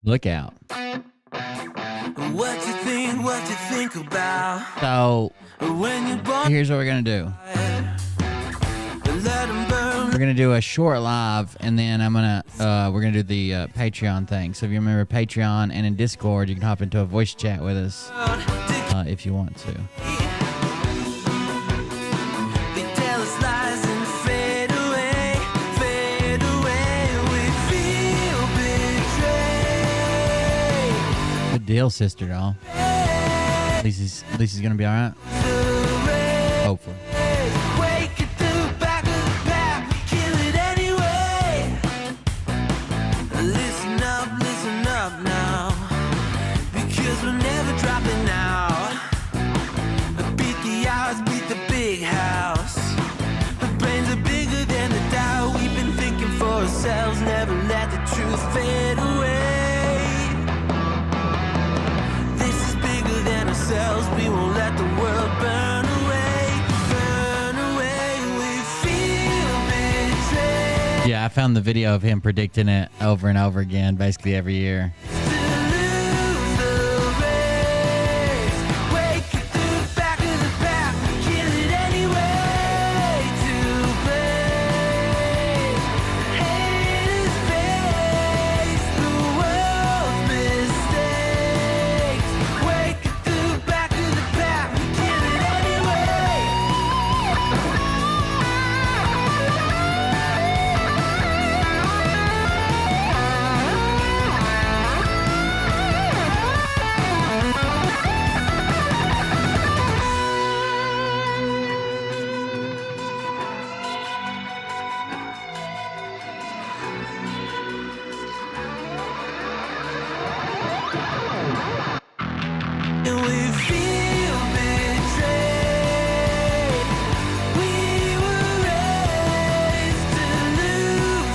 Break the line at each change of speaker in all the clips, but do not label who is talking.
Look out.
What you think about?
So here's what we're gonna do. We're gonna do a short live, and then we're gonna do the Patreon thing. So if you remember Patreon and in Discord, you can hop into a voice chat with us if you want to. Good deal, sister doll. At least he's gonna be all right. Hopefully.
Never let the truth fade away. This is bigger than ourselves. We won't let the world burn away. Burn away. We feel betrayed.
Yeah, I found the video of him predicting it over and over again, basically every year.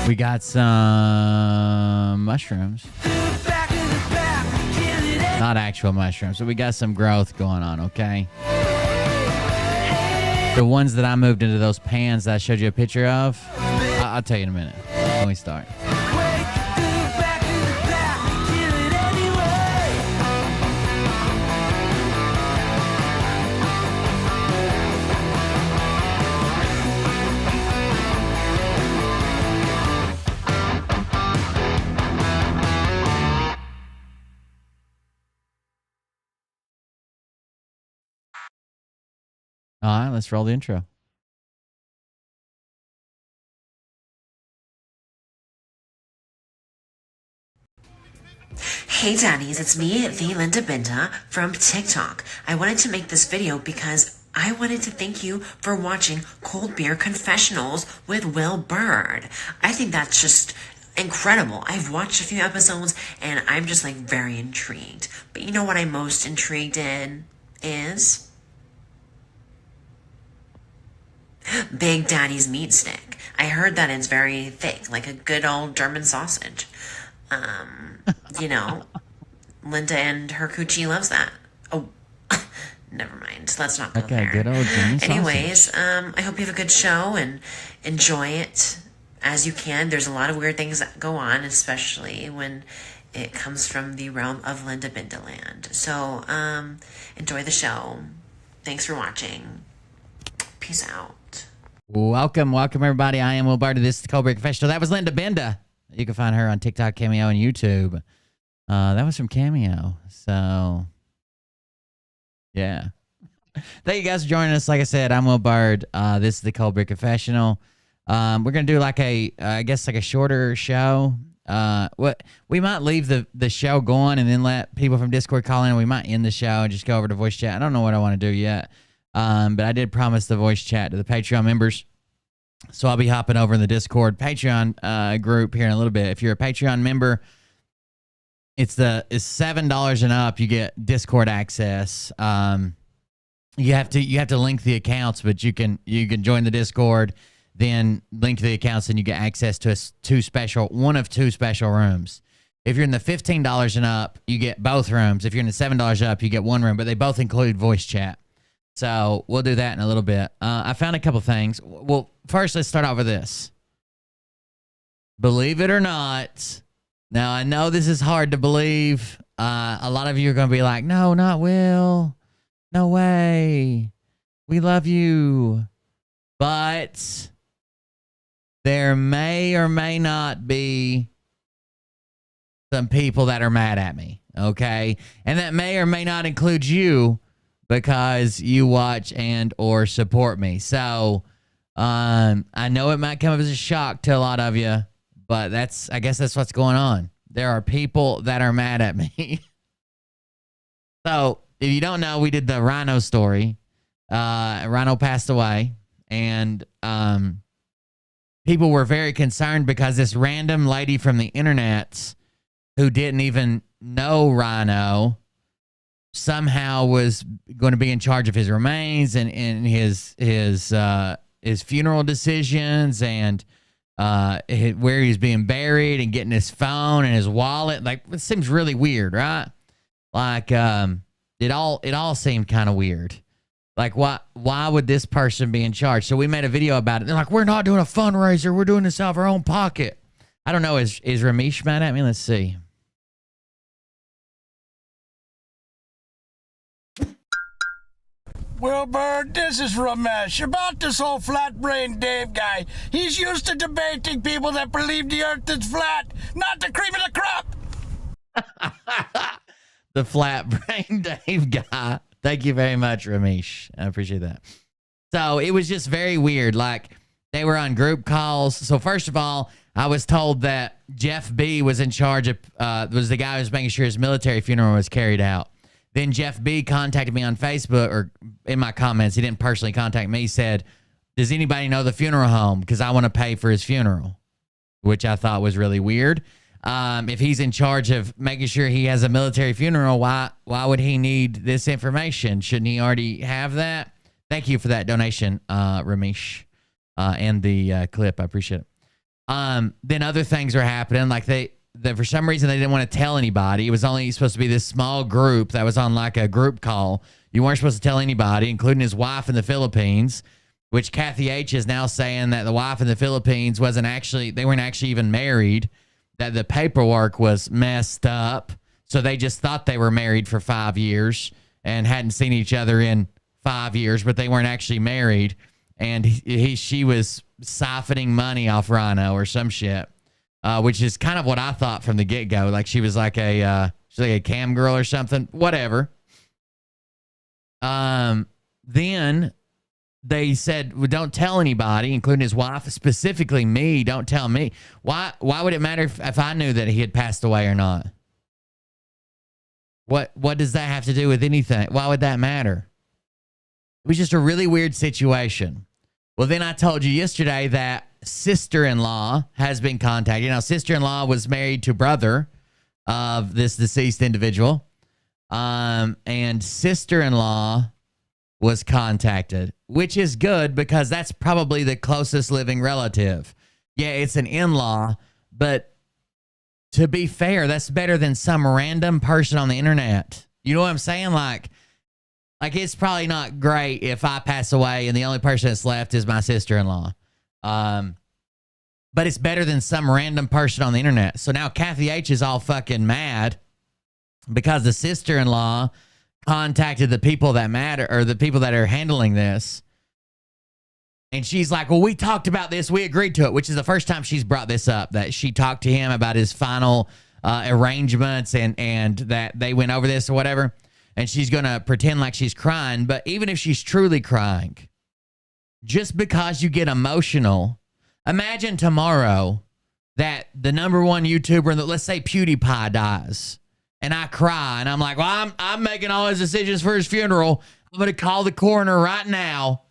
We got some mushrooms. Not actual mushrooms, but we got some growth going on, okay? The ones that I moved into those pans that I showed you a picture of, I'll tell you in a minute when we start. All right, let's roll the intro.
Hey Daddies, it's me, the Linda Binda from TikTok. I wanted to make this video because I wanted to thank you for watching Cold Beer Confessionals with Will Bird. I think that's just incredible. I've watched a few episodes and I'm just like very intrigued. But you know what I'm most intrigued in is Big Daddy's meat stick. I heard that it's very thick, like a good old German sausage. You know, Linda and her coochie loves that. Oh, never mind. Let's not go there.
Good old German
Anyways,
sausage.
I hope you have a good show and enjoy it as you can. There's a lot of weird things that go on, especially when it comes from the realm of Linda Bindaland. So, enjoy the show. Thanks for watching. Peace out.
Welcome everybody. I am Will Barter. This is the Cold Beer Confessional. That was Linda Binda. You can find her on TikTok, Cameo, and YouTube. That was from Cameo. So, yeah. Thank you guys for joining us. Like I said, I'm Will Bird. This is the Cold Beer Confessional. We're going to do like a shorter show. We might leave the show going and then let people from Discord call in. We might end the show and just go over to voice chat. I don't know what I want to do yet. But I did promise the voice chat to the Patreon members. So I'll be hopping over in the Discord Patreon group here in a little bit. If you're a Patreon member, it's $7 and up. You get Discord access. You have to link the accounts, but you can join the Discord, then link the accounts, and you get access to one of two special rooms. If you're in the $15 and up, you get both rooms. If you're in the $7 up, you get one room, but they both include voice chat. So we'll do that in a little bit. I found a couple things. Well, first, let's start off with this. Believe it or not, now I know this is hard to believe. A lot of you are going to be like, no, not Will. No way. We love you. But there may or may not be some people that are mad at me, okay? And that may or may not include you, because you watch and or support me. So I know it might come as a shock to a lot of you, but I guess that's what's going on. There are people that are mad at me. So if you don't know, we did the Rhino story. Rhino passed away, and people were very concerned because this random lady from the internet who didn't even know Rhino somehow was going to be in charge of his remains and his funeral decisions and where he's being buried and getting his phone and his wallet. Like, it seems really weird, right? Like, it all seemed kind of weird. Like, why would this person be in charge? So we made a video about it. They're like, we're not doing a fundraiser. We're doing this out of our own pocket. I don't know. Is Ramesh mad at me? Let's see.
Will Bird, this is Ramesh. About this whole flat-brained Dave guy. He's used to debating people that believe the earth is flat, not the cream of the crop.
The flat-brained Dave guy. Thank you very much, Ramesh. I appreciate that. So it was just very weird. Like, they were on group calls. So first of all, I was told that Jeff B was in charge of, was the guy who was making sure his military funeral was carried out. Then Jeff B contacted me on Facebook, or in my comments, he didn't personally contact me, said, does anybody know the funeral home? Because I want to pay for his funeral, which I thought was really weird. If he's in charge of making sure he has a military funeral, why would he need this information? Shouldn't he already have that? Thank you for that donation, Ramesh, and the clip. I appreciate it. Then other things are happening. Like that for some reason they didn't want to tell anybody. It was only supposed to be this small group that was on like a group call. You weren't supposed to tell anybody, including his wife in the Philippines, which Kathy H is now saying that the wife in the Philippines they weren't actually even married, that the paperwork was messed up. So they just thought they were married for 5 years and hadn't seen each other in 5 years, but they weren't actually married. And she was siphoning money off Rhino or some shit, which is kind of what I thought from the get-go. Like she was like a cam girl or something, whatever. Then they said, well, don't tell anybody, including his wife, specifically me. Don't tell me. Why would it matter if I knew that he had passed away or not? What does that have to do with anything? Why would that matter? It was just a really weird situation. Well, then I told you yesterday that sister-in-law has been contacted. Now, sister-in-law was married to brother of this deceased individual. And sister-in-law was contacted, which is good because that's probably the closest living relative. Yeah, it's an in-law, but to be fair, that's better than some random person on the internet. You know what I'm saying? Like it's probably not great if I pass away and the only person that's left is my sister-in-law. But it's better than some random person on the internet. So now Kathy H is all fucking mad because the sister-in-law contacted the people that matter, or the people that are handling this. And she's like, well, we talked about this. We agreed to it, which is the first time she's brought this up, that she talked to him about his final arrangements and that they went over this or whatever. And she's going to pretend like she's crying. But even if she's truly crying, just because you get emotional, imagine tomorrow that the number one YouTuber, let's say PewDiePie, dies. And I cry and I'm like, well, I'm making all his decisions for his funeral. I'm going to call the coroner right now.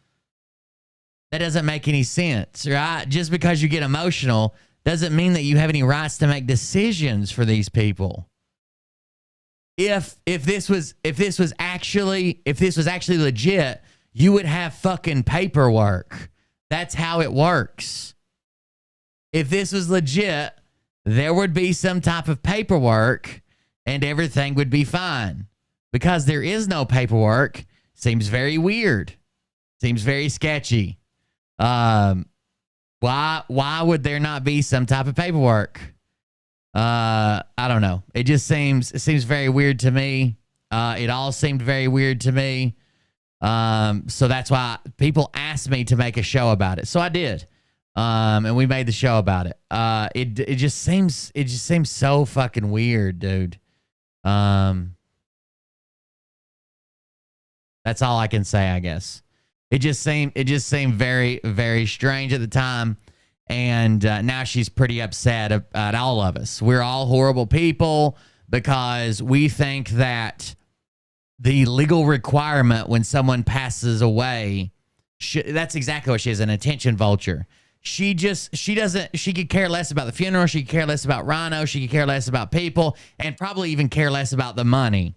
That doesn't make any sense, right? Just because you get emotional doesn't mean that you have any rights to make decisions for these people. If this was actually legit, you would have fucking paperwork. That's how it works. If this was legit, there would be some type of paperwork and everything would be fine. Because there is no paperwork, seems very weird. Seems very sketchy. Why would there not be some type of paperwork? I don't know. It seems very weird to me. It all seemed very weird to me. So that's why people asked me to make a show about it. So I did. And we made the show about it. It just seems so fucking weird, dude. That's all I can say, I guess. It just seemed very, very strange at the time. And now she's pretty upset at all of us. We're all horrible people because we think that the legal requirement when someone passes away, that's exactly what she is, an attention vulture. She could care less about the funeral. She could care less about Rhino. She could care less about people and probably even care less about the money.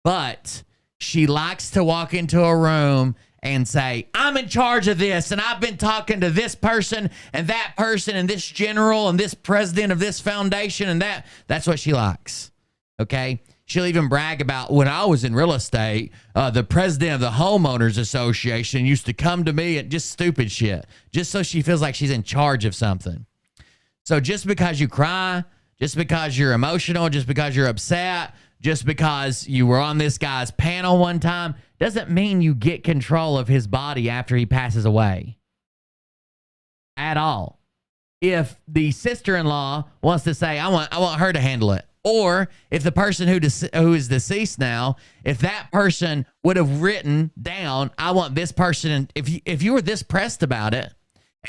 But she likes to walk into a room and say, I'm in charge of this, and I've been talking to this person and this general and this president of this foundation, and that's what she likes. Okay? She'll even brag about, when I was in real estate, the president of the homeowners association used to come to me and just stupid shit, just so she feels like she's in charge of something. So just because you cry, just because you're emotional, just because you're upset, just because you were on this guy's panel one time, doesn't mean you get control of his body after he passes away. At all. If the sister-in-law wants to say, I want her to handle it. Or if the person who is deceased now, if that person would have written down, I want this person, if you were this pressed about it,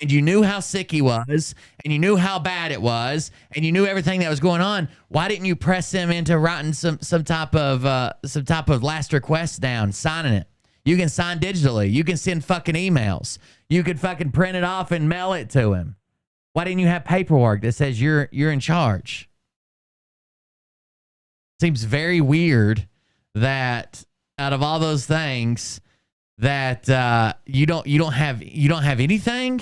and you knew how sick he was, and you knew how bad it was, and you knew everything that was going on, why didn't you press him into writing some type of last request down, signing it? You can sign digitally. You can send fucking emails. You could fucking print it off and mail it to him. Why didn't you have paperwork that says you're in charge? Seems very weird that out of all those things that you don't have anything.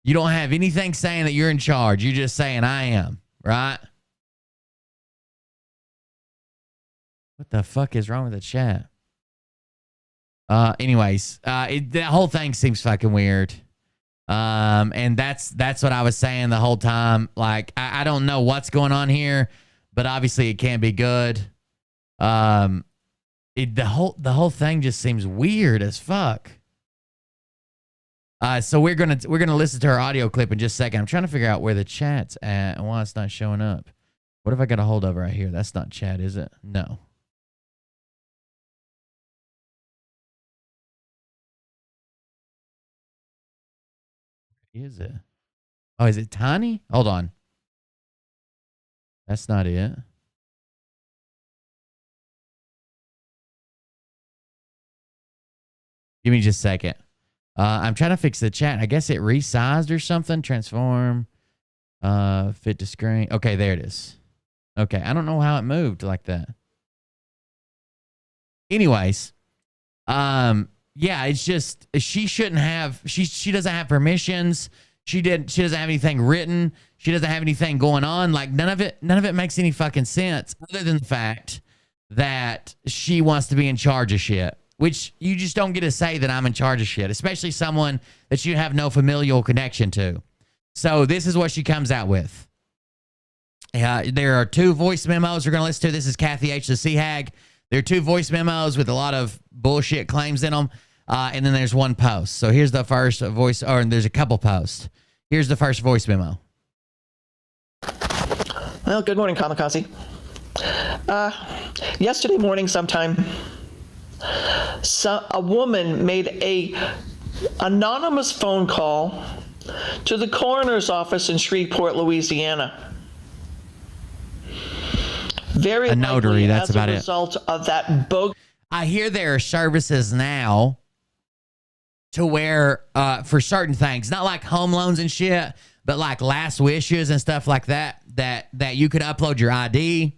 You don't have anything saying that you're in charge. You're just saying I am, right? What the fuck is wrong with the chat? Anyways, the whole thing seems fucking weird. And that's what I was saying the whole time. Like, I don't know what's going on here, but obviously it can't be good. The whole thing just seems weird as fuck. So we're gonna listen to her audio clip in just a second. I'm trying to figure out where the chat's at and why it's not showing up. What if I got a hold of right here? That's not chat, is it? No. Is it? Oh, is it Tiny? Hold on. That's not it. Give me just a second. I'm trying to fix the chat. I guess it resized or something. Transform. Fit to screen. Okay, there it is. Okay, I don't know how it moved like that. Anyways, yeah, it's just she shouldn't have. She doesn't have permissions. She doesn't have anything written. She doesn't have anything going on. Like none of it makes any fucking sense other than the fact that she wants to be in charge of shit. Which you just don't get to say that I'm in charge of shit, especially someone that you have no familial connection to. So this is what she comes out with. There are 2 voice memos we're going to listen to. This is Kathy H. the Sea Hag. There are 2 voice memos with a lot of bullshit claims in them. And then there's 1 post. So here's the first voice, or there's a couple posts. Here's the first voice memo.
Well, good morning, Kamikaze. Yesterday morning sometime, a woman made a anonymous phone call to the coroner's office in Shreveport, Louisiana. Very
a notary, that's about it.
As a result of that bogus.
I hear there are services now to where for certain things, not like home loans and shit, but like last wishes and stuff like that you could upload your ID,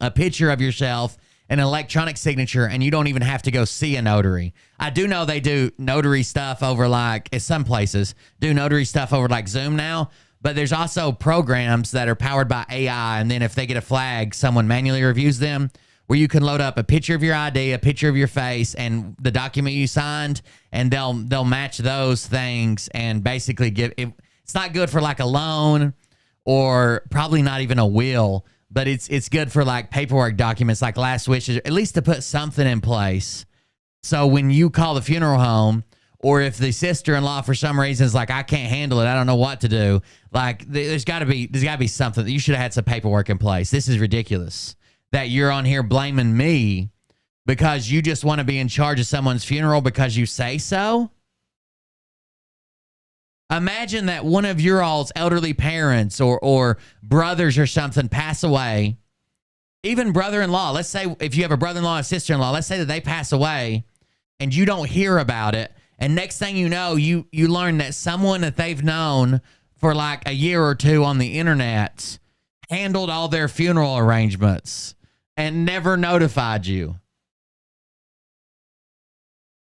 a picture of yourself, an electronic signature, and you don't even have to go see a notary. I do know they do notary stuff over like, in some places, do notary stuff over like Zoom now, but there's also programs that are powered by AI, and then if they get a flag, someone manually reviews them, where you can load up a picture of your ID, a picture of your face, and the document you signed, and they'll match those things and basically give it. It's not good for like a loan or probably not even a will, but it's good for like paperwork documents like last wishes, at least to put something in place. So when you call the funeral home, or if the sister-in-law for some reason is like, I can't handle it, I don't know what to do, like there's got to be something. You should have had some paperwork in place. This is ridiculous that you're on here blaming me because you just want to be in charge of someone's funeral because you say so. Imagine that one of your all's elderly parents or brothers or something pass away. Even brother-in-law. Let's say if you have a brother-in-law and sister-in-law, let's say that they pass away and you don't hear about it. And next thing you know, you learn that someone that they've known for like a year or 2 on the internet handled all their funeral arrangements and never notified you.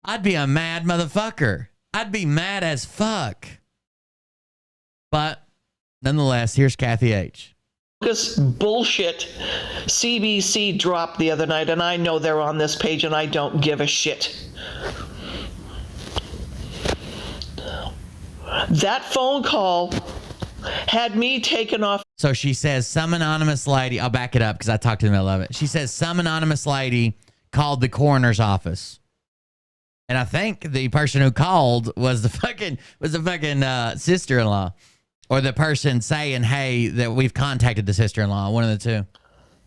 I'd be a mad motherfucker. I'd be mad as fuck. But nonetheless, here's Kathy H.
This bullshit CBC dropped the other night, and I know they're on this page, and I don't give a shit. That phone call had me taken off.
So she says some anonymous lady, I'll back it up because I talked to them, I love it. She says some anonymous lady called the coroner's office. And I think the person who called was the fucking sister-in-law. Or the person saying, hey, that we've contacted the sister-in-law. One of the 2.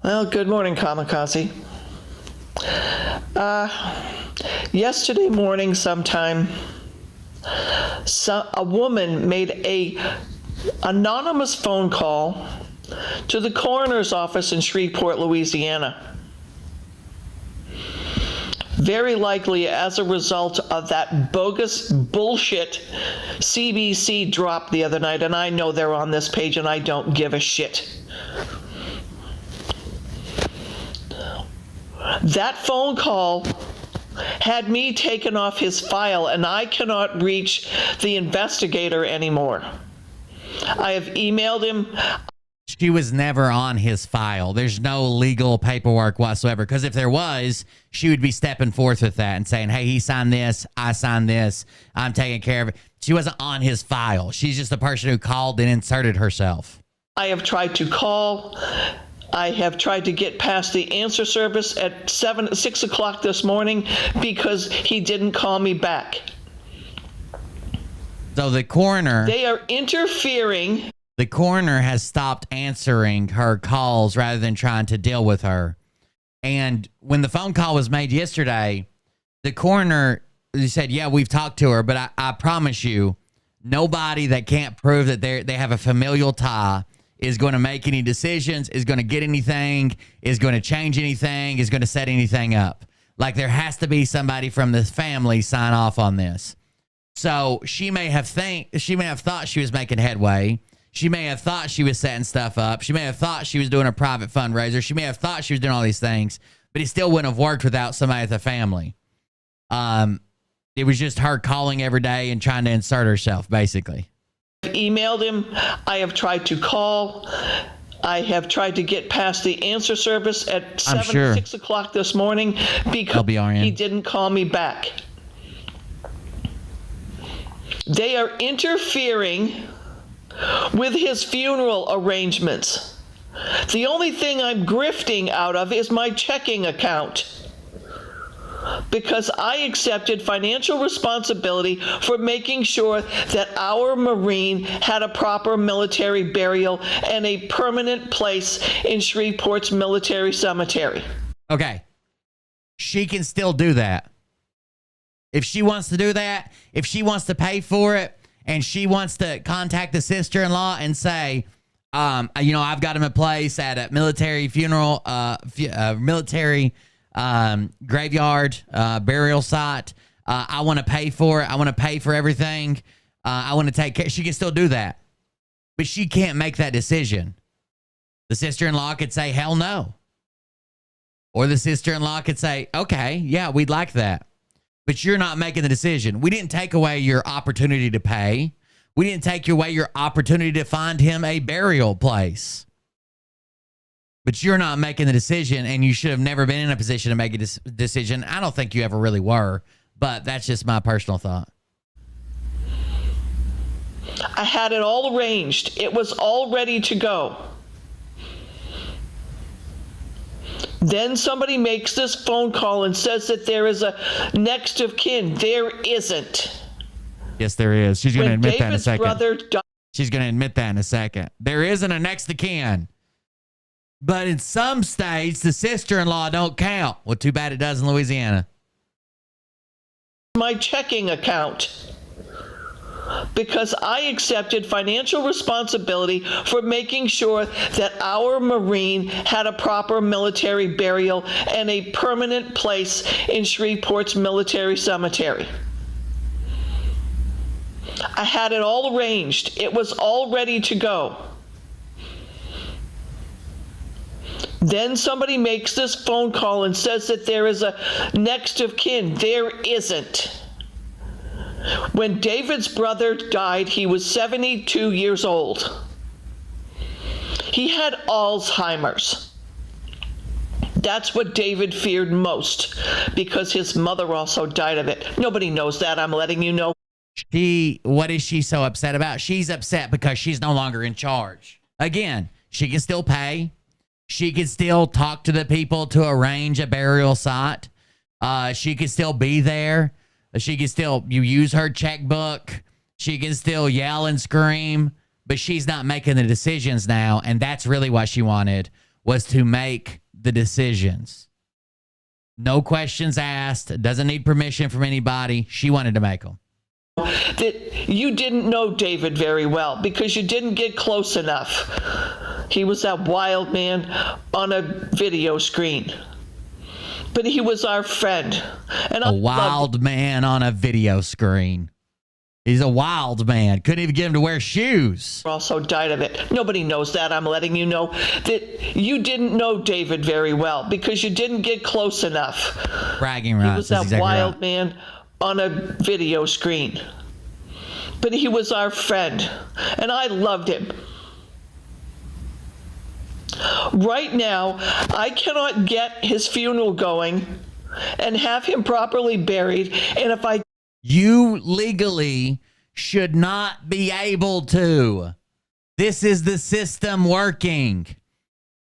Well, good morning, Kamikaze. Yesterday morning sometime, a woman made a anonymous phone call to the coroner's office in Shreveport, Louisiana. Very likely as a result of that bogus bullshit CBC dropped the other night, and I know they're on this page, and I don't give a shit. That phone call had me taken off his file, and I cannot reach the investigator anymore. I have emailed him.
She was never on his file. There's no legal paperwork whatsoever. Because if there was, she would be stepping forth with that and saying, hey, he signed this, I signed this, I'm taking care of it. She wasn't on his file. She's just the person who called and inserted herself.
I have tried to call. I have tried to get past the answer service at 6 o'clock this morning because he didn't call me back.
So the coroner...
They are interfering.
The coroner has stopped answering her calls rather than trying to deal with her. And when the phone call was made yesterday, the coroner said, yeah, we've talked to her, but I promise you, nobody that can't prove that they have a familial tie is going to make any decisions, is going to get anything, is going to change anything, is going to set anything up. Like, there has to be somebody from the family sign off on this. So she may have thought she was making headway. She may have thought she was setting stuff up. She may have thought she was doing a private fundraiser. She may have thought she was doing all these things, but it still wouldn't have worked without somebody at the family. It was just her calling every day and trying to insert herself, basically.
I've emailed him. I have tried to call. I have tried to get past the answer service at 6 o'clock this morning because he didn't call me back. They are interfering with his funeral arrangements. The only thing I'm grifting out of is my checking account, because I accepted financial responsibility for making sure that our Marine had a proper military burial and a permanent place in Shreveport's military cemetery.
Okay. She can still do that. If she wants to do that, if she wants to pay for it, and she wants to contact the sister-in-law and say, I've got him a place at a military funeral, military graveyard, burial site. I want to pay for it. I want to pay for everything. I want to take care. She can still do that, but she can't make that decision. The sister-in-law could say, hell no. Or the sister-in-law could say, okay, yeah, we'd like that. But you're not making the decision. We didn't take away your opportunity to pay. We didn't take away your opportunity to find him a burial place. But you're not making the decision, and you should have never been in a position to make a decision. I don't think you ever really were, but that's just my personal thought.
I had it all arranged. It was all ready to go. Then somebody makes this phone call and says that there is a next of kin. There isn't.
Yes, there is. She's going to admit that in a second.
Brother
She's going to admit that in a second. There isn't a next of kin. But in some states, the sister-in-law don't count. Well, too bad it does in Louisiana.
My checking account, because I accepted financial responsibility for making sure that our Marine had a proper military burial and a permanent place in Shreveport's military cemetery. I had it all arranged. It was all ready to go. Then somebody makes this phone call and says that there is a next of kin. There isn't. When David's brother died, he was 72 years old. He had Alzheimer's. That's what David feared most, because his mother also died of it. Nobody knows that. I'm letting you know.
What is she so upset about? She's upset because she's no longer in charge. Again, she can still pay. She can still talk to the people to arrange a burial site. She can still be there. She can still, you use her checkbook. She can still yell and scream, but she's not making the decisions now. And that's really what she wanted, was to make the decisions. No questions asked. Doesn't need permission from anybody. She wanted to make them.
That you didn't know David very well because you didn't get close enough. He was that wild man on a video screen. But he was our friend. And
a wild man on a video screen. He's a wild man. Couldn't even get him to wear shoes.
Also died of it. Nobody knows that. I'm letting you know that you didn't know David very well because you didn't get close enough.
Bragging rights.
He was
That's
that
exactly
wild
right.
man on a video screen. But he was our friend, and I loved him. Right now, I cannot get his funeral going and have him properly buried, and if I
You legally should not be able to. This is the system working.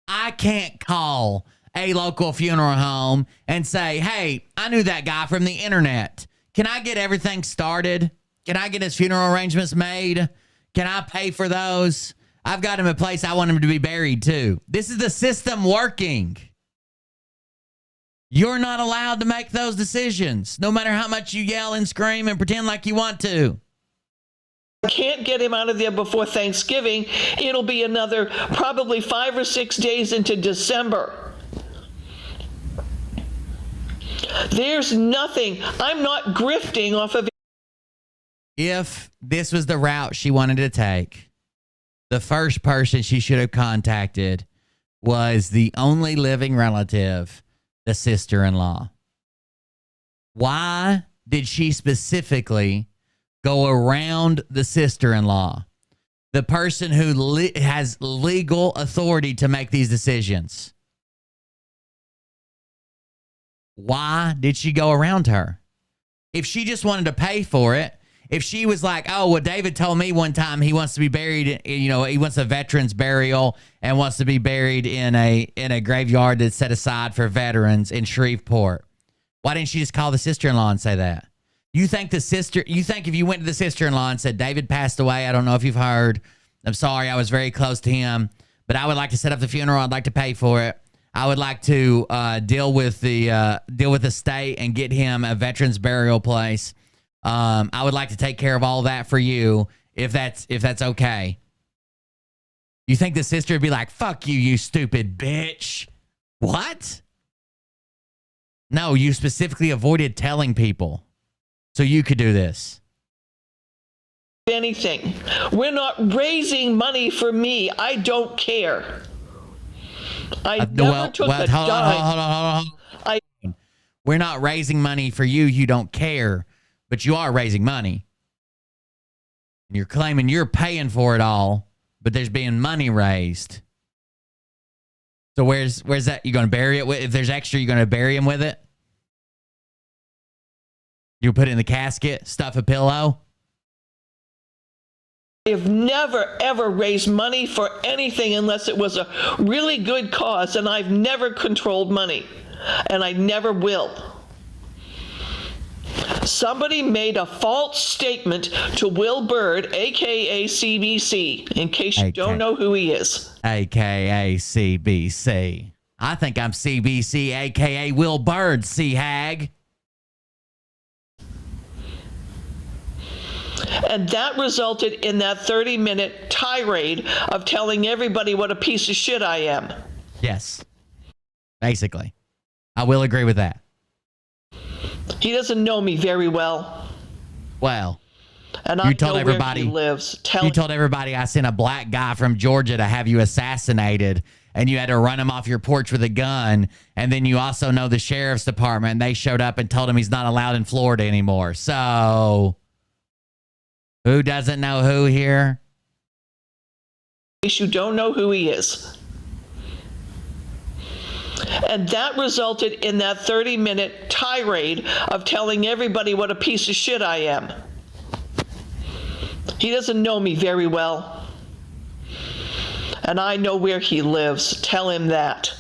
I can't call a local funeral home and say, hey, I knew that guy from the internet. Can I get everything started? Can I get his funeral arrangements made? Can I pay for those? I've got him a place I want him to be buried too. This is the system working. You're not allowed to make those decisions, no matter how much you yell and scream and pretend like you want to.
can't get him out of there before Thanksgiving, it'll be another probably 5 or 6 days into December. There's nothing. I'm not grifting off of.
If this was the route she wanted to take, the first person she should have contacted was the only living relative, the sister-in-law. Why did she specifically go around the sister-in-law, the person who has legal authority to make these decisions? Why did she go around her? If she just wanted to pay for it, if she was like, oh, well, David told me one time he wants to be buried, you know, he wants a veteran's burial and wants to be buried in a graveyard that's set aside for veterans in Shreveport. Why didn't she just call the sister-in-law and say that? You think if you went to the sister-in-law and said, David passed away, I don't know if you've heard, I'm sorry, I was very close to him, but I would like to set up the funeral, I'd like to pay for it. I would like to deal with the state and get him a veterans burial place. I would like to take care of all that for you if that's okay. You think the sister would be like, fuck you, you stupid bitch? What? No, you specifically avoided telling people so you could do this.
Anything. We're not raising money for me. I don't care. I never took a dime.
Hold on. We're not raising money for you. You don't care, but you are raising money. And you're claiming you're paying for it all, but there's being money raised. So where's that? You going to bury it with? If there's extra, you're going to bury him with it? You put it in the casket, stuff a pillow?
I've never, ever raised money for anything unless it was a really good cause, and I've never controlled money, and I never will. Somebody made a false statement to Will Bird, a.k.a. CBC, in case you don't know who he is.
A.k.a. CBC. I think I'm CBC, a.k.a. Will Bird, C-Hag.
And that resulted in that 30-minute tirade of telling everybody what a piece of shit I am.
Yes. Basically. I will agree with that.
He doesn't know me very well.
Well,
and
you
I
told
know
everybody
where he lives.
You told everybody I sent a black guy from Georgia to have you assassinated, and you had to run him off your porch with a gun. And then you also know the sheriff's department, and they showed up and told him he's not allowed in Florida anymore. So, who doesn't know who here?
In case you don't know who he is. And that resulted in that 30-minute tirade of telling everybody what a piece of shit I am. He doesn't know me very well. And I know where he lives. Tell him that.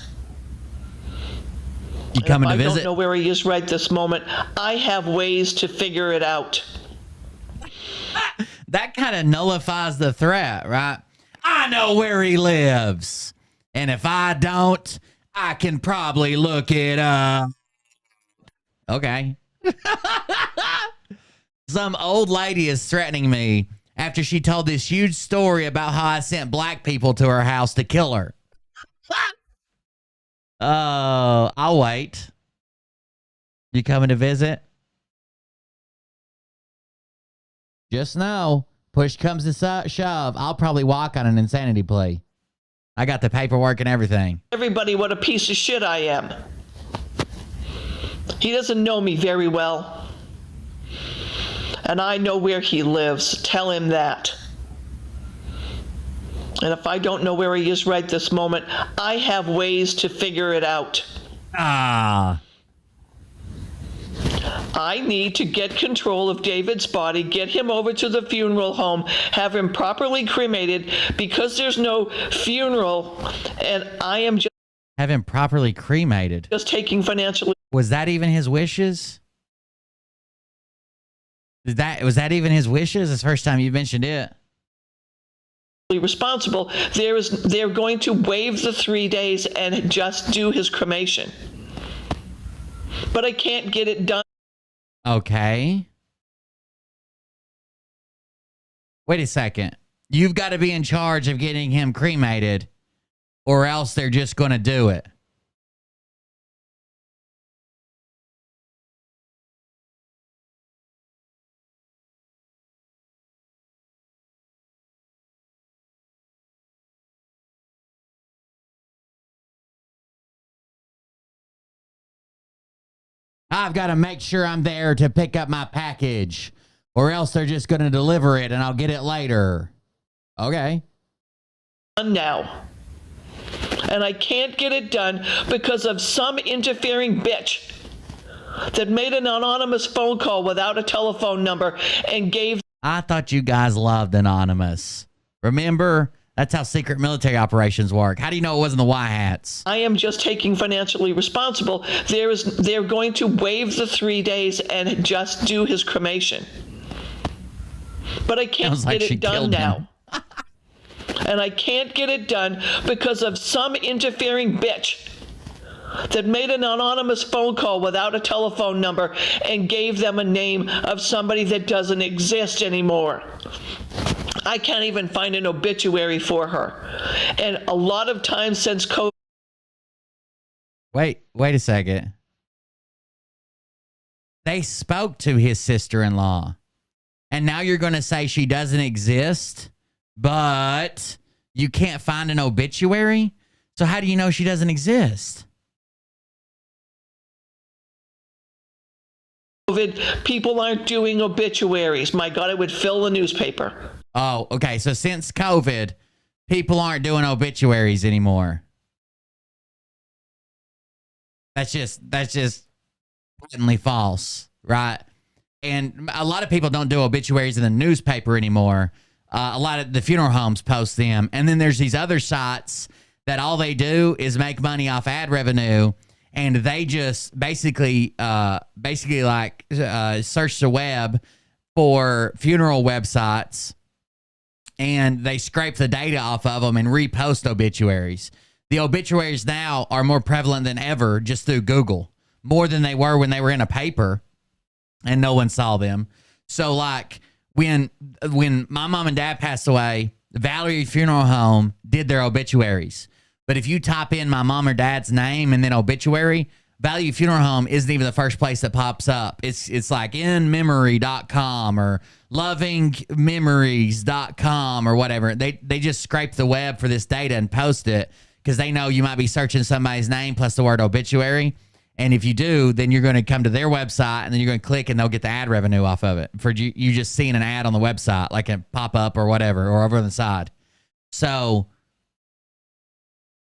You coming to visit?
I don't know where he is right this moment. I have ways to figure it out.
That kind of nullifies the threat, right? I know where he lives. And if I don't, I can probably look it up. Okay. Some old lady is threatening me after she told this huge story about how I sent black people to her house to kill her. Oh, I'll wait. You coming to visit? Just know, push comes to shove, I'll probably walk on an insanity plea. I got the paperwork and everything.
Everybody what a piece of shit I am. He doesn't know me very well. And I know where he lives. Tell him that. And if I don't know where he is right this moment, I have ways to figure it out.
Ah.
I need to get control of David's body, get him over to the funeral home, have him properly cremated because there's no funeral, and I am just
Have him properly cremated.
taking financial.
Was that even his wishes? Was that even his wishes? It's the first time you mentioned it.
Responsible. They're going to waive the 3 days and just do his cremation. But I can't get it done.
Okay. Wait a second. You've got to be in charge of getting him cremated, or else they're just going to do it. I've got to make sure I'm there to pick up my package, or else they're just going to deliver it and I'll get it later. Okay.
Now. And I can't get it done because of some interfering bitch that made an anonymous phone call without a telephone number and gave.
I thought you guys loved Anonymous. Remember? That's how secret military operations work. How do you know it wasn't the Y hats?
I am just taking financially responsible. They're going to waive the 3 days and just do his cremation. But I can't
Sounds like
get
she
it done
killed
now. And I can't get it done because of some interfering bitch that made an anonymous phone call without a telephone number and gave them a name of somebody that doesn't exist anymore. I can't even find an obituary for her. And a lot of times since COVID.
Wait a second. They spoke to his sister-in-law. And now you're going to say she doesn't exist, but you can't find an obituary? So how do you know she doesn't exist?
COVID, people aren't doing obituaries. My God, it would fill the newspaper.
Oh, okay. So since COVID, people aren't doing obituaries anymore. That's just blatantly false, right? And a lot of people don't do obituaries in the newspaper anymore. A lot of the funeral homes post them. And then there's these other sites that all they do is make money off ad revenue. And they just basically search the web for funeral websites, and they scrape the data off of them and repost obituaries. The obituaries now are more prevalent than ever just through Google, more than they were when they were in a paper and no one saw them. So like when my mom and dad passed away, Valerie Funeral Home did their obituaries. But if you type in my mom or dad's name and then obituary, Value Funeral Home isn't even the first place that pops up. It's like inmemory.com or lovingmemories.com or whatever. They just scrape the web for this data and post it because they know you might be searching somebody's name plus the word obituary. And if you do, then you're going to come to their website and then you're going to click and they'll get the ad revenue off of it for you just seeing an ad on the website, like a pop-up or whatever, or over on the side. So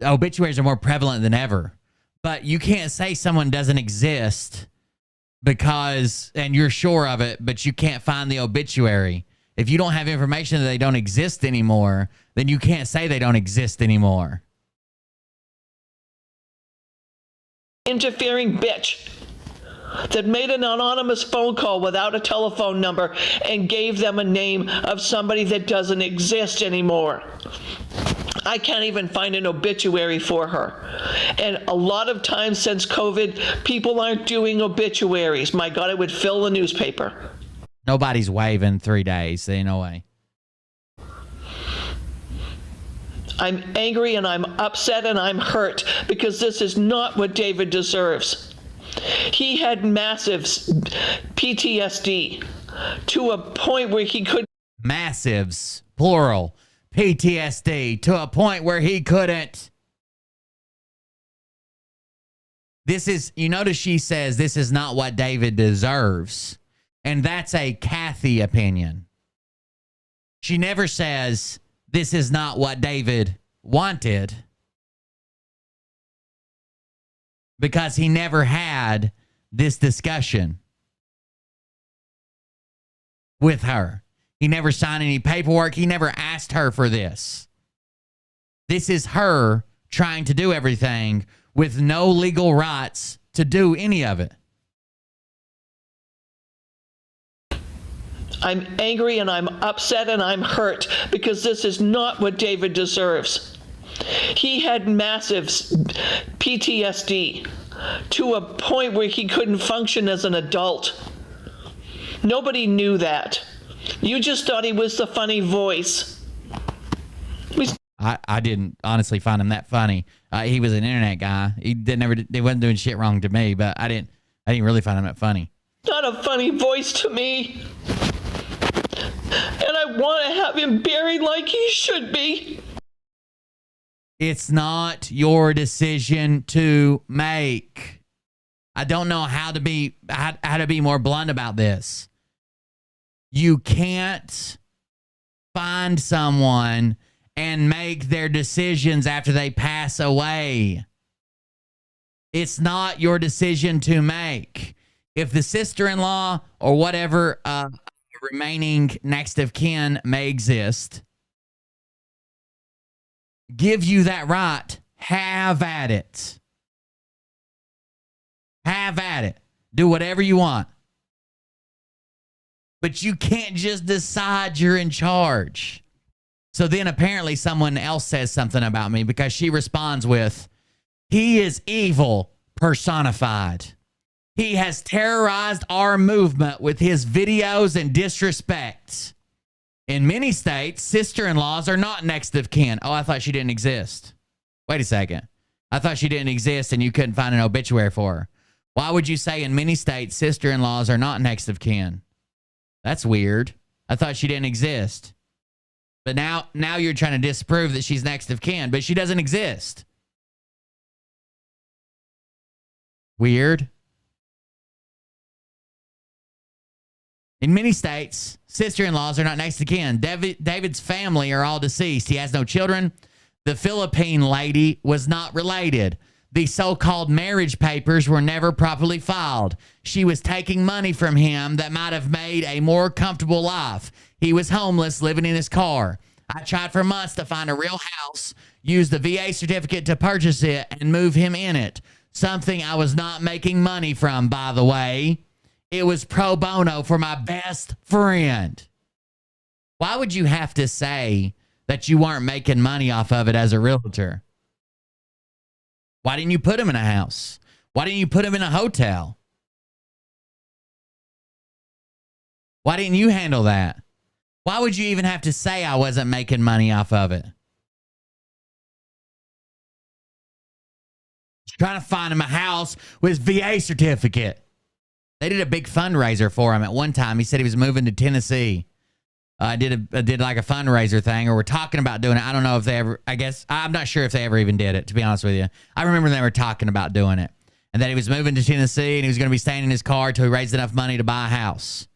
obituaries are more prevalent than ever. But you can't say someone doesn't exist because, and you're sure of it, but you can't find the obituary. If you don't have information that they don't exist anymore, then you can't say they don't exist anymore.
Interfering bitch that made an anonymous phone call without a telephone number and gave them a name of somebody that doesn't exist anymore. I can't even find an obituary for her. And a lot of times since COVID, people aren't doing obituaries. My God, it would fill the newspaper.
Nobody's waiving 3 days. Ain't no way.
I'm angry and I'm upset and I'm hurt because this is not what David deserves. He had massive PTSD. to a point where he could
Massives, plural, PTSD, to a point where he couldn't. This is, you notice she says this is not what David deserves. And that's a Kathy opinion. She never says this is not what David wanted. Because he never had this discussion with her. He never signed any paperwork. He never asked her for this. This is her trying to do everything with no legal rights to do any of it.
I'm angry and I'm upset and I'm hurt because this is not what David deserves. He had massive PTSD to a point where he couldn't function as an adult. Nobody knew that. You just thought he was the funny voice.
I didn't honestly find him that funny. He was an internet guy. He wasn't doing shit wrong to me, but I didn't really find him that funny.
Not a funny voice to me. And I want to have him buried like he should be.
It's not your decision to make. I don't know how to be more blunt about this. You can't find someone and make their decisions after they pass away. It's not your decision to make. If the sister-in-law or whatever remaining next of kin may exist, give you that right, have at it. Have at it. Do whatever you want. But you can't just decide you're in charge. So then apparently someone else says something about me because she responds with, he is evil personified. He has terrorized our movement with his videos and disrespect. In many states, sister-in-laws are not next of kin. Oh, I thought she didn't exist. Wait a second. I thought she didn't exist and you couldn't find an obituary for her. Why would you say in many states, sister-in-laws are not next of kin? That's weird. I thought she didn't exist. But now you're trying to disprove that she's next of kin, but she doesn't exist. Weird. In many states, sister-in-laws are not next of kin. David's family are all deceased. He has no children. The Philippine lady was not related. The so-called marriage papers were never properly filed. She was taking money from him that might have made a more comfortable life. He was homeless, living in his car. I tried for months to find a real house, use the VA certificate to purchase it, and move him in it. Something I was not making money from, by the way. It was pro bono for my best friend. Why would you have to say that you weren't making money off of it as a realtor? Why didn't you put him in a house? Why didn't you put him in a hotel? Why didn't you handle that? Why would you even have to say I wasn't making money off of it? Trying to find him a house with his VA certificate. They did a big fundraiser for him at one time. He said he was moving to Tennessee. Did like a fundraiser thing, or we're talking about doing it. I don't know if they ever, I guess, I'm not sure if they ever even did it, to be honest with you. I remember they were talking about doing it. And that he was moving to Tennessee and he was going to be staying in his car till he raised enough money to buy a house.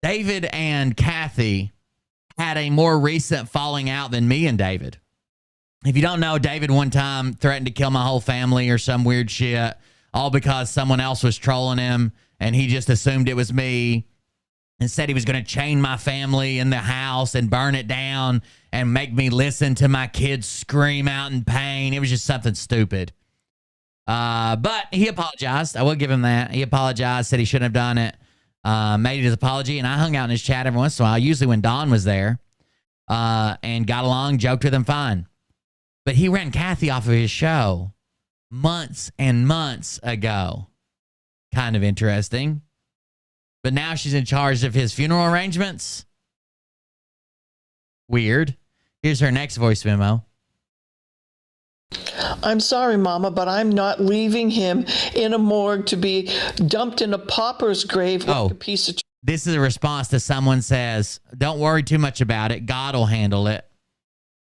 David and Kathy had a more recent falling out than me and David. If you don't know, David one time threatened to kill my whole family or some weird shit, all because someone else was trolling him and he just assumed it was me and said he was going to chain my family in the house and burn it down and make me listen to my kids scream out in pain. It was just something stupid. But he apologized. I will give him that. He apologized, said he shouldn't have done it. Made his apology, and I hung out in his chat every once in a while, usually when Dawn was there, and got along, joked with him fine. But he ran Kathy off of his show months and months ago. Kind of interesting. But now she's in charge of his funeral arrangements. Weird. Here's her next voice memo.
I'm sorry, Mama, but I'm not leaving him in a morgue to be dumped in a pauper's grave like a piece of...
This is a response to someone says, don't worry too much about it. God will handle it.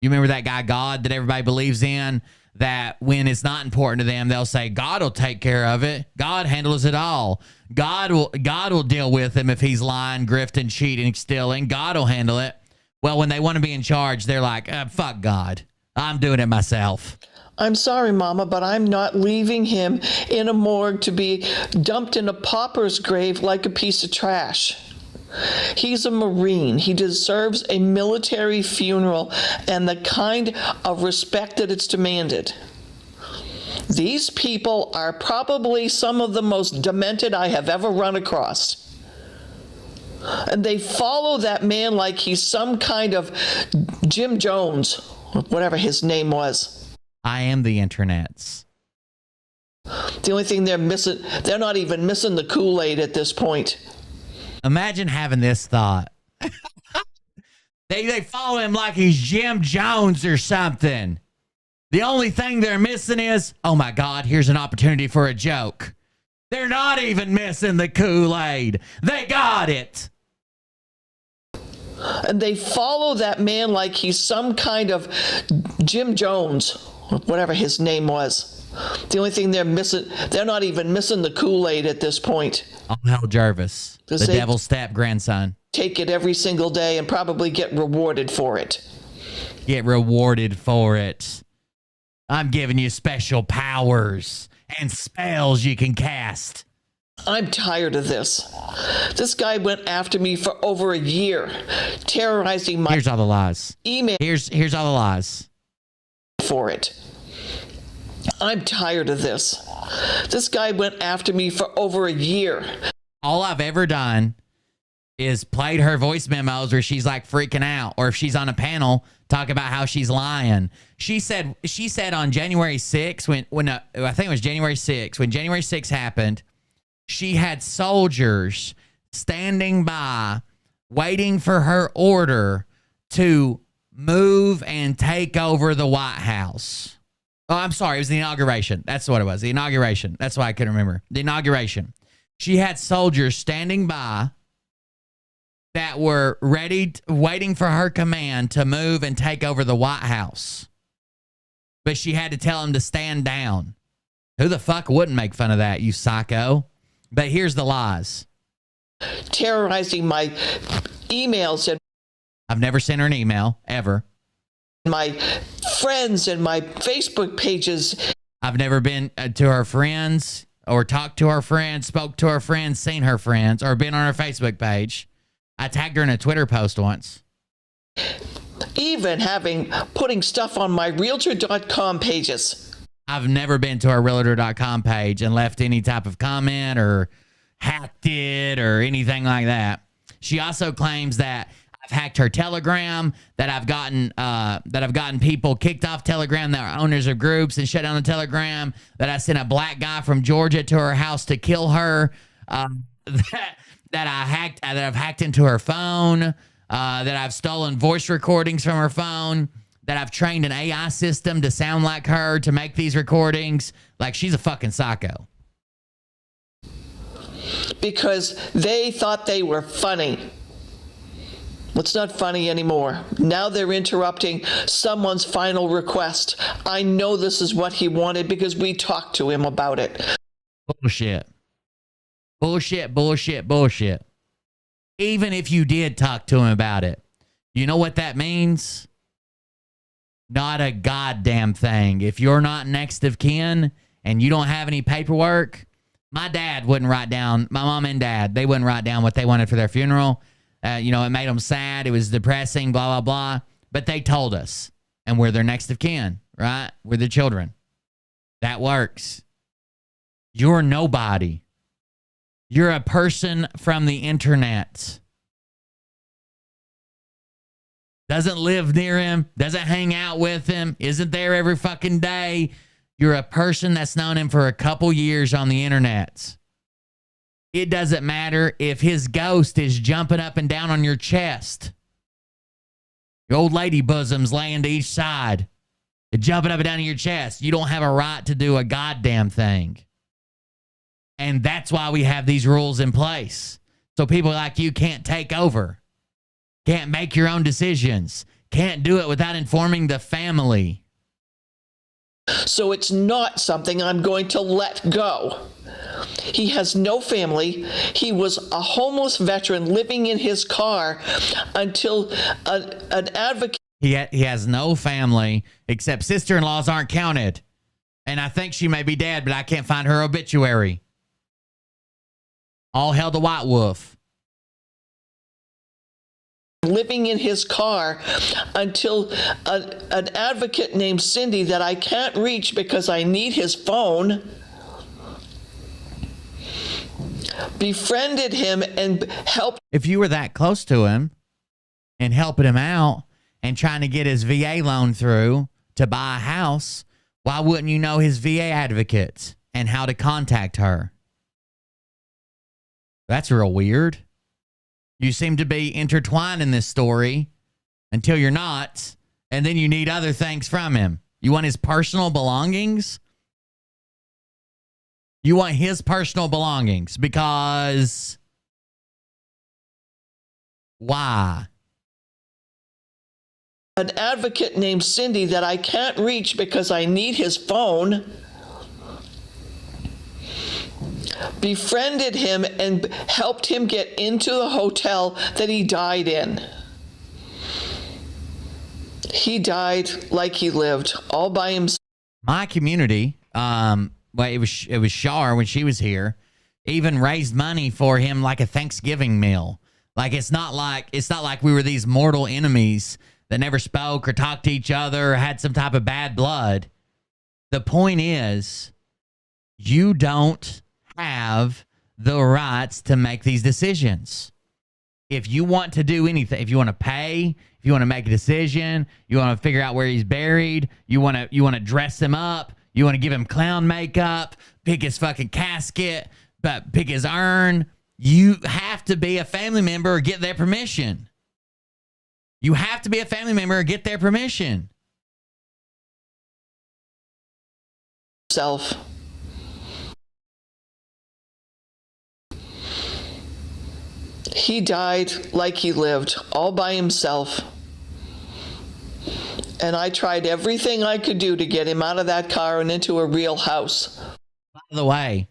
You remember that guy, God, that everybody believes in, that when it's not important to them, they'll say, God will take care of it. God handles it all. God will deal with him if he's lying, grifting, cheating, stealing. God will handle it. Well, when they want to be in charge, they're like, fuck God. I'm doing it myself.
I'm sorry, Mama, but I'm not leaving him in a morgue to be dumped in a pauper's grave like a piece of trash. He's a Marine. He deserves a military funeral and the kind of respect that it's demanded. These people are probably some of the most demented I have ever run across. And they follow that man like he's some kind of Jim Jones, whatever his name was.
I am the internets.
The only thing they're missing, they're not even missing the Kool-Aid at this point.
Imagine having this thought. They follow him like he's Jim Jones or something. The only thing they're missing is, oh my God, here's an opportunity for a joke. They're not even missing the Kool-Aid. They got it.
And they follow that man like he's some kind of Jim Jones, whatever his name was. The only thing they're missing, they're not even missing the Kool-Aid at this point.
Oh, Hal Jarvis, the devil's step grandson.
Take it every single day and probably get rewarded for it.
Get rewarded for it. I'm giving you special powers and spells you can cast.
I'm tired of this. This guy went after me for over a year, terrorizing my...
Here's all the lies.
Email.
Here's all the lies.
For it. I'm tired of this. This guy went after me for over a year.
All I've ever done is played her voice memos where she's like freaking out, or if she's on a panel, talk about how she's lying. She said on January 6th, when I think it was January 6th, when January 6th happened, she had soldiers standing by waiting for her order to move and take over the White House. Oh, I'm sorry. It was the inauguration. That's what it was. The inauguration. That's why I couldn't remember. The inauguration. She had soldiers standing by that were ready, waiting for her command to move and take over the White House. But she had to tell them to stand down. Who the fuck wouldn't make fun of that, you psycho? But here's the lies.
Terrorizing my emails and...
I've never sent her an email, ever.
My friends and my Facebook pages.
I've never been to her friends or talked to her friends, spoke to her friends, seen her friends, or been on her Facebook page. I tagged her in a Twitter post once.
Even putting stuff on my Realtor.com pages.
I've never been to her Realtor.com page and left any type of comment or hacked it or anything like that. She also claims that I've hacked her Telegram, that I've gotten people kicked off Telegram that are owners of groups and shut down the Telegram, that I sent a black guy from Georgia to her house to kill her, that I've hacked into her phone, that I've stolen voice recordings from her phone, that I've trained an AI system to sound like her to make these recordings. Like, she's a fucking psycho.
Because they thought they were funny. It's not funny anymore. Now they're interrupting someone's final request. I know this is what he wanted because we talked to him about it.
Bullshit. Bullshit, bullshit, bullshit. Even if you did talk to him about it, you know what that means? Not a goddamn thing. If you're not next of kin and you don't have any paperwork, my dad wouldn't write down, my mom and dad, they wouldn't write down what they wanted for their funeral. It made them sad. It was depressing, blah, blah, blah. But they told us, and we're their next of kin, right? We're the children. That works. You're nobody. You're a person from the internet. Doesn't live near him, doesn't hang out with him, isn't there every fucking day. You're a person that's known him for a couple years on the internet. It doesn't matter if his ghost is jumping up and down on your chest. Your old lady bosoms laying to each side. jumping up and down in your chest. You don't have a right to do a goddamn thing. And that's why we have these rules in place. So people like you can't take over, can't make your own decisions, can't do it without informing the family.
So it's not something I'm going to let go. He has no family. He was a homeless veteran living in his car until an advocate.
He has no family, except sister-in-laws aren't counted. And I think she may be dead, but I can't find her obituary. All hail the White Wolf.
Living in his car until an advocate named Cindy that I can't reach because I need his phone befriended him and helped.
If you were that close to him and helping him out and trying to get his VA loan through to buy a house, why wouldn't you know his VA advocate and how to contact her? That's real weird. You seem to be intertwined in this story until you're not, and then you need other things from him. You want his personal belongings? You want his personal belongings because why?
An advocate named Cindy that I can't reach because I need his phone befriended him and helped him get into the hotel that he died in. He died like he lived, all by himself.
My community, well, it was Shar when she was here, even raised money for him like a Thanksgiving meal. Like it's not like we were these mortal enemies that never spoke or talked to each other or had some type of bad blood. The point is, you don't have the rights to make these decisions. If you want to do anything, if you want to pay, if you want to make a decision, you want to figure out where he's buried, you want to dress him up, you want to give him clown makeup, pick his fucking casket, but pick his urn, you have to be a family member or get their permission. You have to be a family member or get their permission.
Self. He died like he lived, all by himself. And I tried everything I could do to get him out of that car and into a real house.
By the way,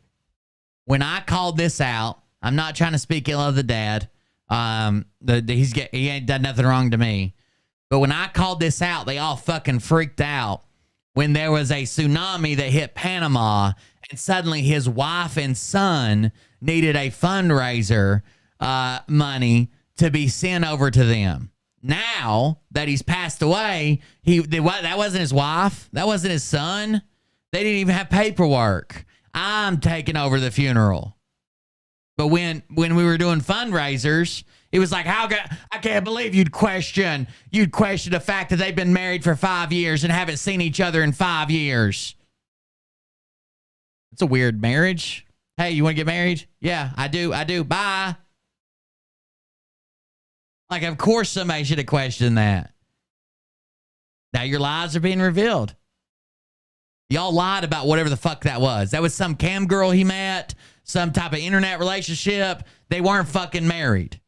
when I called this out, I'm not trying to speak ill of the dad. He ain't done nothing wrong to me. But when I called this out, they all fucking freaked out when there was a tsunami that hit Panama and suddenly his wife and son needed a fundraiser money to be sent over to them. Now that he's passed away, that wasn't his wife. That wasn't his son. They didn't even have paperwork. I'm taking over the funeral. But when we were doing fundraisers, it was like, I can't believe you'd question the fact that they've been married for 5 years and haven't seen each other in 5 years. It's a weird marriage. Hey, you want to get married? Yeah, I do. Bye. Like, of course somebody should have questioned that. Now your lies are being revealed. Y'all lied about whatever the fuck that was. That was some cam girl he met, some type of internet relationship. They weren't fucking married.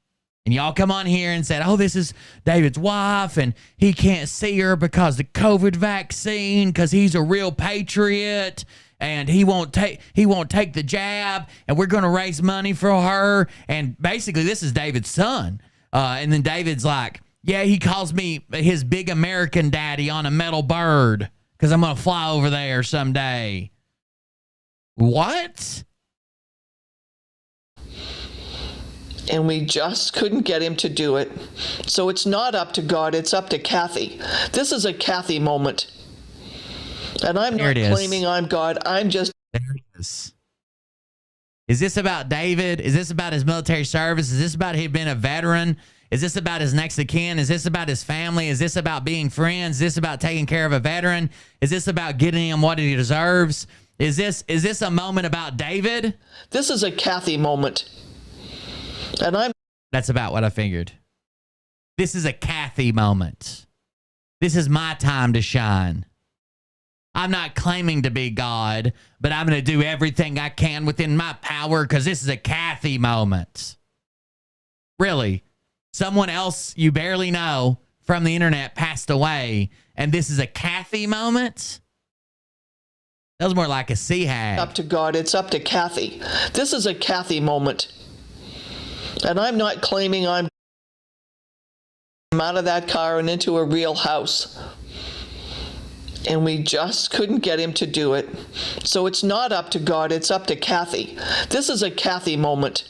And y'all come on here and said, oh, this is David's wife, and he can't see her because the COVID vaccine, because he's a real patriot, and he won't take the jab, and we're going to raise money for her. And basically, this is David's son. And then David's like, yeah, he calls me his big American daddy on a metal bird because I'm going to fly over there someday. What?
And we just couldn't get him to do it. So it's not up to God, it's up to Kathy. This is a Kathy moment. And I'm not claiming I'm God. I'm just...
There it is. Is this about David? Is this about his military service? Is this about him being a veteran? Is this about his next of kin? Is this about his family? Is this about being friends? Is this about taking care of a veteran? Is this about getting him what he deserves? Is this a moment about David?
This is a Kathy moment. And
That's about what I figured. This is a Kathy moment. This is my time to shine. I'm not claiming to be God, but I'm going to do everything I can within my power because this is a Kathy moment. Really, someone else you barely know from the internet passed away, and this is a Kathy moment? That was more like a sea hag.
Up to God, it's up to Kathy. This is a Kathy moment. And I'm not claiming I'm out of that car and into a real house. And we just couldn't get him to do it. So it's not up to God, it's up to Kathy. This is a Kathy moment.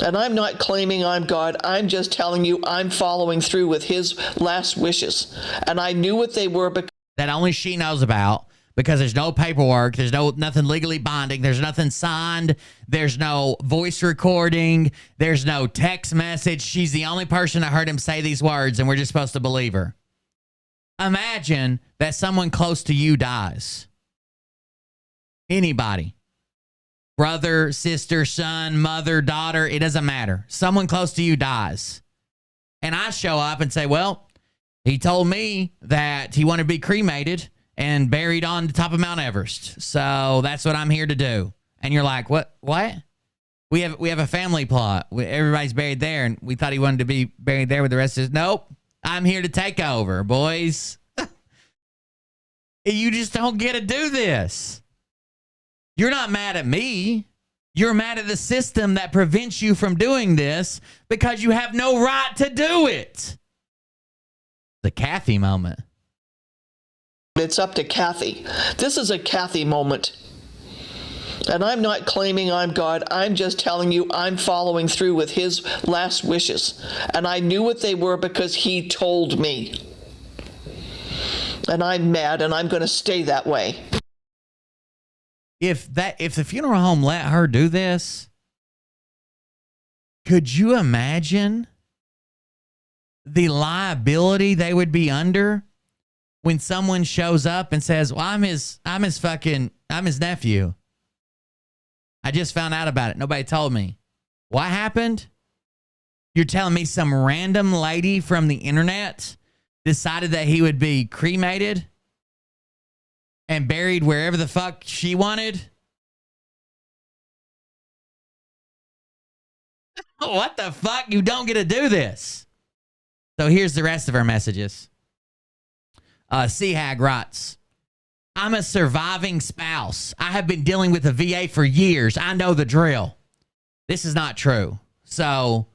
And I'm not claiming I'm God. I'm just telling you I'm following through with his last wishes. And I knew what they were because
That only she knows about, because there's no paperwork, there's nothing legally binding, there's nothing signed, there's no voice recording, there's no text message. She's the only person that heard him say these words, and we're just supposed to believe her. Imagine that someone close to you dies. Anybody. Brother, sister, son, mother, daughter, it doesn't matter. Someone close to you dies. And I show up and say, well, he told me that he wanted to be cremated and buried on the top of Mount Everest. So that's what I'm here to do. And you're like, what? We have a family plot. Everybody's buried there, and we thought he wanted to be buried there with the rest of us. Nope. I'm here to take over, boys. You just don't get to do this. You're not mad at me. You're mad at the system that prevents you from doing this because you have no right to do it. The Kathy moment.
it's up to Kathy. This is a Kathy moment. And I'm not claiming I'm God. I'm just telling you I'm following through with his last wishes. And I knew what they were because he told me. And I'm mad, and I'm going to stay that way.
If the funeral home let her do this, could you imagine the liability they would be under when someone shows up and says, well, I'm his nephew. I just found out about it. Nobody told me. What happened? You're telling me some random lady from the internet decided that he would be cremated and buried wherever the fuck she wanted? What the fuck? You don't get to do this. So here's the rest of our messages. C-Hag writes, I'm a surviving spouse. I have been dealing with the VA for years. I know the drill. This is not true. So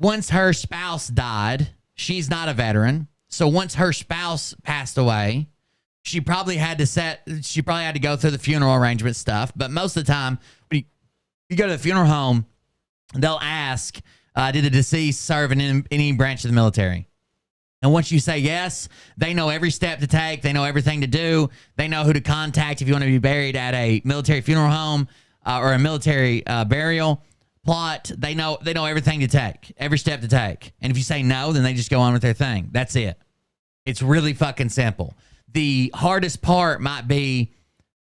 once her spouse died, she's not a veteran. So once her spouse passed away, she probably had to go through the funeral arrangement stuff. But most of the time, when you go to the funeral home, they'll ask, did the deceased serve in any branch of the military? And once you say yes, they know every step to take. They know everything to do. They know who to contact if you want to be buried at a military funeral home or a military burial plot. They know everything to take, every step to take. And if you say no, then they just go on with their thing. That's it. It's really fucking simple. The hardest part might be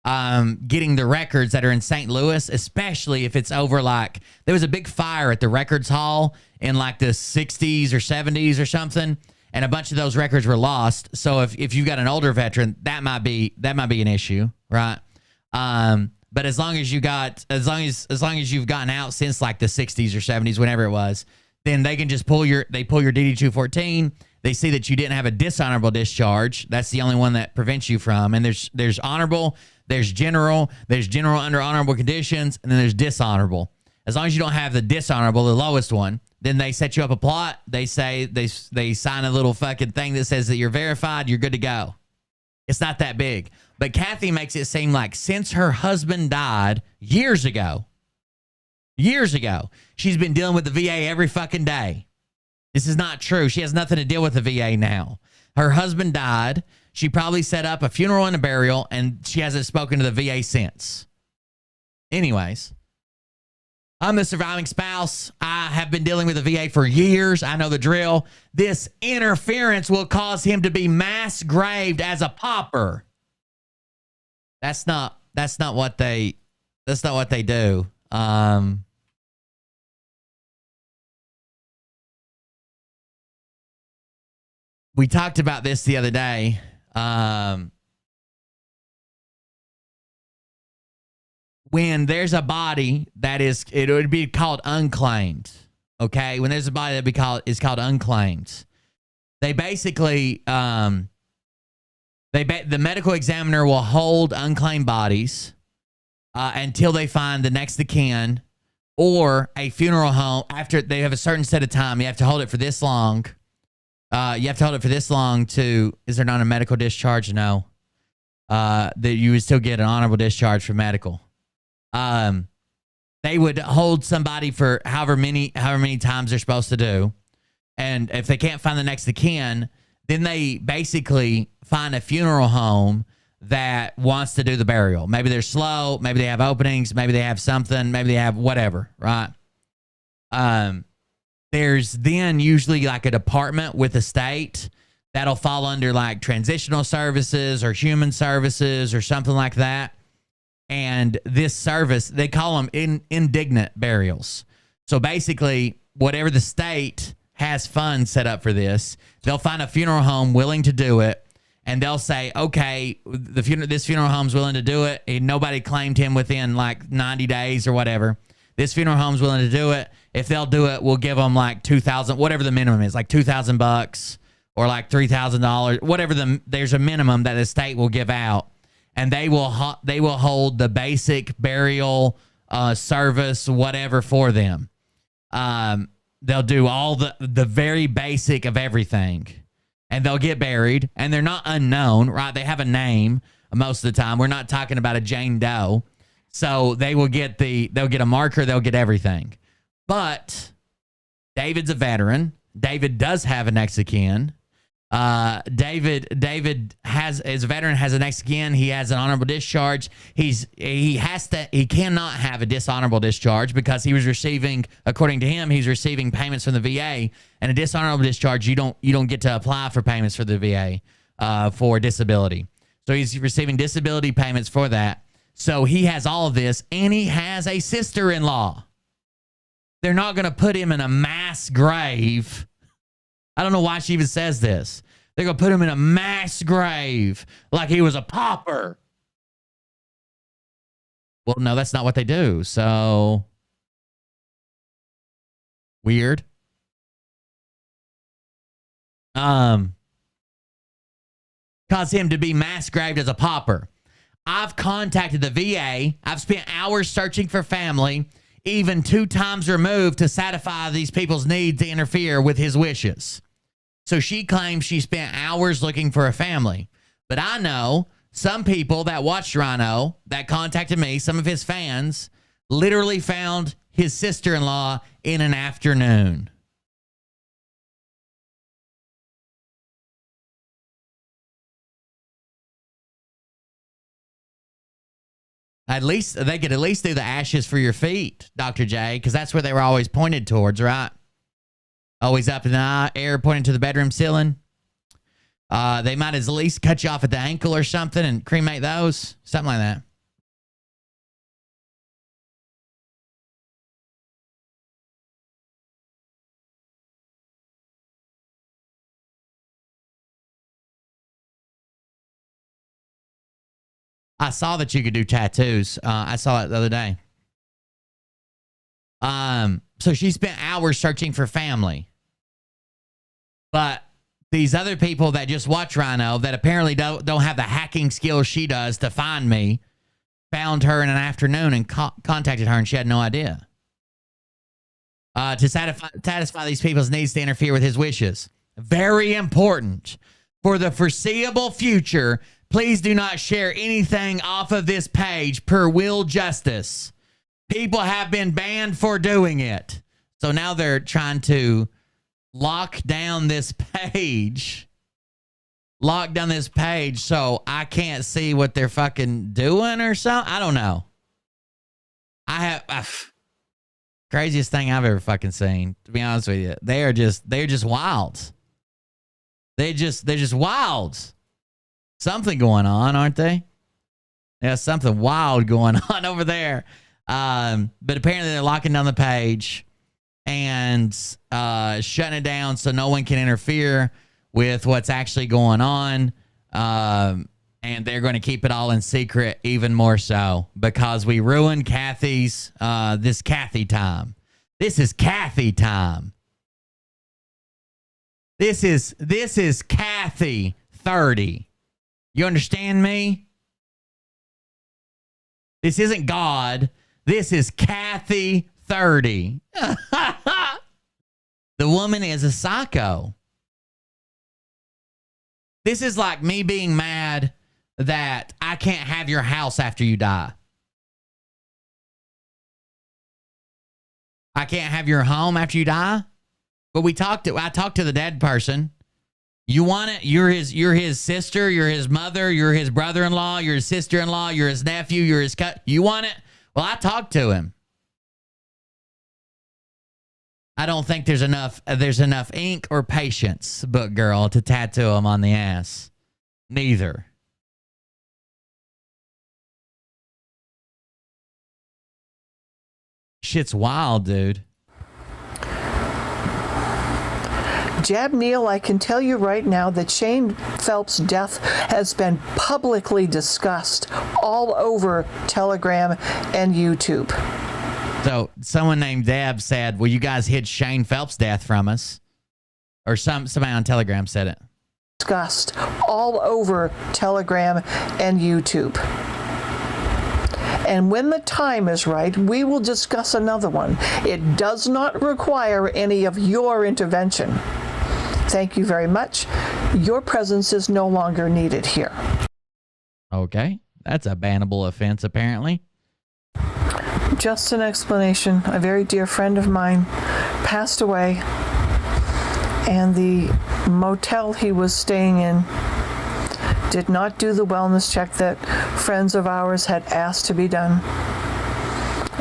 getting the records that are in St. Louis, especially if it's over there was a big fire at the records hall in the 60s or 70s or something. And a bunch of those records were lost. So if you've got an older veteran, that might be an issue, right? But as long as you've gotten out since the 60s or 70s, whenever it was, then they can just pull your DD-214. They see that you didn't have a dishonorable discharge. That's the only one that prevents you from. And there's honorable, there's general under honorable conditions, and then there's dishonorable. As long as you don't have the dishonorable, the lowest one, then they set you up a plot. They say they sign a little fucking thing that says that you're verified, you're good to go. It's not that big. But Kathy makes it seem like since her husband died years ago, she's been dealing with the VA every fucking day. This is not true. She has nothing to deal with the VA now. Her husband died. She probably set up a funeral and a burial, and she hasn't spoken to the VA since. Anyways, I'm the surviving spouse. I have been dealing with the VA for years. I know the drill. This interference will cause him to be mass graved as a pauper. That's not what they do. We talked about this the other day. when there's a body that it would be called unclaimed. Okay, when there's a body is called unclaimed. They basically the medical examiner will hold unclaimed bodies until they find the next of kin or a funeral home. After they have a certain set of time, you have to hold it for this long. You have to hold it for this long to. Is there not a medical discharge? No. That you would still get an honorable discharge for medical. They would hold somebody for however many times they're supposed to do. And if they can't find the next of kin, then they basically find a funeral home that wants to do the burial. Maybe they're slow. Maybe they have openings. Maybe they have something. Maybe they have whatever, right? There's then usually like a department with the state that'll fall under like transitional services or human services or something like that. And this service, they call them indignant burials. So basically, whatever the state has funds set up for this, they'll find a funeral home willing to do it. And they'll say, okay, this funeral home's willing to do it. And nobody claimed him within like 90 days or whatever. This funeral home's willing to do it. If they'll do it, we'll give them like $2,000, whatever the minimum is, like $2,000 or like $3,000, whatever there's a minimum that the state will give out. And they will hold the basic burial service, whatever, for them. They'll do all the very basic of everything. And they'll get buried. And they're not unknown, right? They have a name most of the time. We're not talking about a Jane Doe. So they'll get a marker. They'll get everything. But David's a veteran. David does have a next of kin. David is a veteran, has a next of kin. He has an honorable discharge. He cannot have a dishonorable discharge because he was receiving, according to him, he's receiving payments from the VA. And a dishonorable discharge, you don't get to apply for payments for the VA for disability. So he's receiving disability payments for that. So he has all of this, and he has a sister-in-law. They're not going to put him in a mass grave. I don't know why she even says this. They're going to put him in a mass grave like he was a pauper. Well, no, that's not what they do. So, weird. Cause him to be mass graved as a pauper. I've contacted the VA. I've spent hours searching for family, even 2 times removed, to satisfy these people's need to interfere with his wishes. So she claims she spent hours looking for a family. But I know some people that watched Rhino, that contacted me, some of his fans, literally found his sister-in-law in an afternoon. At least they could do the ashes for your feet, Dr. J, because that's where they were always pointed towards, right? Always up in the air, pointing to the bedroom ceiling. They might at least cut you off at the ankle or something and cremate those. Something like that. I saw that you could do tattoos. I saw it the other day. So she spent hours searching for family. But these other people that just watch Rhino, that apparently don't have the hacking skills she does to find me, found her in an afternoon and contacted her, and she had no idea. To satisfy these people's needs to interfere with his wishes. Very important. For the foreseeable future, please do not share anything off of this page per will justice. People have been banned for doing it. So now they're trying to lock down this page. Lock down this page so I can't see what they're fucking doing or something. I don't know. I have craziest thing I've ever fucking seen, to be honest with you. They're just wild. They're just wild. Something going on, aren't they? There's something wild going on over there. But apparently they're locking down the page and shutting it down so no one can interfere with what's actually going on. And they're going to keep it all in secret even more so because we ruined Kathy's, this Kathy time. This is Kathy time. This is Kathy 30. You understand me? This isn't God. This is Kathy 30. The woman is a psycho. This is like me being mad that I can't have your house after you die. I can't have your home after you die. But I talked to the dead person. You want it? You're his sister, you're his mother, you're his brother-in-law, you're his sister-in-law, you're his nephew, you're his you want it? Well, I talked to him. I don't think there's enough ink or patience, book girl, to tattoo him on the ass. Neither. Shit's wild, dude.
Jab Neil, I can tell you right now that Shane Phelps' death has been publicly discussed all over Telegram and YouTube.
So someone named Deb said, well, you guys hid Shane Phelps' death from us. Or somebody on Telegram said it.
Discussed all over Telegram and YouTube. And when the time is right, we will discuss another one. It does not require any of your intervention. Thank you very much. Your presence is no longer needed here.
Okay. That's a bannable offense, apparently.
Just an explanation. A very dear friend of mine passed away, and the motel he was staying in did not do the wellness check that friends of ours had asked to be done.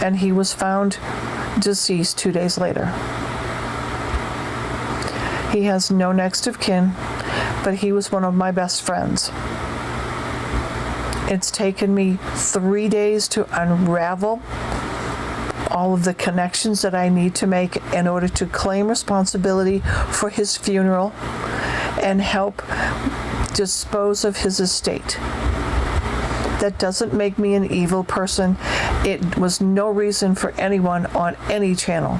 And he was found deceased 2 days later. He has no next of kin, but he was one of my best friends. It's taken me 3 days to unravel all of the connections that I need to make in order to claim responsibility for his funeral and help dispose of his estate. That doesn't make me an evil person. It was no reason for anyone on any channel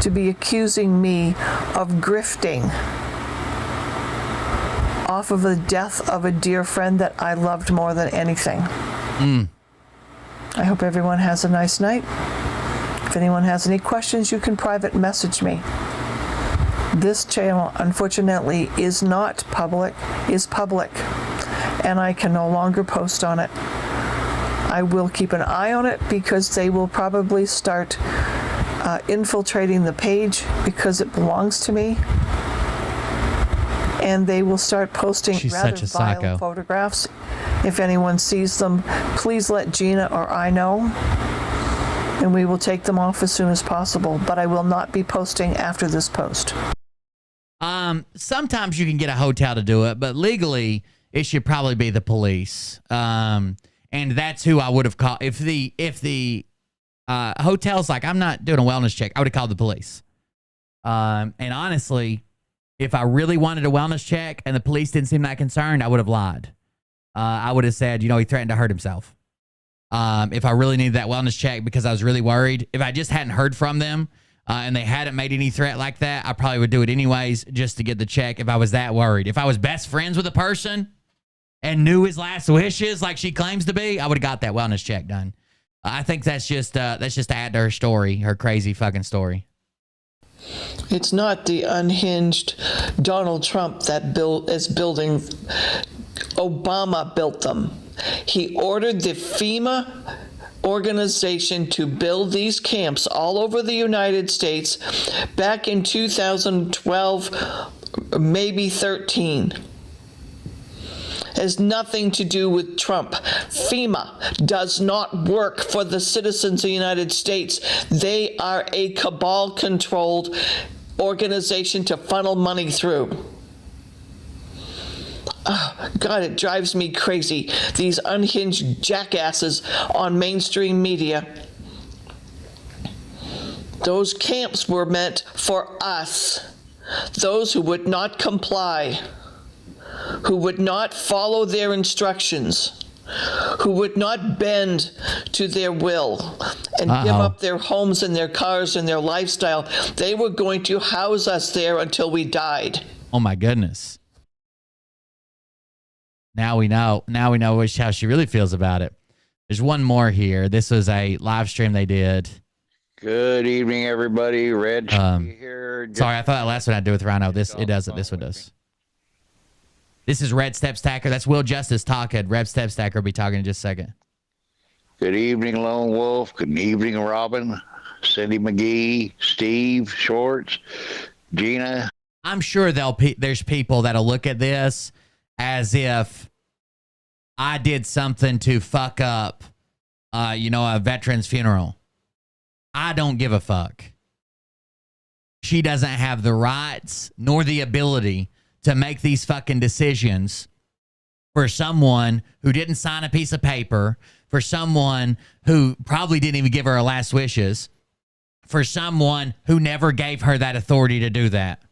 to be accusing me of grifting off of the death of a dear friend that I loved more than anything. I hope everyone has a nice night. If anyone has any questions, you can private message me. This channel, unfortunately, is not public, is public, and I can no longer post on it. I will keep an eye on it because they will probably start infiltrating the page because it belongs to me. And they will start posting rather vile photographs. If anyone sees them, please let Gina or I know, and we will take them off as soon as possible. But I will not be posting after this post.
Sometimes you can get a hotel to do it, but legally it should probably be the police. And that's who I would have called if the hotel's like, I'm not doing a wellness check, I would have called the police. And honestly, if I really wanted a wellness check and the police didn't seem that concerned, I would have lied. I would have said, he threatened to hurt himself. If I really needed that wellness check because I was really worried, if I just hadn't heard from them and they hadn't made any threat like that, I probably would do it anyways just to get the check if I was that worried. If I was best friends with a person and knew his last wishes like she claims to be, I would have got that wellness check done. I think that's just to add to her story, her crazy fucking story.
It's not the unhinged Donald Trump that is building. Obama built them. He ordered the FEMA organization to build these camps all over the United States back in 2012, maybe 13. Has nothing to do with Trump. FEMA does not work for the citizens of the United States. They are a cabal-controlled organization to funnel money through. Oh, God, it drives me crazy. These unhinged jackasses on mainstream media. Those camps were meant for us, those who would not comply. who would not follow their instructions, who would not bend to their will and give up their homes and their cars and their lifestyle. They were going to house us there until we died.
Oh my goodness. Now we know how she really feels about it. There's one more here. This was a live stream they did.
Good evening, everybody. Red here.
Sorry, I thought that last one I'd do with Rhino. This one does. This is Red Step Stacker. That's Will Justice talking. Red Step Stacker will be talking in just a second.
Good evening, Lone Wolf. Good evening, Robin, Cindy McGee, Steve Shorts, Gina.
I'm sure there's people that'll look at this as if I did something to fuck up, a veteran's funeral. I don't give a fuck. She doesn't have the rights nor the ability to make these fucking decisions for someone who didn't sign a piece of paper, for someone who probably didn't even give her her last wishes, for someone who never gave her that authority to do that.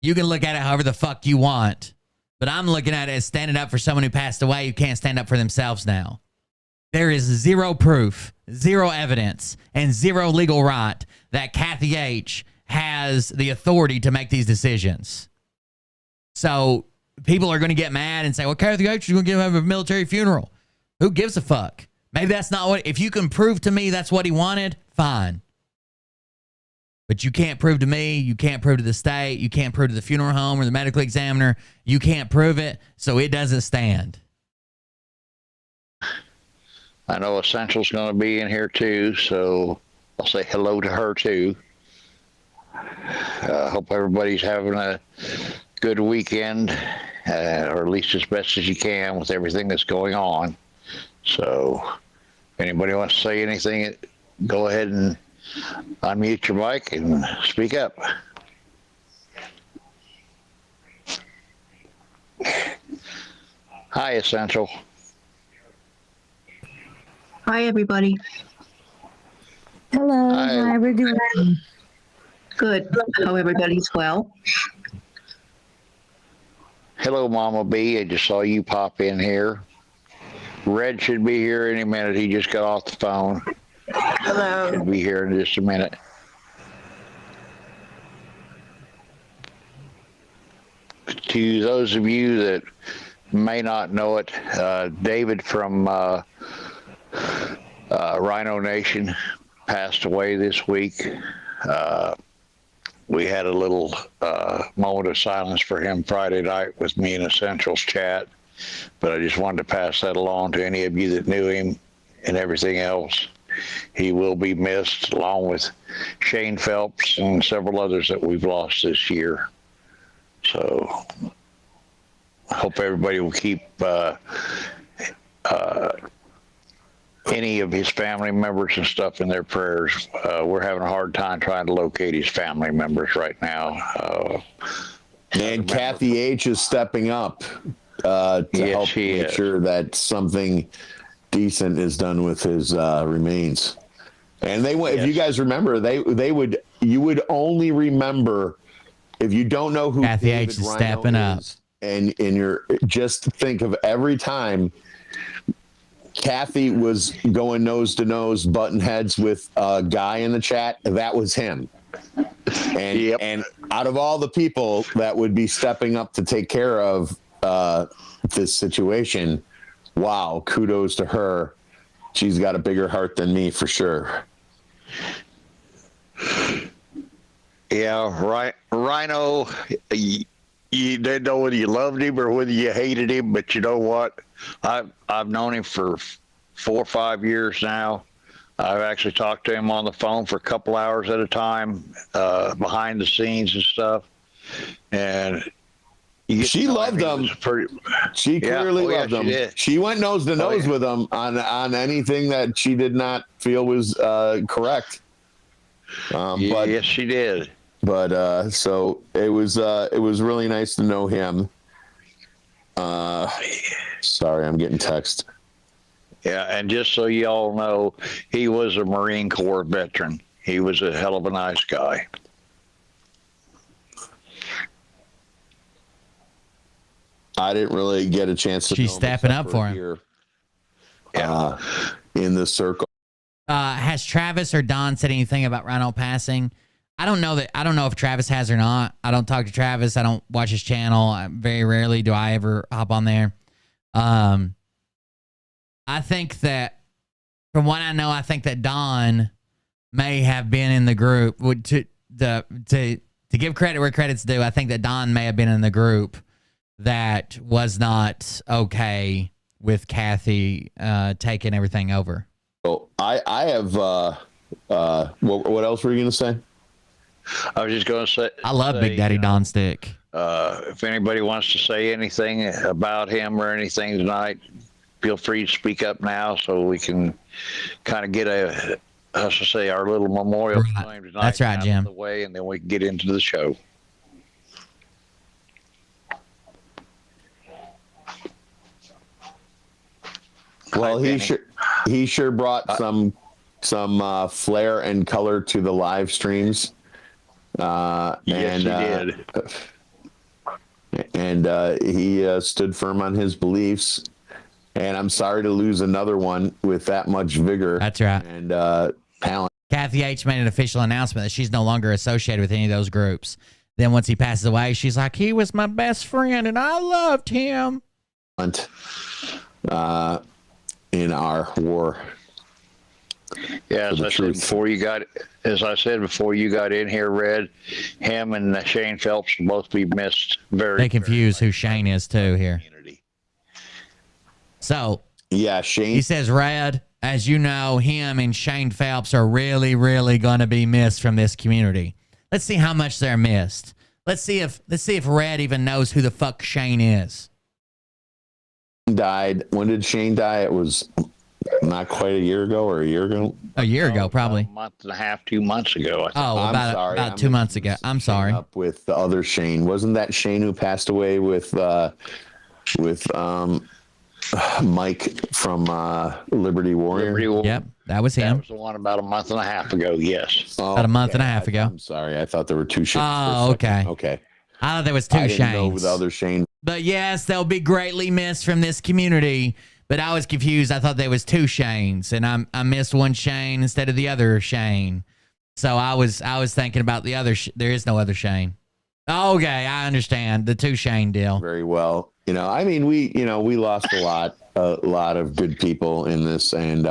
You can look at it however the fuck you want, but I'm looking at it as standing up for someone who passed away who can't stand up for themselves now. There is zero proof, zero evidence, and zero legal right that Kathy H. has the authority to make these decisions. So people are going to get mad and say, well, Kathy H. is going to give him a military funeral. Who gives a fuck? Maybe that's not what, if you can prove to me that's what he wanted, fine. But you can't prove to me, you can't prove to the state, you can't prove to the funeral home or the medical examiner, you can't prove it, so it doesn't stand.
I know Essential's going to be in here too, so I'll say hello to her too. Hope everybody's having a good weekend, or at least as best as you can with everything that's going on. So if anybody wants to say anything, go ahead and unmute your mic and speak up. Hi, Essential.
Hi, everybody.
Hello,
Hi.
how are we doing?
Good. Hope everybody's well.
Hello, Mama B. I just saw you pop in here. Red should be here any minute. He just got off the phone.
Hello.
Should be here in just a minute. To those of you that may not know it, David from Rhino Nation passed away this week. We had a little moment of silence for him Friday night with me and Essentials chat, but I just wanted to pass that along to any of you that knew him and everything else. He will be missed, along with Shane Phelps and several others that we've lost this year. So I hope everybody will keep any of his family members and stuff in their prayers. We're having a hard time trying to locate his family members right now.
And Kathy H. is stepping up to help make sure that something decent is done with his remains. And they if you guys remember, you would only remember if you don't know who
Kathy
David
H. is
Rhino
stepping up.
and you're just think of every time Kathy was going nose to nose, button heads with a guy in the chat, that was him. And and out of all the people that would be stepping up to take care of this situation, wow, kudos to her. She's got a bigger heart than me for sure.
Yeah, right. Rhino, you didn't know whether you loved him or whether you hated him, but you know what? I've known him for 4 or 5 years now. I've actually talked to him on the phone for a couple hours at a time, behind the scenes and stuff. And
she loved him. She clearly loved him. She went nose to nose with him on anything that she did not feel was correct. But
yes, she did.
But so it was really nice to know him. Sorry, I'm getting text.
Yeah, and just so you all know, he was a Marine Corps veteran. He was a hell of a nice guy.
I didn't really get a chance to.
She's
know him
stepping
except
up for him.
here, in the circle.
Has Travis or Don said anything about Rhino passing? I don't know if Travis has or not. I don't talk to Travis. I don't watch his channel. Very rarely do I ever hop on there. I think that, from what I know, I think that Don may have been in the group. To give credit where credit's due, I think that Don may have been in the group that was not okay with Kathy taking everything over.
So I have. What else were you going to say?
I was just going to say,
I love Big Daddy Don Stick.
if anybody wants to say anything about him or anything tonight, feel free to speak up now so we can kind of get our little memorial claim tonight.
That's right,
out
Jim.
of the way, and then we can get into the show.
Well, he sure brought some flair and color to the live streams.
Yes, he did.
And he stood firm on his beliefs. And I'm sorry to lose another one with that much vigor.
That's right.
And talent.
Kathy H made an official announcement that she's no longer associated with any of those groups. Then once he passes away, she's like, he was my best friend and I loved him.
In our war.
Yeah, as I said before you got in here, Red, him and Shane Phelps will both be missed very.
They confuse who Shane is too here. So
yeah, Shane.
He says, Red, as you know, him and Shane Phelps are really, really going to be missed from this community. Let's see how much they're missed. Let's see if Red even knows who the fuck Shane is.
Died. When did Shane die? It was not quite a year ago or a year ago.
A year ago, probably.
A month and a half, 2 months ago. I think.
About 2 months ago. I'm sorry.
Up with the other Shane. Wasn't that Shane who passed away with Mike from Liberty Warrior?
Yep, that was him.
That was the one about a month and a half ago. Yes.
About a month and a half ago.
I'm sorry. I thought there were two Shanes.
Oh, okay.
Okay.
I thought there was two
I didn't know
Shanes.
the other Shane.
But yes, they'll be greatly missed from this community. But I was confused. I thought there was two Shanes, and I missed one Shane instead of the other Shane. So I was thinking about the other. There is no other Shane. Okay, I understand the two Shane deal.
Very well. I mean, we lost a lot of good people in this, and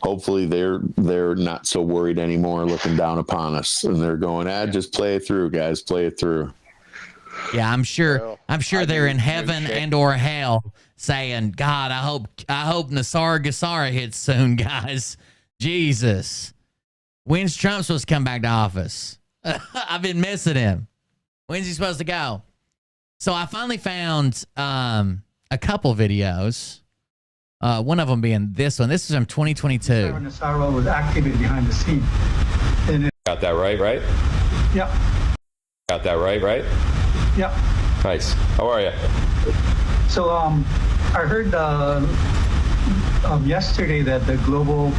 hopefully they're not so worried anymore, looking down upon us, and they're going, just play it through, guys, play it through.
Yeah, I'm sure they're in heaven and or hell saying, God, I hope NESARA GESARA hits soon, guys. Jesus. When's Trump supposed to come back to office? I've been missing him. When's he supposed to go? So I finally found a couple videos. One of them being this one. This is from 2022.
NESARA was activated behind the scene.
Got that right?
Yeah.
Got that right?
Yeah.
Nice. How are you?
So I heard yesterday that the global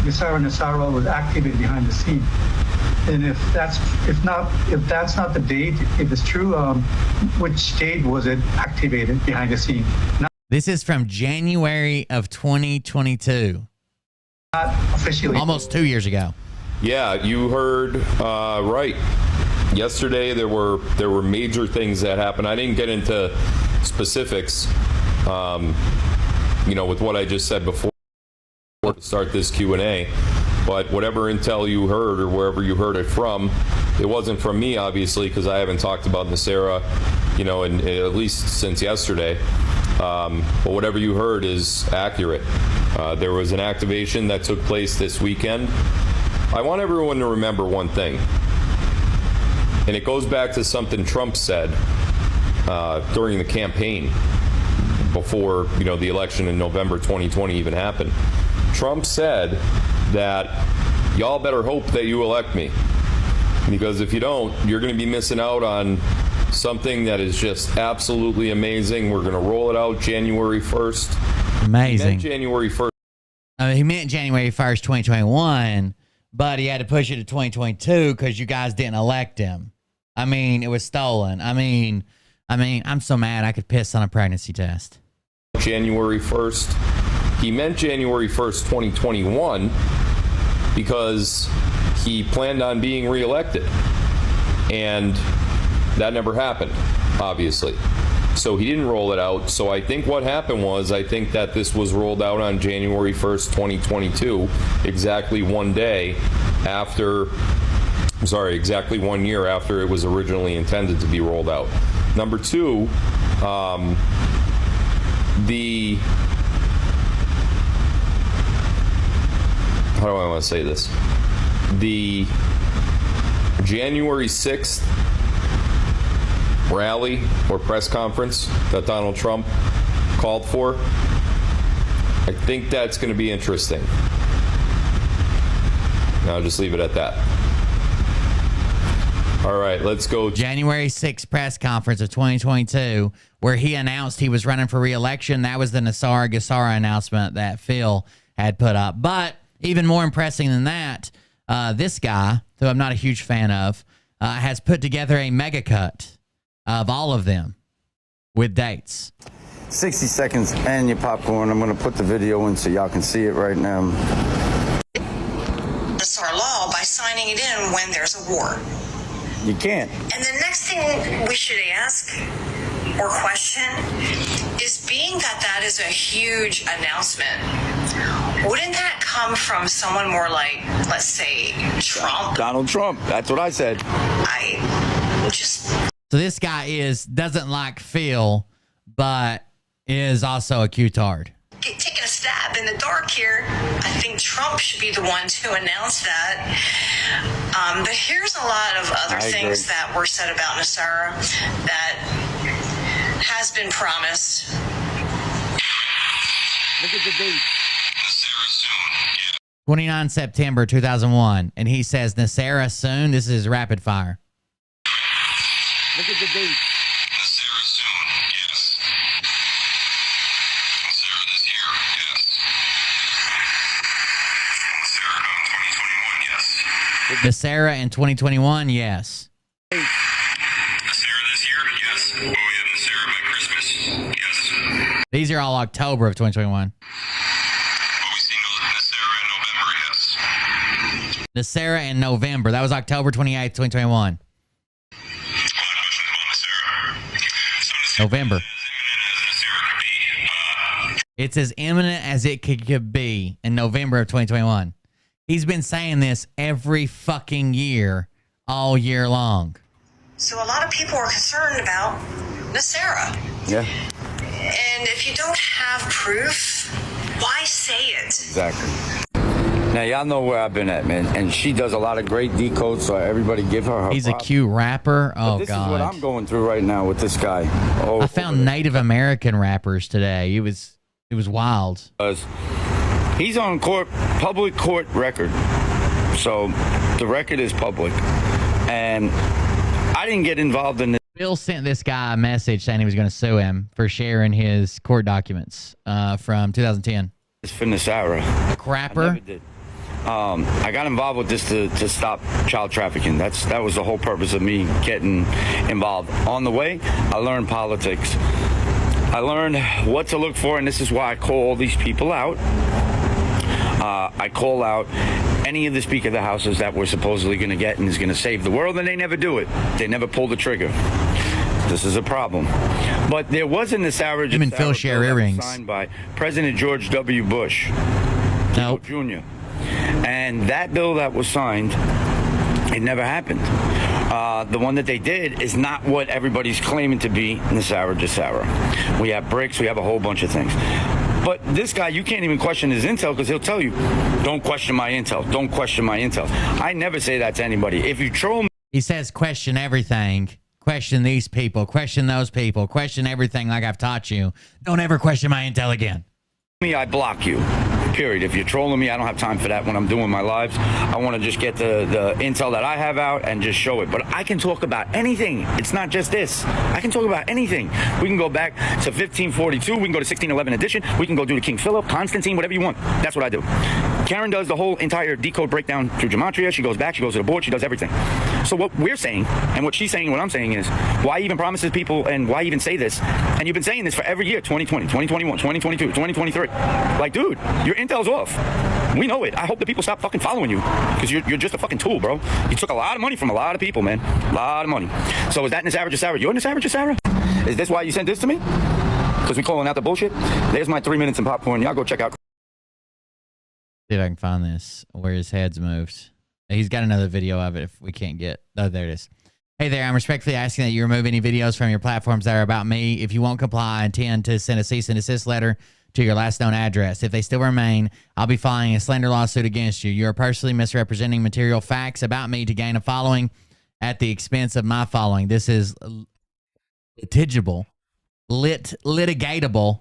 NESARA was activated behind the scene. And if that's not the date, if it's true, which date was it activated behind the scene?
This is from January of 2022.
Not officially.
Almost 2 years ago.
Yeah, you heard right. Yesterday there were major things that happened. I didn't get into specifics, with what I just said before to start this Q&A. But whatever intel you heard or wherever you heard it from, it wasn't from me, obviously, because I haven't talked about NESARA, at least since yesterday. But whatever you heard is accurate. There was an activation that took place this weekend. I want everyone to remember one thing, and it goes back to something Trump said during the campaign before, the election in November 2020 even happened. Trump said that y'all better hope that you elect me, because if you don't, you're going to be missing out on something that is just absolutely amazing. We're going to roll it out January 1st.
Amazing.
January 1st.
He meant January 1st, 2021, but he had to push it to 2022 because you guys didn't elect him. I mean, it was stolen. I mean, I mean, I'm so mad I could piss on a pregnancy test.
January 1st. He meant January 1st, 2021, because he planned on being reelected. And that never happened, obviously. So he didn't roll it out. So I think what happened was, I think that this was rolled out on January 1st, 2022, exactly 1 day after, exactly 1 year after it was originally intended to be rolled out. Number two, how do I want to say this? The January 6th rally or press conference that Donald Trump called for, I think that's going to be interesting. I'll just leave it at that. All right, let's go.
January 6th press conference of 2022, where he announced he was running for re-election. That was the NESARA announcement that Phil had put up. But even more impressive than that, this guy, who I'm not a huge fan of, has put together a mega cut of all of them with dates.
60 seconds and your popcorn. I'm going to put the video in so y'all can see it right now.
NESARA law by signing it in when there's a war.
You can't.
And the next thing we should ask or question is, being that that is a huge announcement, wouldn't that come from someone more like, let's say, Trump?
Donald Trump. That's what I said.
So this guy doesn't like Phil, but is also a Q-tard.
Taking a stab in the dark here, I think Trump should be the one to announce that. But here's a lot of other things that were said about NESARA that has been promised.
Look at the date.
29 September 2001, and he says NESARA soon. This is rapid fire.
Look at the date.
NESARA soon, yes. NESARA this year, yes. NESARA in 2021, yes.
NESARA in 2021, yes.
NESARA this year, yes. Oh, we have NESARA by Christmas, yes.
These are all October of 2021. NESARA in November. That was October 28th, 2021. November. It's as imminent as it could be in November of 2021. He's been saying this every fucking year, all year long.
So a lot of people are concerned about NESARA.
Yeah.
And if you don't have proof, why say it?
Exactly. Now, y'all know where I've been at, man. And she does a lot of great decodes, so everybody give her
He's a cute rapper. Oh,
this
God.
This is what I'm going through right now with this guy.
I found Native American rappers today. It was wild.
He's on public court record. So the record is public. And I didn't get involved in this.
Bill sent this guy a message saying he was going to sue him for sharing his court documents from 2010.
It's for NESARA.
Crapper.
I got involved with this to stop child trafficking. That was the whole purpose of me getting involved. On the way, I learned politics. I learned what to look for, and this is why I call all these people out. I call out any of the Speaker of the Houses that we're supposedly going to get and is going to save the world, and they never do it. They never pull the trigger. This is a problem. But there was a NESARA
Him and Phil share earrings.
Signed by President George W. Bush Jr. And that bill that was signed, it never happened. The one that they did is not what everybody's claiming to be NESARA. We have bricks, we have a whole bunch of things. But this guy, you can't even question his intel because he'll tell you, don't question my intel, don't question my intel. I never say that to anybody. If you troll me.
He says question everything. Question these people, question those people, question everything like I've taught you. Don't ever question my intel again.
I block you. Period. If you're trolling me, I don't have time for that when I'm doing my lives. I want to just get the intel that I have out and just show it. But I can talk about anything. It's not just this. I can talk about anything. We can go back to 1542. We can go to 1611 edition. We can go do the King Philip, Constantine, whatever you want. That's what I do. Karen does the whole entire decode breakdown through gematria. She goes back. She goes to the board. She does everything. So what we're saying, and what she's saying, and what I'm saying is, why even promise this people, and why even say this? And you've been saying this for every year, 2020, 2021, 2022, 2023. Like, dude, your intel's off. We know it. I hope that people stop fucking following you, because you're just a fucking tool, bro. You took a lot of money from a lot of people, man. A lot of money. So is that NESARA NESARA? You're NESARA NESARA? Is this why you sent this to me? Because we calling out the bullshit? There's my 3 minutes in popcorn. Y'all go check out.
See if I can find this where his head's moved. He's got another video of it if we can't get. Oh, there it is. Hey there, I'm respectfully asking that you remove any videos from your platforms that are about me. If you won't comply, I intend to send a cease and desist letter to your last known address. If they still remain, I'll be filing a slander lawsuit against you. You are personally misrepresenting material facts about me to gain a following at the expense of my following. This is litigatable.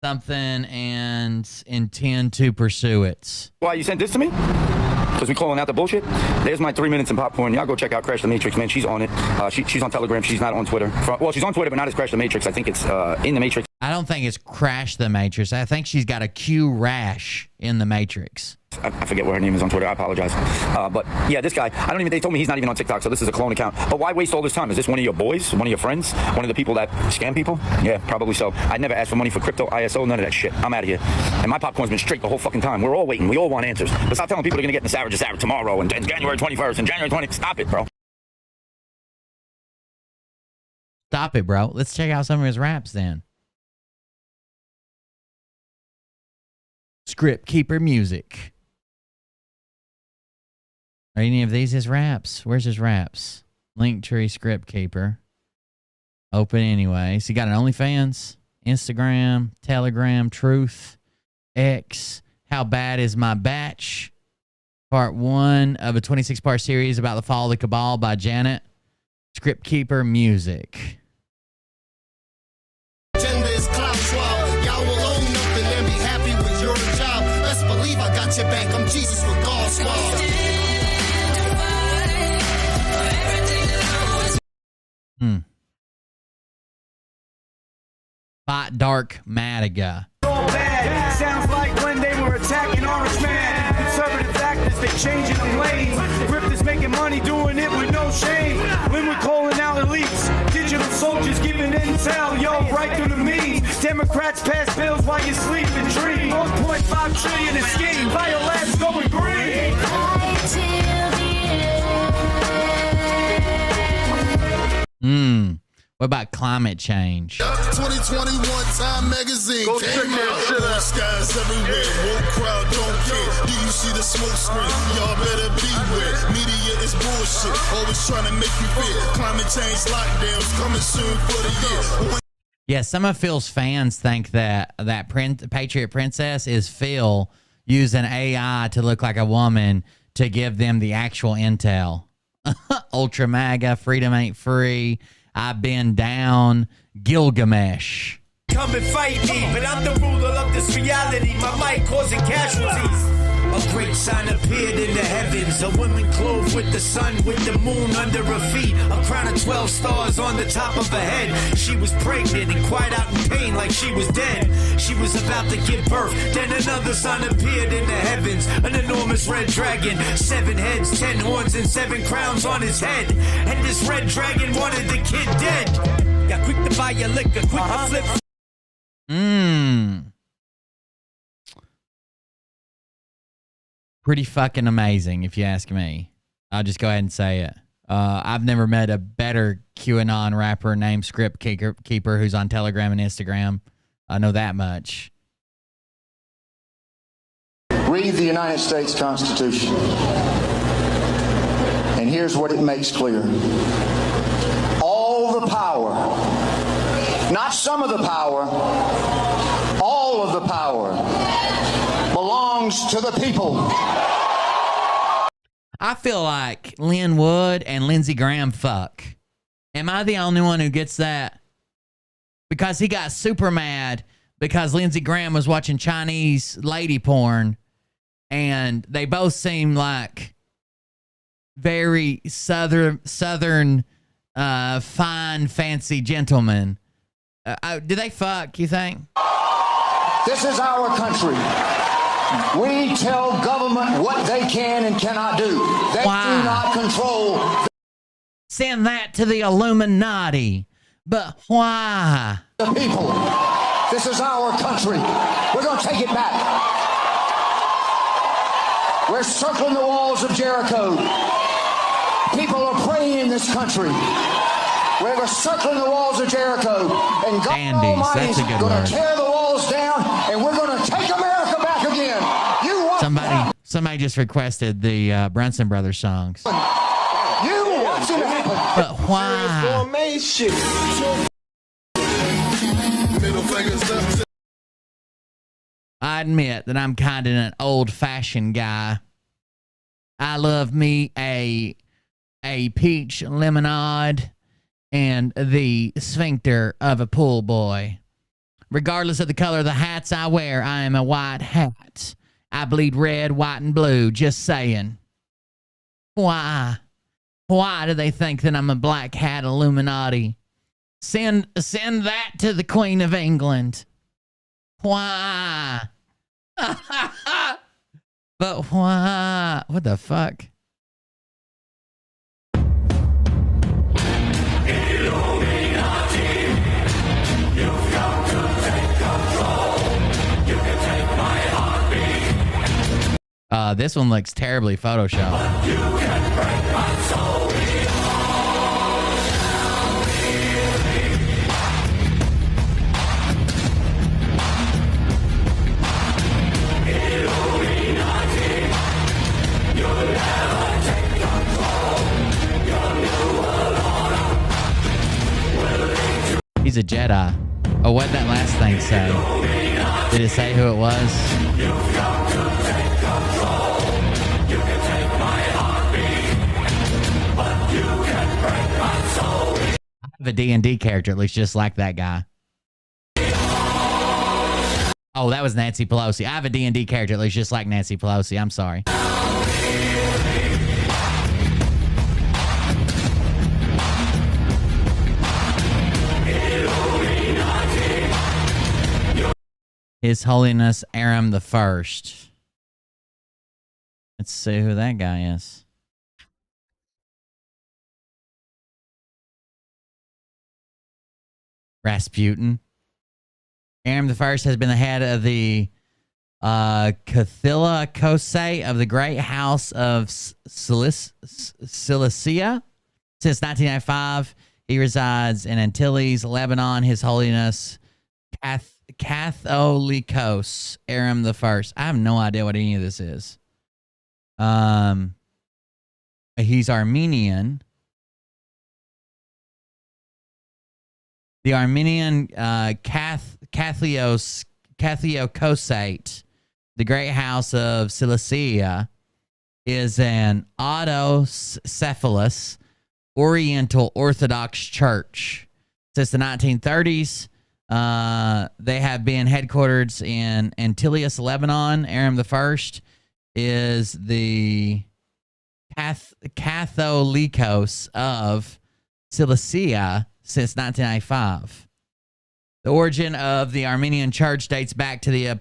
Something and intend to pursue it.
Why you sent this to me? Because we calling out the bullshit? There's my 3 minutes in popcorn. Y'all go check out Crash the Matrix, man. She's on it. She's on Telegram. She's not on Twitter. Well, she's on Twitter, but not as Crash the Matrix. I think it's in the Matrix.
I don't think it's Crash the Matrix. I think she's got a Q rash in the Matrix.
I forget what her name is on Twitter. I apologize. But yeah, this guy, they told me he's not even on TikTok, so this is a clone account. But why waste all this time? Is this one of your boys? One of your friends? One of the people that scam people? Yeah, probably so. I never asked for money for crypto, ISO, none of that shit. I'm out of here. And my popcorn's been straight the whole fucking time. We're all waiting. We all want answers. But stop telling people they're going to get NESARA tomorrow and January 21st and January 20th. Stop it, bro.
Stop it, bro. Let's check out some of his raps then. Script Keeper music. Are any of these his raps? Where's his raps? Linktree Script Keeper. Open anyways. He got an OnlyFans, Instagram, Telegram, Truth, X. How Bad Is My Batch? Part 1 of a 26-part series about the fall of the cabal by Janet. Script Keeper music.
I got your back, I'm Jesus with God's wall.
Bot Dark Madiga.
All bad. Sounds like when they were attacking Orange Man. Conservative actors, they changing them lanes. Grifters making money doing it with no shame. When we're calling out elites, digital soldiers giving intel, yo, right through the means. Democrats pass bills while you sleep and dream. 1.5 trillion in scheme, biolabs going green.
What about climate change?
2021 Time Magazine. Go check that shit out. Skies everywhere. Woke crowd don't care. Do you see the smoke screen? Y'all better beware. Media is bullshit. Always trying to make you fear. Climate change lockdowns coming soon for the year.
Yeah, some of Phil's fans think that Patriot Princess is Phil using AI to look like a woman to give them the actual intel. Ultra MAGA, freedom ain't free. I've been down, Gilgamesh.
Come and fight me, but I'm the ruler of this reality. My mic causing casualties. A great sign appeared in the heavens. A woman clothed with the sun, with the moon under her feet. A crown of 12 stars on the top of her head. She was pregnant and cried out in pain like she was dead. She was about to give birth. Then another sign appeared in the heavens. An enormous red dragon. 7 heads, 10 horns, and 7 crowns on his head. And this red dragon wanted the kid dead. Got quick to buy your liquor, quick to flip.
Pretty fucking amazing, if you ask me. I'll just go ahead and say it. I've never met a better QAnon rapper named Script Keeper who's on Telegram and Instagram. I know that much.
Read the United States Constitution. And here's what it makes clear. All the power, not some of the power, all of the power belongs to the people.
I feel like Lynn Wood and Lindsey Graham fuck. Am I the only one who gets that? Because he got super mad because Lindsey Graham was watching Chinese lady porn and they both seem like very southern fine, fancy gentlemen. Do they fuck, you think?
This is our country. We tell government what they can and cannot do. They do not control.
Send that to the Illuminati. But why?
The people. This is our country. We're going to take it back. We're circling the walls of Jericho. People are praying in this country. We're circling the walls of Jericho. And God Almighty is going to tear the walls down, and we're going to take America back again. You want
Somebody just requested the Brunson Brothers songs.
You want it to happen.
But why? I admit that I'm kind of an old-fashioned guy. I love me a peach lemonade and the sphincter of a pool boy. Regardless of the color of the hats I wear, I am a white hat. I bleed red, white, and blue. Just saying. Why? Why do they think that I'm a black hat Illuminati? Send that to the Queen of England. Why? But why? What the fuck? This one looks terribly photoshopped. You can break my soul. He's a Jedi. Oh, what did that last thing say? Did it say who it was? You've got to take control. You can take my heartbeat, but you can break my soul. I have a D&D character, at least just like that guy. Oh, that was Nancy Pelosi. I have a D&D character, at least just like Nancy Pelosi. I'm sorry. His Holiness Aram the First. Let's see who that guy is. Rasputin. Aram the First has been the head of the Cathilla Kosei of the Great House of Cilicia since 1995. He resides in Antilles, Lebanon. His Holiness Catholicos Aram the First. I have no idea what any of this is. He's Armenian. The Armenian Catholicosate, the Great House of Cilicia, is an autocephalous Oriental Orthodox church. Since the 1930s, they have been headquartered in Antilles, Lebanon. Aram the First is the Catholicos of Cilicia since 1995. The origin of the Armenian church dates back to the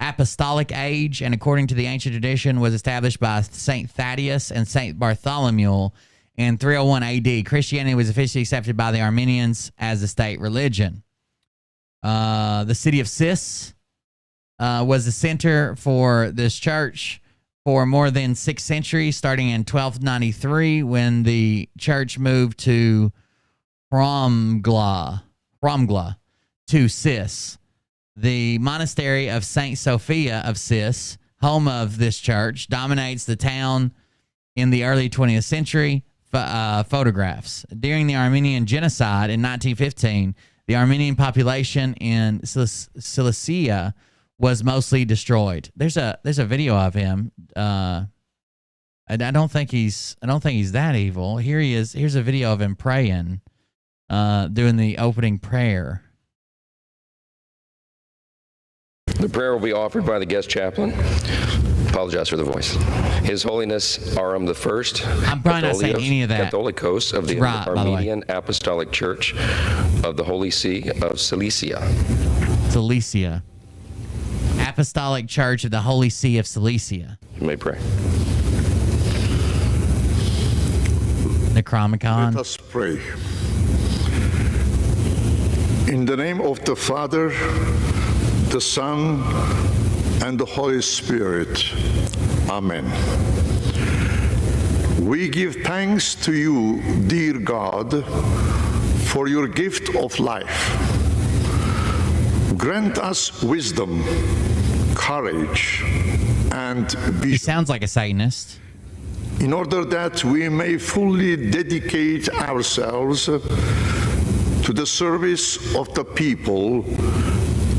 Apostolic Age, and according to the ancient tradition, was established by Saint Thaddeus and Saint Bartholomew in 301 AD. Christianity was officially accepted by the Armenians as a state religion. The city of Sis was the center for this church for more than 6 centuries, starting in 1293 when the church moved to Promgla to Sis. The monastery of Saint Sophia of Sis, home of this church, dominates the town in the early 20th century. Photographs. During the Armenian genocide in 1915, the Armenian population in Cilicia was mostly destroyed. There's a video of him. I don't think he's that evil. Here he is. Here's a video of him praying, doing the opening prayer.
The prayer will be offered by the guest chaplain. Apologize for the voice. His Holiness Aram the First.
I'm probably not saying any of that.
Catholicos of the Armenian Apostolic Church of the Holy See of Cilicia.
Cilicia. Apostolic Church of the Holy See of Cilicia.
You may pray.
Necromicon.
Let us pray. In the name of the Father, the Son, and the Holy Spirit. Amen. We give thanks to you, dear God, for your gift of life. Grant us wisdom, courage, and vision.
He sounds like a Satanist.
In order that we may fully dedicate ourselves to the service of the people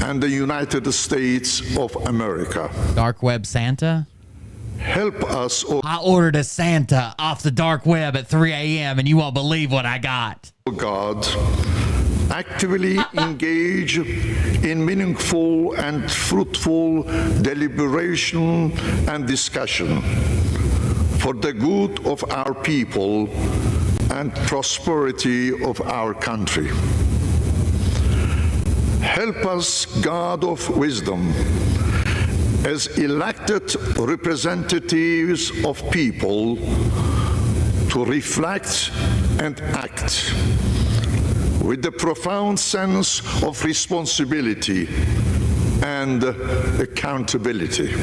and the United States of America.
Dark Web Santa?
Help us,
I ordered a Santa off the dark web at 3 a.m. and you won't believe what I got.
God, actively engage in meaningful and fruitful deliberation and discussion for the good of our people and prosperity of our country. Help us, God of wisdom, as elected representatives of people, to reflect and act with the profound sense of responsibility and accountability.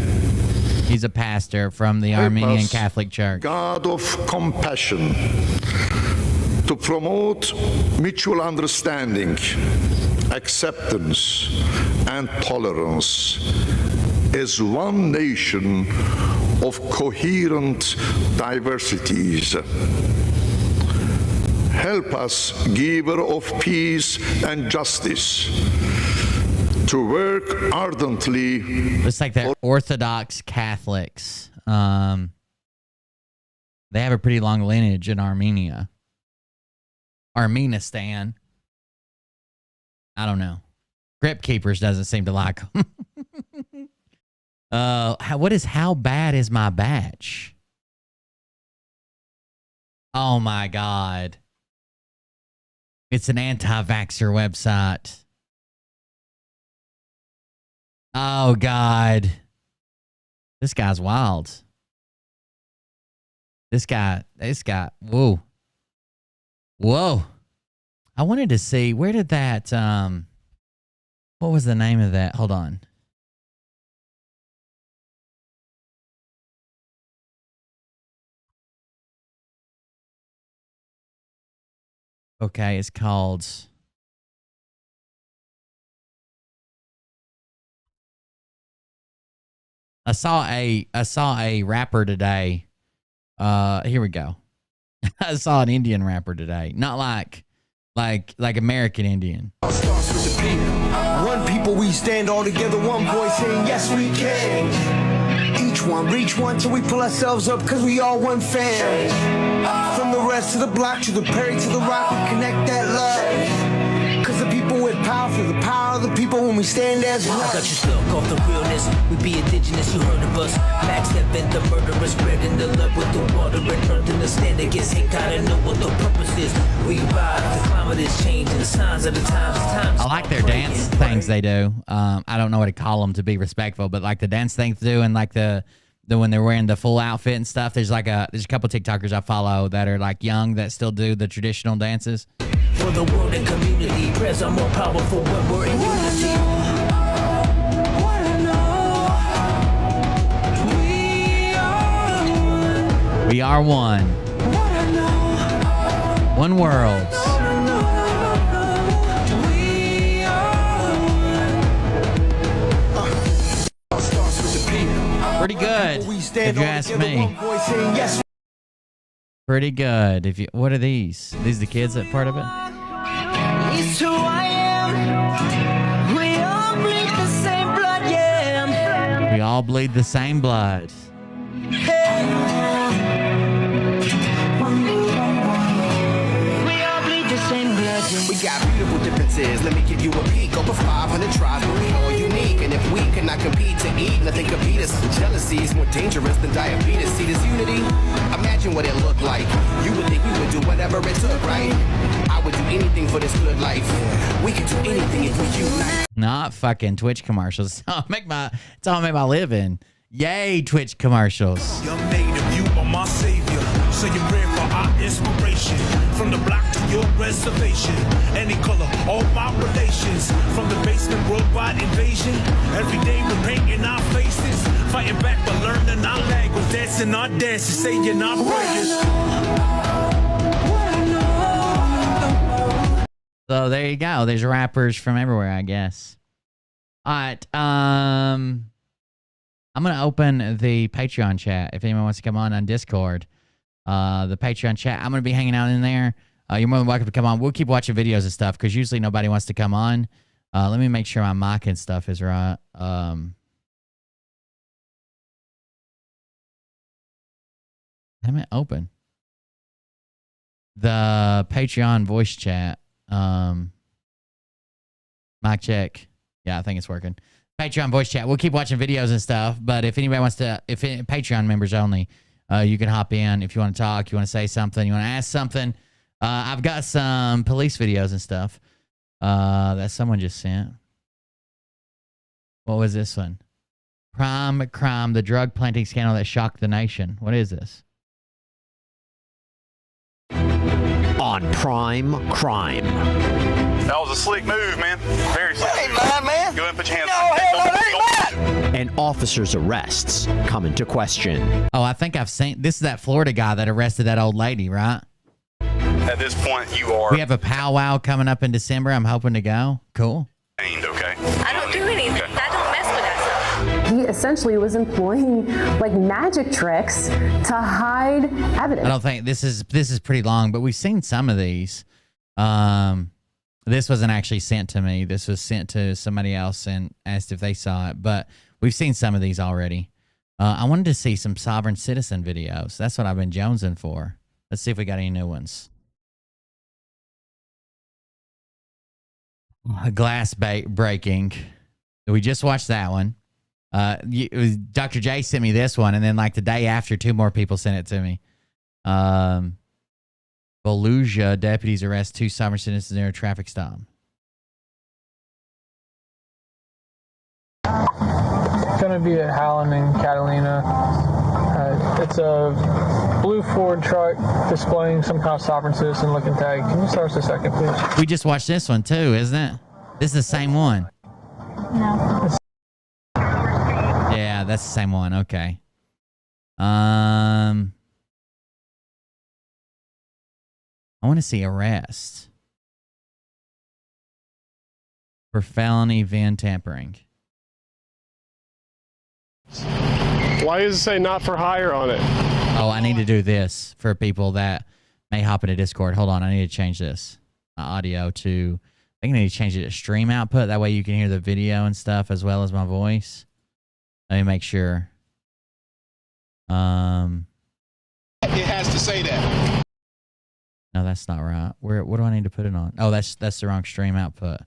He's a pastor from the Armenian Catholic Church.
God of compassion, to promote mutual understanding, acceptance, and tolerance as one nation of coherent diversities. Help us, giver of peace and justice, to work ardently.
It's like they're Orthodox Catholics. They have a pretty long lineage in Armenia. Armenistan. I don't know. Grip Keepers doesn't seem to like them. How bad is my batch? Oh my God. It's an anti-vaxxer website. Oh God. This guy's wild. This guy, whoa. Whoa. I wanted to see, where did that, what was the name of that? Hold on. Okay, it's called... I saw a rapper today. Here we go. I saw an Indian rapper today. Not like American Indian.
Starts with the people. One people, we stand all together, one voice saying yes we can. Each one, reach one till we pull ourselves up, cause we all one fan. From the rest of the block to the Perry to the Rock, we connect that love. Cause the people with power feel the power of the people when we stand as one.
I got you stuck off the realness. We be indigenous, you heard of us. Max Step the murderers, spreading the love with the water and earth and the stand against hate. Gotta know what the purpose is. We ride, the climate is changing, the signs of the times.
I like their dance things they do. I don't know what to call them to be respectful, but like the dance things they do and like the when they're wearing the full outfit and stuff. There's a couple TikTokers I follow that are like young that still do the traditional dances.
For the world and community, prayers are more powerful when we're in unity.
We are one. One world. Pretty good, if you ask me. Pretty good. What are these? These the kids that part of it?
It's who I am. We all bleed the same blood, yeah.
We all bleed the same blood.
We got beautiful differences. Let me give you a peek. Over 500 tribes, but we all unique. And if we cannot compete to eat, nothing compete us. Jealousy is more dangerous than diabetes. See this unity? Imagine what it looked like. You would think we would do whatever it took, right? I would do anything for this good life. We
We can do anything if we unite.
Not fucking Twitch commercials. It's all I make my living. Yay, Twitch commercials.
Young native, you are my savior. So you're ready for our inspiration. From the block to your reservation. Any color, all my relations. From the basement, worldwide invasion. Every day we're painting our faces. Fighting back but learning our language. Dancing our dances, saying our prayers.
So there you go. There's rappers from everywhere, I guess. All right. I'm gonna open the Patreon chat if anyone wants to come on Discord. The Patreon chat. I'm gonna be hanging out in there. You're more than welcome to come on. We'll keep watching videos and stuff because usually nobody wants to come on. Let me make sure my mic and stuff is right. Damn it, open the Patreon voice chat. Mic check. Yeah, I think it's working. Patreon voice chat. We'll keep watching videos and stuff, but if anybody wants to, Patreon members only, you can hop in if you want to talk, you want to say something, you want to ask something. I've got some police videos and stuff that someone just sent. What was this one? Prime crime, the drug planting scandal that shocked the nation. What is this?
On Prime Crime.
That was a slick move, man. Very slick.
Hey, man.
Go ahead and put your hands
No, hell no, that ain't mine.
And officers' arrests come into question.
Oh, I think I've seen, this is that Florida guy that arrested that old lady, right?
At this point, you are.
We have a powwow coming up in December. I'm hoping to go. Cool.
Okay.
I don't do anything. I don't mess with that stuff.
He essentially was employing like magic tricks to hide evidence.
I don't think this is pretty long, but we've seen some of these. This wasn't actually sent to me. This was sent to somebody else and asked if they saw it, but we've seen some of these already. I wanted to see some sovereign citizen videos. That's what I've been jonesing for. Let's see if we got any new ones. Glass breaking. We just watched that one. Dr. J sent me this one, and then like the day after, 2 more people sent it to me. Volusia, deputies arrest 2 sovereign citizens near a traffic stop.
It's going to be at Howland and Catalina. It's a blue Ford truck displaying some kind of sovereign citizen looking tag. Can you start us a second, please?
We just watched this one too, isn't it? This is the same one.
No.
Yeah, that's the same one. Okay. I want to see arrest for felony VIN tampering.
Why does it say not for hire on it?
Oh, I need to do this for people that may hop into Discord. Hold on, I need to change this. My audio to, I think I need to change it to stream output. That way you can hear the video and stuff as well as my voice. Let me make sure.
It has to say that.
No, that's not right. What do I need to put it on? Oh, that's the wrong stream output.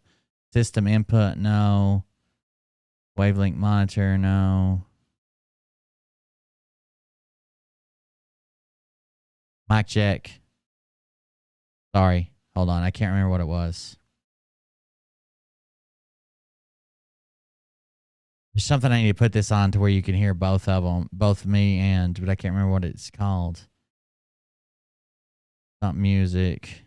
System input, no. Wavelength monitor, no. Mic check. Sorry. Hold on. I can't remember what it was. There's something I need to put this on to where you can hear both of them, both me and, but I can't remember what it's called. Not music.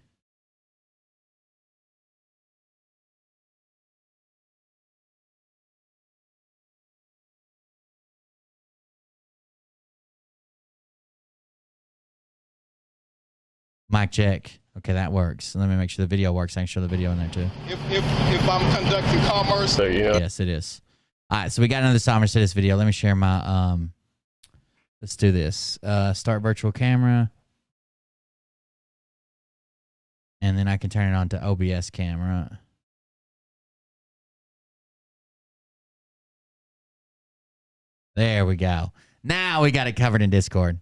Mic check. Okay, that works. Let me make sure the video works. I can show the video in there too.
If I'm conducting commerce.
So, yeah.
Yes, it is. All right, so we got another sovereign citizen video. Let me share my let's do this. Start virtual camera. And then I can turn it on to OBS camera. There we go. Now we got it covered in Discord.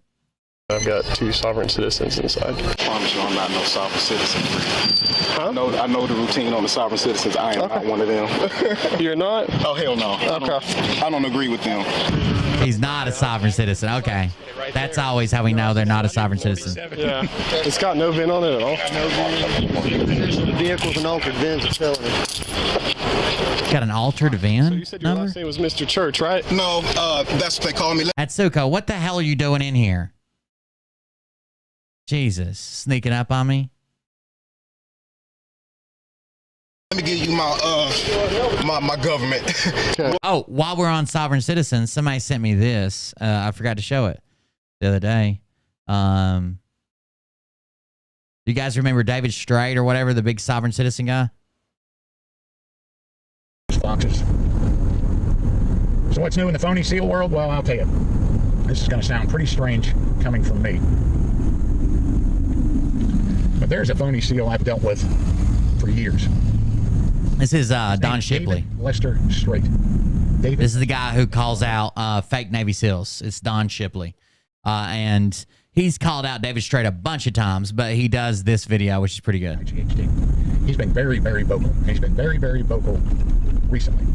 I've got 2 sovereign citizens inside.
I promise you I'm not no sovereign citizen. Huh? I know the routine on the sovereign citizens. I am not one of them.
You're not?
Oh, hell no.
Okay.
I don't agree with them.
He's not a sovereign citizen. Okay. That's always how we know they're not a sovereign citizen.
Yeah. It's got no VIN on it at all.
vehicle's an altered VIN's a felony.
Got an altered VIN?
So you said your last name was Mr. Church, right?
No, that's what they call me.
Atsuko, what the hell are you doing in here? Jesus, sneaking up on me?
Let me give you my government.
Oh, while we're on sovereign citizens, somebody sent me this. I forgot to show it the other day. You guys remember David Strait or whatever, the big sovereign citizen guy?
Foxes. So what's new in the phony seal world? Well, I'll tell you. This is going to sound pretty strange coming from me. But there's a phony seal I've dealt with for years.
This is Don Shipley.
David Lester Strait.
This is the guy who calls out fake Navy SEALs. It's Don Shipley. And he's called out David Strait a bunch of times, but he does this video, which is pretty good.
He's been very, very vocal. He's been very, very vocal recently.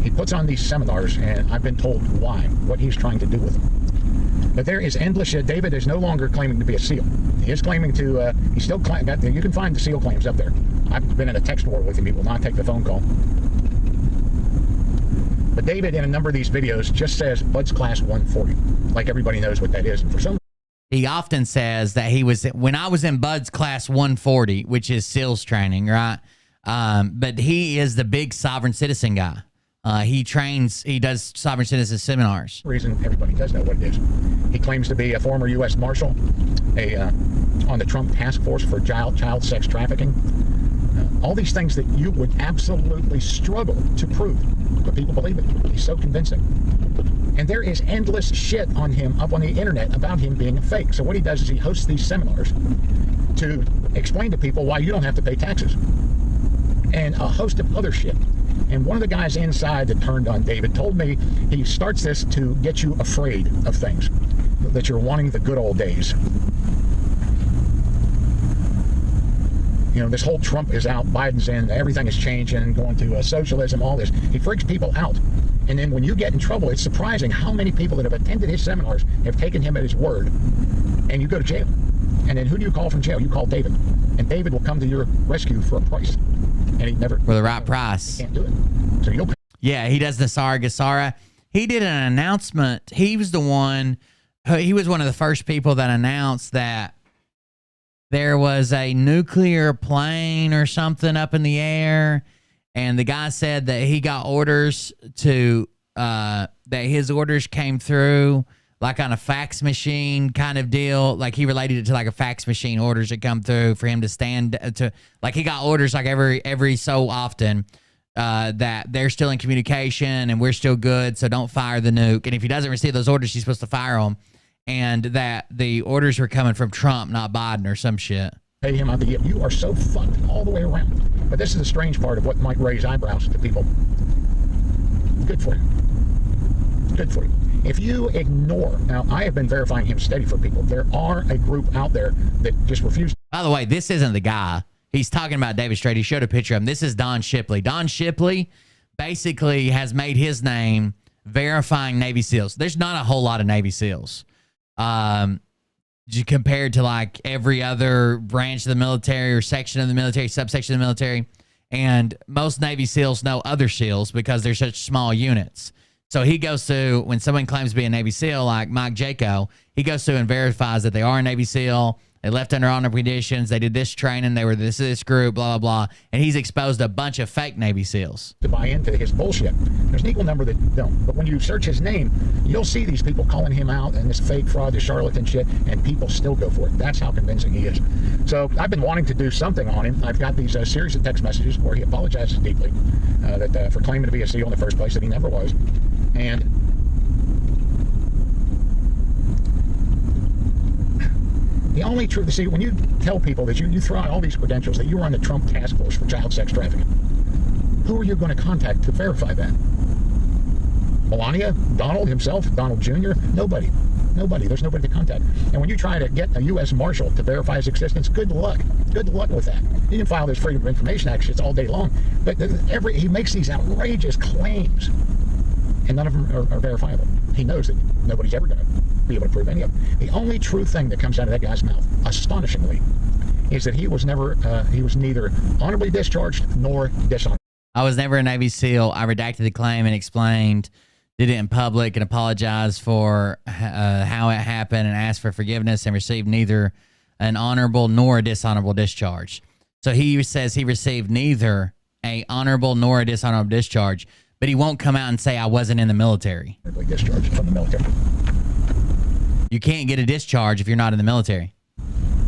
He puts on these seminars, and I've been told why, what he's trying to do with them. But there is endless shit. David is no longer claiming to be a SEAL. He is claiming to, he's still, you can find the SEAL claims up there. I've been in a text war with him. He will not take the phone call. But David, in a number of these videos, just says Bud's Class 140. Like everybody knows what that is. And for some
he often says that he was, when I was in Bud's Class 140, which is SEALs training, right? But he is the big sovereign citizen guy. He does sovereign citizen seminars.
Reason everybody does know what it is. He claims to be a former U.S. Marshal, on the Trump task force for child sex trafficking. All these things that you would absolutely struggle to prove, but people believe it. He's so convincing. And there is endless shit on him up on the internet about him being a fake. So what he does is he hosts these seminars to explain to people why you don't have to pay taxes. And a host of other shit. And one of the guys inside that turned on David told me he starts this to get you afraid of things, that you're wanting the good old days. You know, this whole Trump is out, Biden's in, everything is changing, going to socialism, all this. He freaks people out. And then when you get in trouble, it's surprising how many people that have attended his seminars have taken him at his word, and you go to jail. And then who do you call from jail? You call David. And David will come to your rescue for a price. And he never...
For the right price.
He can't do it. So you'll...
Yeah, he does the NESARA. He did an announcement. He was the one... He was one of the first people that announced that there was a nuclear plane or something up in the air, and the guy said that he got orders to... that his orders came through like on a fax machine kind of deal. Like he related it to like a fax machine orders that come through for him to stand to, like he got orders like every so often that they're still in communication and we're still good. So don't fire the nuke. And if he doesn't receive those orders, he's supposed to fire them. And that the orders were coming from Trump, not Biden or some shit.
Pay him out the gift. You are so fucked all the way around. But this is the strange part of what might raise eyebrows to people. Good for you. Good for you. If you ignore, now I have been verifying him steady for people. There are a group out there that just refuse.
By the way, this isn't the guy. He's talking about David Strait. He showed a picture of him. This is Don Shipley. Don Shipley basically has made his name verifying Navy SEALs. There's not a whole lot of Navy SEALs. Compared to like every other branch of the military or section of the military, subsection of the military. And most Navy SEALs know other SEALs because they're such small units. So he goes through, when someone claims to be a Navy SEAL, like Mike Jaco, he goes through and verifies that they are a Navy SEAL. They left under honorable conditions. They did this training. They were this group, blah, blah, blah. And he's exposed a bunch of fake Navy SEAls.
To buy into his bullshit. There's an equal number that don't. But when you search his name, you'll see these people calling him out and this fake fraud, this charlatan shit, and people still go for it. That's how convincing he is. So I've been wanting to do something on him. I've got these series of text messages where he apologizes deeply for claiming to be a SEAL in the first place that he never was. And the only truth, see, when you tell people that you throw out all these credentials, that you were on the Trump task force for child sex trafficking, who are you going to contact to verify that? Melania? Donald himself? Donald Jr.? Nobody. Nobody. There's nobody to contact. And when you try to get a U.S. Marshal to verify his existence, good luck. Good luck with that. You can file this Freedom of Information Act shit all day long. But he makes these outrageous claims, and none of them are verifiable. He knows that nobody's ever going to be able to prove any of them. The only true thing that comes out of that guy's mouth, astonishingly, is that he was neither honorably discharged nor dishonorably.
I was never a Navy SEAL. I redacted the claim and explained, did it in public and apologized for how it happened and asked for forgiveness and received neither an honorable nor a dishonorable discharge. So he says he received neither a honorable nor a dishonorable discharge, but he won't come out and say I wasn't in the military.
Discharged from the military.
You can't get a discharge if you're not in the military.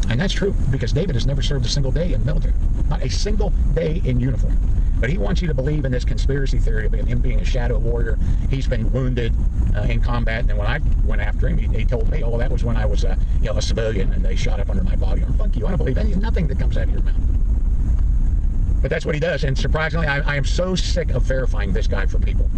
And that's true, because David has never served a single day in the military. Not a single day in uniform. But he wants you to believe in this conspiracy theory of him being a shadow warrior. He's been wounded in combat. And when I went after him, he told me, oh, that was when I was a civilian and they shot up under my body. Fuck you. I don't believe nothing that comes out of your mouth. But that's what he does. And surprisingly, I am so sick of verifying this guy for people.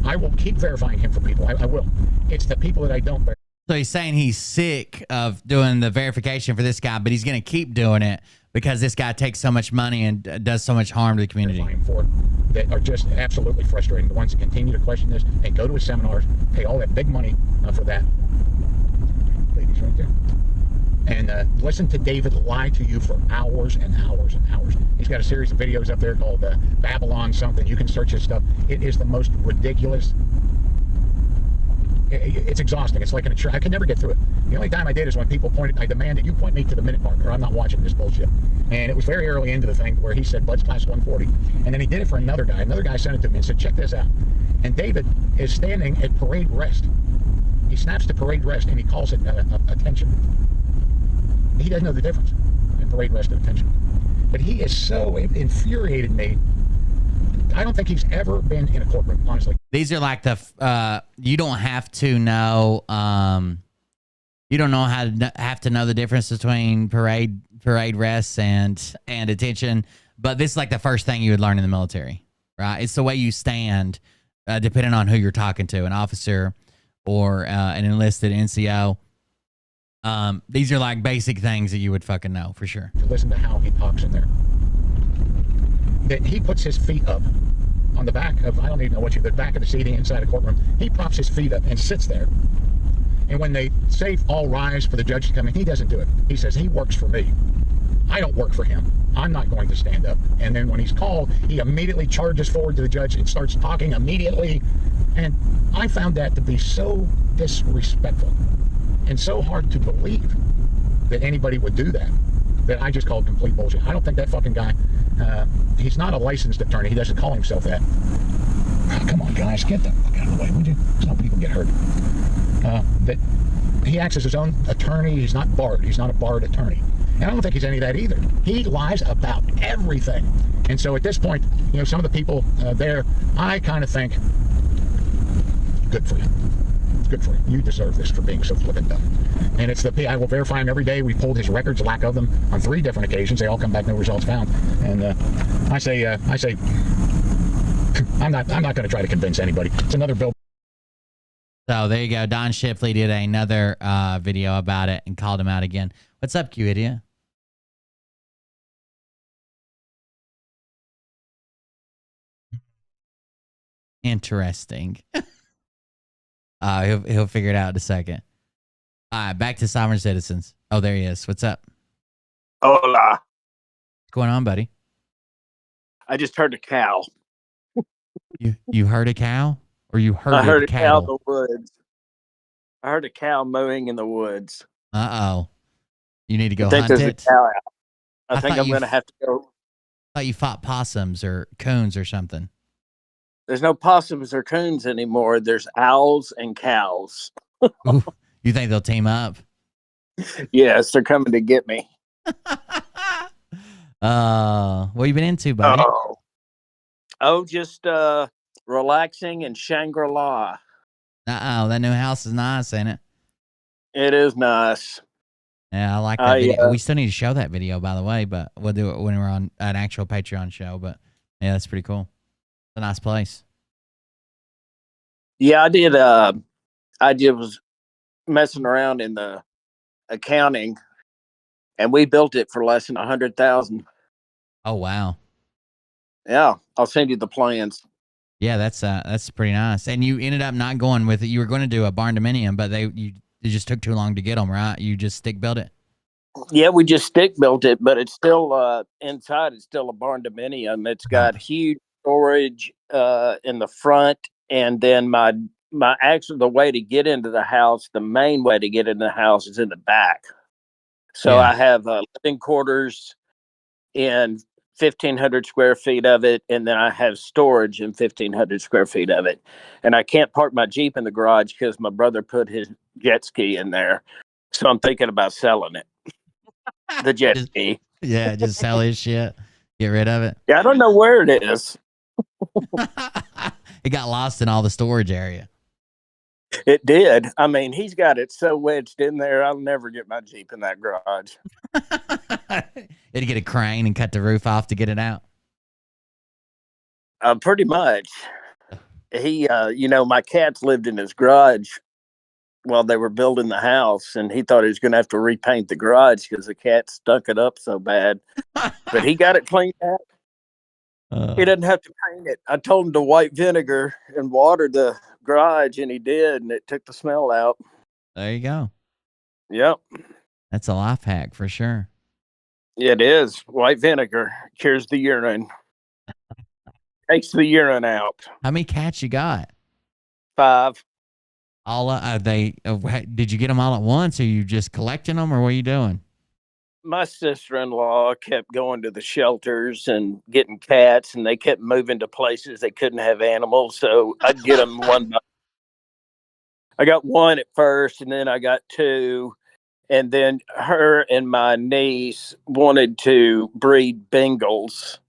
I will keep verifying him for people. I will. It's the people that I don't verify.
So he's saying he's sick of doing the verification for this guy, but he's going to keep doing it because this guy takes so much money and does so much harm to the community.
For that are just absolutely frustrating. The ones that continue to question this and go to his seminars, pay all that big money for that. Ladies right there. And listen to David lie to you for hours and hours and hours. He's got a series of videos up there called Babylon something. You can search his stuff. It is the most ridiculous. It's exhausting. It's like I can never get through it. The only time I did is when people I demanded you point me to the minute mark or I'm not watching this bullshit. And it was very early into the thing where he said Bud's class 140. And then he did it for another guy. Another guy sent it to me and said, check this out. And David is standing at parade rest. He snaps to parade rest and he calls it attention. He doesn't know the difference in parade rest and attention. But he is so infuriated me. I don't think he's ever been in a courtroom, honestly.
These are like you don't have to know, you don't know have to know the difference between parade rests and attention, but this is like the first thing you would learn in the military, right? It's the way you stand, depending on who you're talking to, an officer or an enlisted NCO. These are like basic things that you would fucking know for sure.
Listen to how he talks in there. That he puts his feet up on the back of, I don't even know what the back of the seating inside a courtroom. He props his feet up and sits there. And when they say all rise for the judge to come in, he doesn't do it. He says, he works for me. I don't work for him. I'm not going to stand up. And then when he's called, he immediately charges forward to the judge and starts talking immediately. And I found that to be so disrespectful and so hard to believe that anybody would do that I just called complete bullshit. I don't think that fucking guy, he's not a licensed attorney. He doesn't call himself that. Oh, come on, guys, get the fuck out of the way, would you? Some people get hurt. That he acts as his own attorney. He's not barred. He's not a barred attorney. And I don't think he's any of that either. He lies about everything. And so at this point, some of the people there, I kind of think, good for you. Good for you. You deserve this for being so flippin' dumb. And it's I will verify him every day. We pulled his records, lack of them, on 3 different occasions. They all come back, no results found. And I say, I'm not going to try to convince anybody. It's another bill.
So there you go. Don Shipley did another video about it and called him out again. What's up, Q idiot? Interesting. He'll figure it out in a second. All right, back to sovereign citizens. Oh, there he is. What's up?
Hola.
What's going on, buddy?
I just heard a cow.
You heard a cow, or you heard?
I heard a cow in
cattle?
the woods. I heard a cow mooing in the woods.
Uh-oh. You need to go
I think
hunt
there's
it.
a cow out. I think
thought
I'm
you
going to have to go.
I thought you fought possums or coons or something.
There's no possums or coons anymore. There's owls and cows.
Ooh, you think they'll team up?
Yes, they're coming to get me.
What you been into, buddy?
Oh, just relaxing in Shangri-La.
That new house is nice, ain't it?
It is nice.
Yeah, I like that video. We still need to show that video, by the way, but we'll do it when we're on an actual Patreon show. But yeah, that's pretty cool. It's a nice place.
Yeah, I did. I was messing around in the accounting, and we built it for less than $100,000.
Oh wow!
Yeah, I'll send you the plans.
Yeah, that's pretty nice. And you ended up not going with it. You were going to do a barn dominium, but it just took too long to get them, right? You just stick built it.
Yeah, we just stick built it, but it's still inside. It's still a barn dominium. It's got huge storage in the front, and then my actual the way to get into the house, the main way to get into the house is in the back. So I have living quarters in 1,500 square feet of it, and then I have storage in 1,500 square feet of it. And I can't park my Jeep in the garage because my brother put his jet ski in there. So I'm thinking about selling it. The jet ski.
Yeah, just sell his shit. Get rid of it.
Yeah, I don't know where it is.
It got lost in all the storage area.
It did. I mean, he's got it so wedged in there, I'll never get my Jeep in that garage.
Did he get a crane and cut the roof off to get it out?
Pretty much. He, my cats lived in his garage while they were building the house, and he thought he was going to have to repaint the garage because the cat stunk it up so bad. But he got it cleaned out. He didn't have to paint it. I told him to white vinegar and water the garage, and he did, and it took the smell out.
There you go.
Yep.
That's a life hack for sure.
It is. White vinegar cures the urine. Takes the urine out.
How many cats you got?
5.
All did you get them all at once, or you just collecting them, or what are you doing?
My sister-in-law kept going to the shelters and getting cats, and they kept moving to places they couldn't have animals. So I'd get them one by. I got 1 at first, and then I got 2. And then her and my niece wanted to breed Bengals.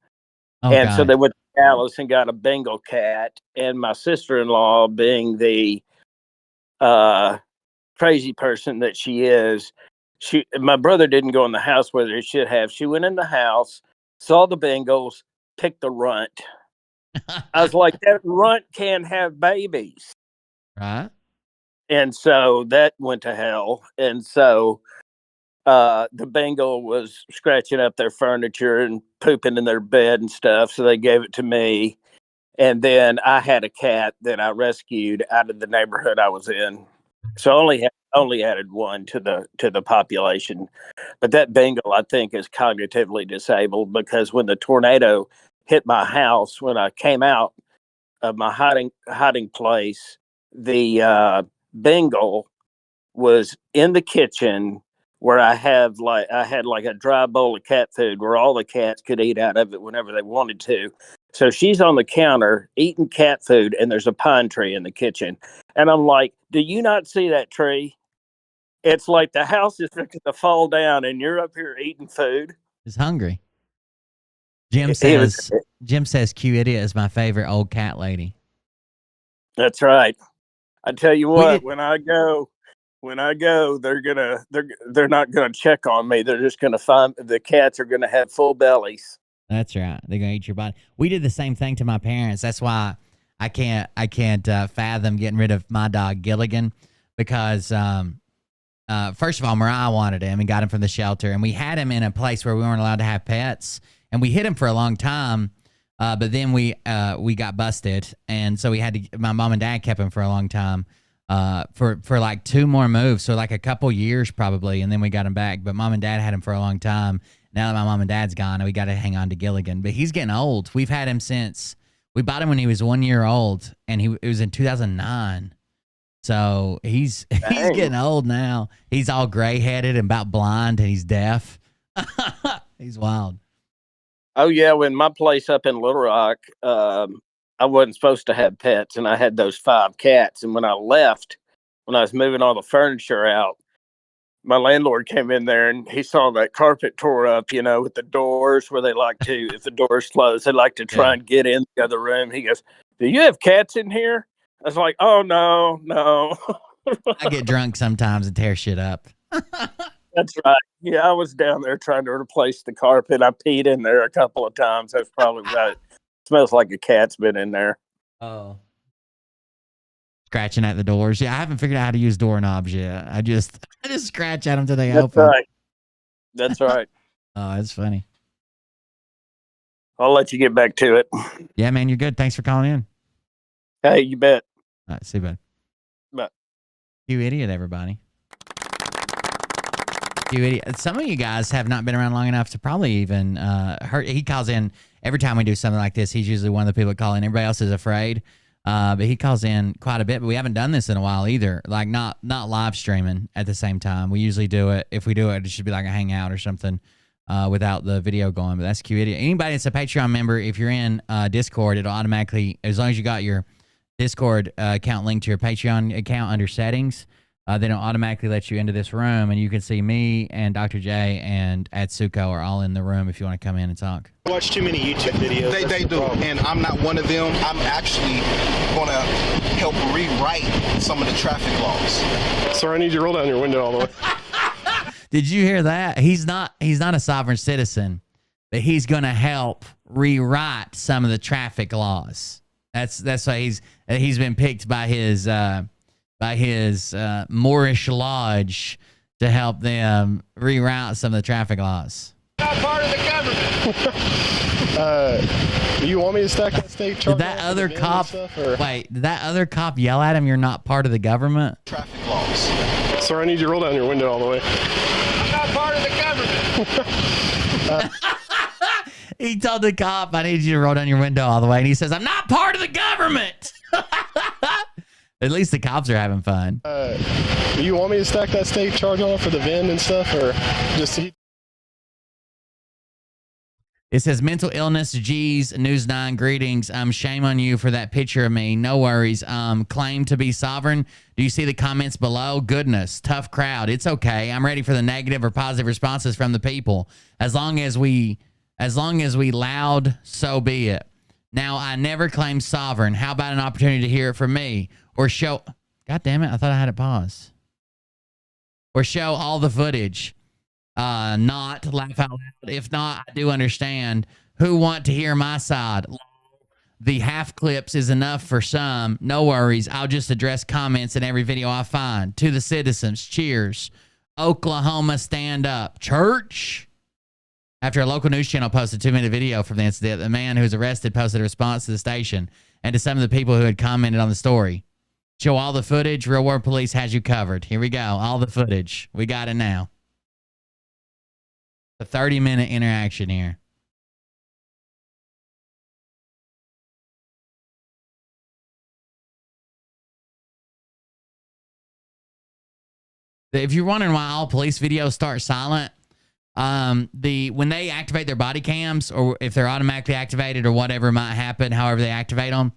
And so they went to Dallas and got a Bengal cat. And my sister-in-law, being the crazy person that she is, my brother didn't go in the house whether he should have. She went in the house, saw the Bengals, picked the runt. I was like, that runt can't have babies.
Right.
And so that went to hell. And so the Bengal was scratching up their furniture and pooping in their bed and stuff. So they gave it to me. And then I had a cat that I rescued out of the neighborhood I was in. So only added 1 to the population. But that Bengal, I think, is cognitively disabled because when the tornado hit my house, when I came out of my hiding place, the Bengal was in the kitchen where I had like a dry bowl of cat food where all the cats could eat out of it whenever they wanted to. So she's on the counter eating cat food, and there's a pine tree in the kitchen. And I'm like, do you not see that tree? It's like the house is going to fall down, and you're up here eating food.
He's hungry. Jim says Q Idiot is my favorite old cat lady.
That's right. I tell you what, when I go, they're not gonna check on me. They're just gonna find the cats are gonna have full bellies.
That's right. They're gonna eat your body. We did the same thing to my parents. That's why I can't fathom getting rid of my dog Gilligan because first of all, Mariah wanted him and got him from the shelter, and we had him in a place where we weren't allowed to have pets, and we hid him for a long time. But then we got busted, and so we had to. My mom and dad kept him for a long time, for like 2 more moves, so like a couple years probably, and then we got him back. But mom and dad had him for a long time. Now that my mom and dad's gone, we got to hang on to Gilligan. But he's getting old. We've had him since we bought him when he was 1 year old, and it was in 2009. So he's getting old now. He's all gray headed and about blind, and he's deaf. He's wild.
Oh yeah, when my place up in Little Rock, I wasn't supposed to have pets, and I had those 5 cats. And when I left, when I was moving all the furniture out, my landlord came in there and he saw that carpet tore up, with the doors where they like to, if the door's closed, they like to try and get in the other room. He goes, "Do you have cats in here?" I was like, "Oh no."
I get drunk sometimes and tear shit up.
That's right. Yeah, I was down there trying to replace the carpet. I peed in there a couple of times. That's probably right. It smells like a cat's been in there.
Oh. Scratching at the doors. Yeah, I haven't figured out how to use doorknobs yet. I just scratch at them till they open.
Right. That's right.
Oh, that's funny.
I'll let you get back to it.
Yeah, man, you're good. Thanks for calling in.
Hey, you bet.
All right, see you, bud.
Bye.
You idiot, everybody. You idiot. Some of you guys have not been around long enough to probably even hurt. He calls in every time we do something like this. He's usually one of the people that call in. Everybody else is afraid. But he calls in quite a bit, but we haven't done this in a while either. Like not live streaming at the same time. We usually do it. If we do it, it should be like a hangout or something without the video going. But that's cute. Anybody that's a Patreon member, if you're in Discord, it'll automatically, as long as you got your Discord account linked to your Patreon account under settings, then it'll automatically let you into this room, and you can see me and Dr. J and Atsuko are all in the room if you want to come in and talk.
I watch too many YouTube videos.
They do, and I'm not one of them. I'm actually going to help rewrite some of the traffic laws.
Sir, I need you to roll down your window all the way.
Did you hear that? He's not a sovereign citizen, but he's going to help rewrite some of the traffic laws. That's why he's been picked by his Moorish lodge to help them reroute some of the traffic laws.
Not part of the government.
Do you want me to stack that state charge?
Did that other cop did that other cop yell at him, "You're not part of the government"?
Traffic laws.
Sir, I need you to roll down your window all the way.
I'm not part of the government.
He told the cop, "I need you to roll down your window all the way," and he says, "I'm not part of the government." At least the cops are having fun.
Do you want me to stack that state charge on for the VIN and stuff, or just to...
It says, mental illness, G's, News 9, greetings. Shame on you for that picture of me. No worries. Claim to be sovereign. Do you see the comments below? Goodness, tough crowd. It's okay. I'm ready for the negative or positive responses from the people. As long as we loud, so be it. Now, I never claimed sovereign. How about an opportunity to hear it from me? Or show... God damn it, I thought I had it paused. Or show all the footage. Not laugh out loud. If not, I do understand. Who want to hear my side? The half clips is enough for some. No worries. I'll just address comments in every video I find. To the citizens, cheers. Oklahoma, stand up. Church? After a local news channel posted a 2-minute video from the incident, the man who was arrested posted a response to the station and to some of the people who had commented on the story. Show all the footage. Real World Police has you covered. Here we go. All the footage. We got it now. A 30-minute interaction here. If you're wondering why all police videos start silent, when they activate their body cams, or if they're automatically activated or whatever might happen, however they activate them,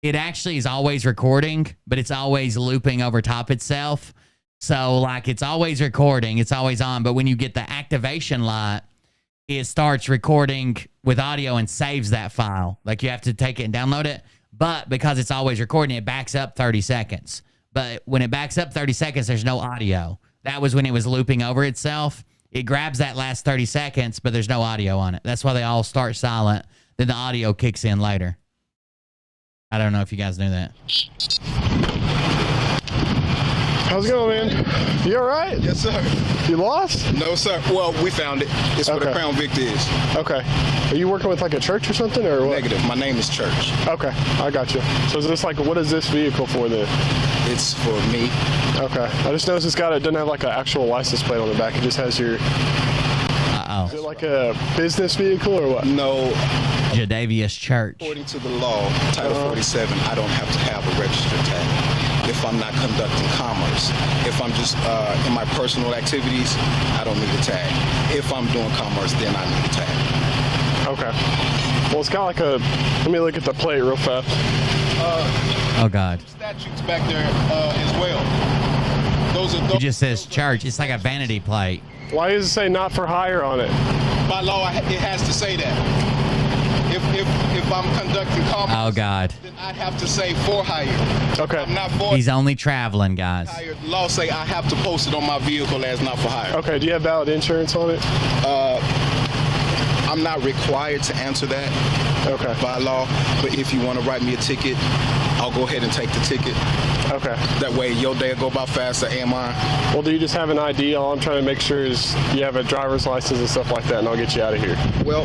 it actually is always recording, but it's always looping over top itself. So, like, it's always recording, it's always on, but when you get the activation light, it starts recording with audio and saves that file. Like, you have to take it and download it, but because it's always recording, it backs up 30 seconds. But when it backs up 30 seconds, there's no audio. That was when it was looping over itself. It grabs that last 30 seconds, but there's no audio on it. That's why they all start silent. Then the audio kicks in later. I don't know if you guys knew that.
How's it going, man? You all right?
Yes, sir.
You lost?
No, sir. Well, we found it. It's where the Crown Vic is.
Okay. Are you working with like a church or something, or what?
Negative. My name is Church.
Okay, I got you. So is this like, what is this vehicle for then?
It's for me.
Okay. I just noticed it doesn't have like an actual license plate on the back. It just has your... Is it like a business vehicle or what?
No.
Jadavius Church.
According to the law, Title 47, I don't have to have a registered tag if I'm not conducting commerce. If I'm just in my personal activities, I don't need a tag. If I'm doing commerce, then I need a tag.
Okay. Well, it's got like a... Let me look at the plate real fast.
Oh, God.
Statutes back there as well.
It just says church. It's like a vanity plate.
Why does it say not for hire on it?
By law, it has to say that. If I'm conducting commerce,
oh, God,
then I'd have to say for hire.
Okay.
I'm not for
He's only traveling, guys.
hire. Law say I have to post it on my vehicle as not for hire.
Okay. Do you have valid insurance on it?
I'm not required to answer that. by law. But if you want to write me a ticket, I'll go ahead and take the ticket.
Okay.
That way your day will go by faster and mine.
Well, do you just have an ID? All I'm trying to make sure is you have a driver's license and stuff like that, and I'll get you out of here.
Well,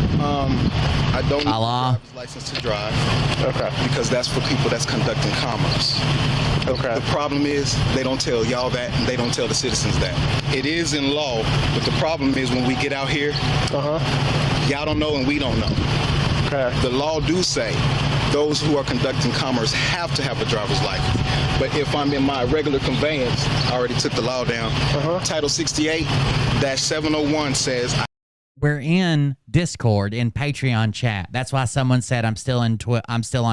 I don't need a driver's license to drive.
Okay.
Because that's for people that's conducting commerce.
Okay.
The problem is they don't tell y'all that, and they don't tell the citizens that. It is in law, but the problem is when we get out here, y'all don't know and we don't know.
Okay.
The law do say those who are conducting commerce have to have a driver's license. But if I'm in my regular conveyance, I already took the law down. Title 68-701 says.
We're in Discord in Patreon chat. That's why someone said I'm still on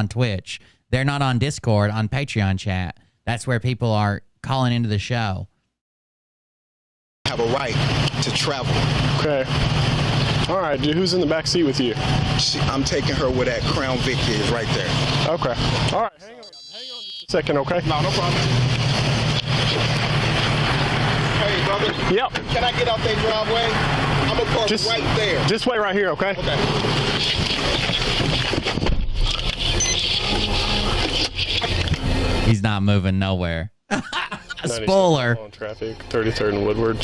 Twitch. They're not on Discord, on Patreon chat. That's where people are calling into the show.
Have a right to travel.
Okay. All right, dude, who's in the back seat with you?
I'm taking her where that Crown Vic is, right there.
Okay. All right, hang on just a second, okay?
No problem. Hey, brother.
Yep.
Can I get out that driveway? I'm gonna park right there.
Just wait right here, okay?
Okay.
He's not moving nowhere. Spoiler.
On traffic, 33rd and Woodward.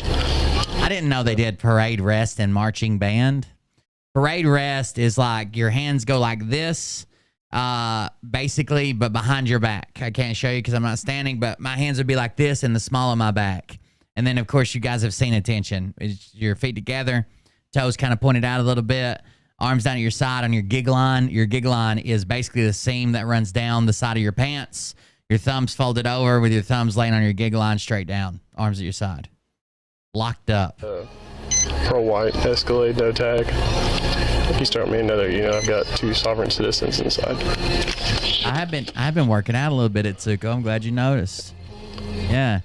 I didn't know they did parade rest and marching band. Parade rest is like your hands go like this, basically, but behind your back. I can't show you because I'm not standing, but my hands would be like this in the small of my back. And then, of course, you guys have seen attention. It's your feet together, toes kind of pointed out a little bit, arms down at your side on your gig line. Your gig line is basically the seam that runs down the side of your pants. Your thumbs folded over with your thumbs laying on your gig line straight down. Arms at your side. Locked up.
Pro white, Escalade, no tag. If you start me another, I've got 2 sovereign citizens inside.
I have been working out a little bit at Tsuko. I'm glad you noticed. Yeah.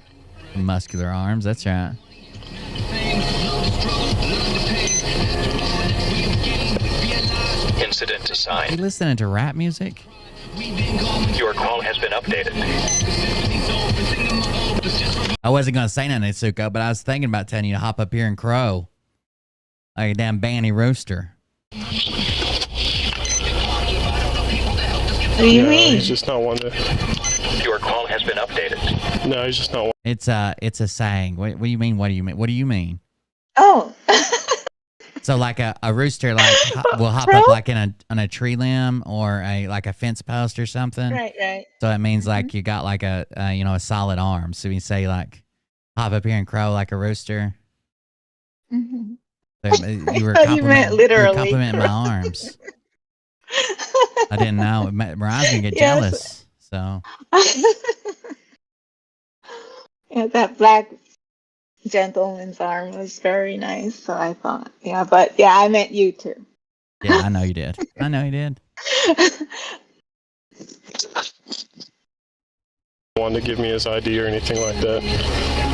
Muscular arms, that's right.
Incident assigned.
You listening to rap music?
Your call has been updated.
I wasn't going to say nothing, Tsuko, but I was thinking about telling you to hop up here and crow. Like a damn banny rooster.
What do you mean?
He's just not one to...
Your call has been updated.
No, he's just not one.
It's a saying. What do you mean? What do you mean? What do you mean?
Oh.
So like a rooster will hop up like on a tree limb or like a fence post or something.
Right.
So it means like you got like a solid arm. So you say like hop up here and crow like a rooster.
Mm-hmm.
So you were complimenting my arms. I didn't know. Mariah's gonna get jealous. So
yeah, that black gentleman's arm was very nice. So I thought, I meant you too.
Yeah, I know you did. I know you did.
Want to give me his ID or anything like that,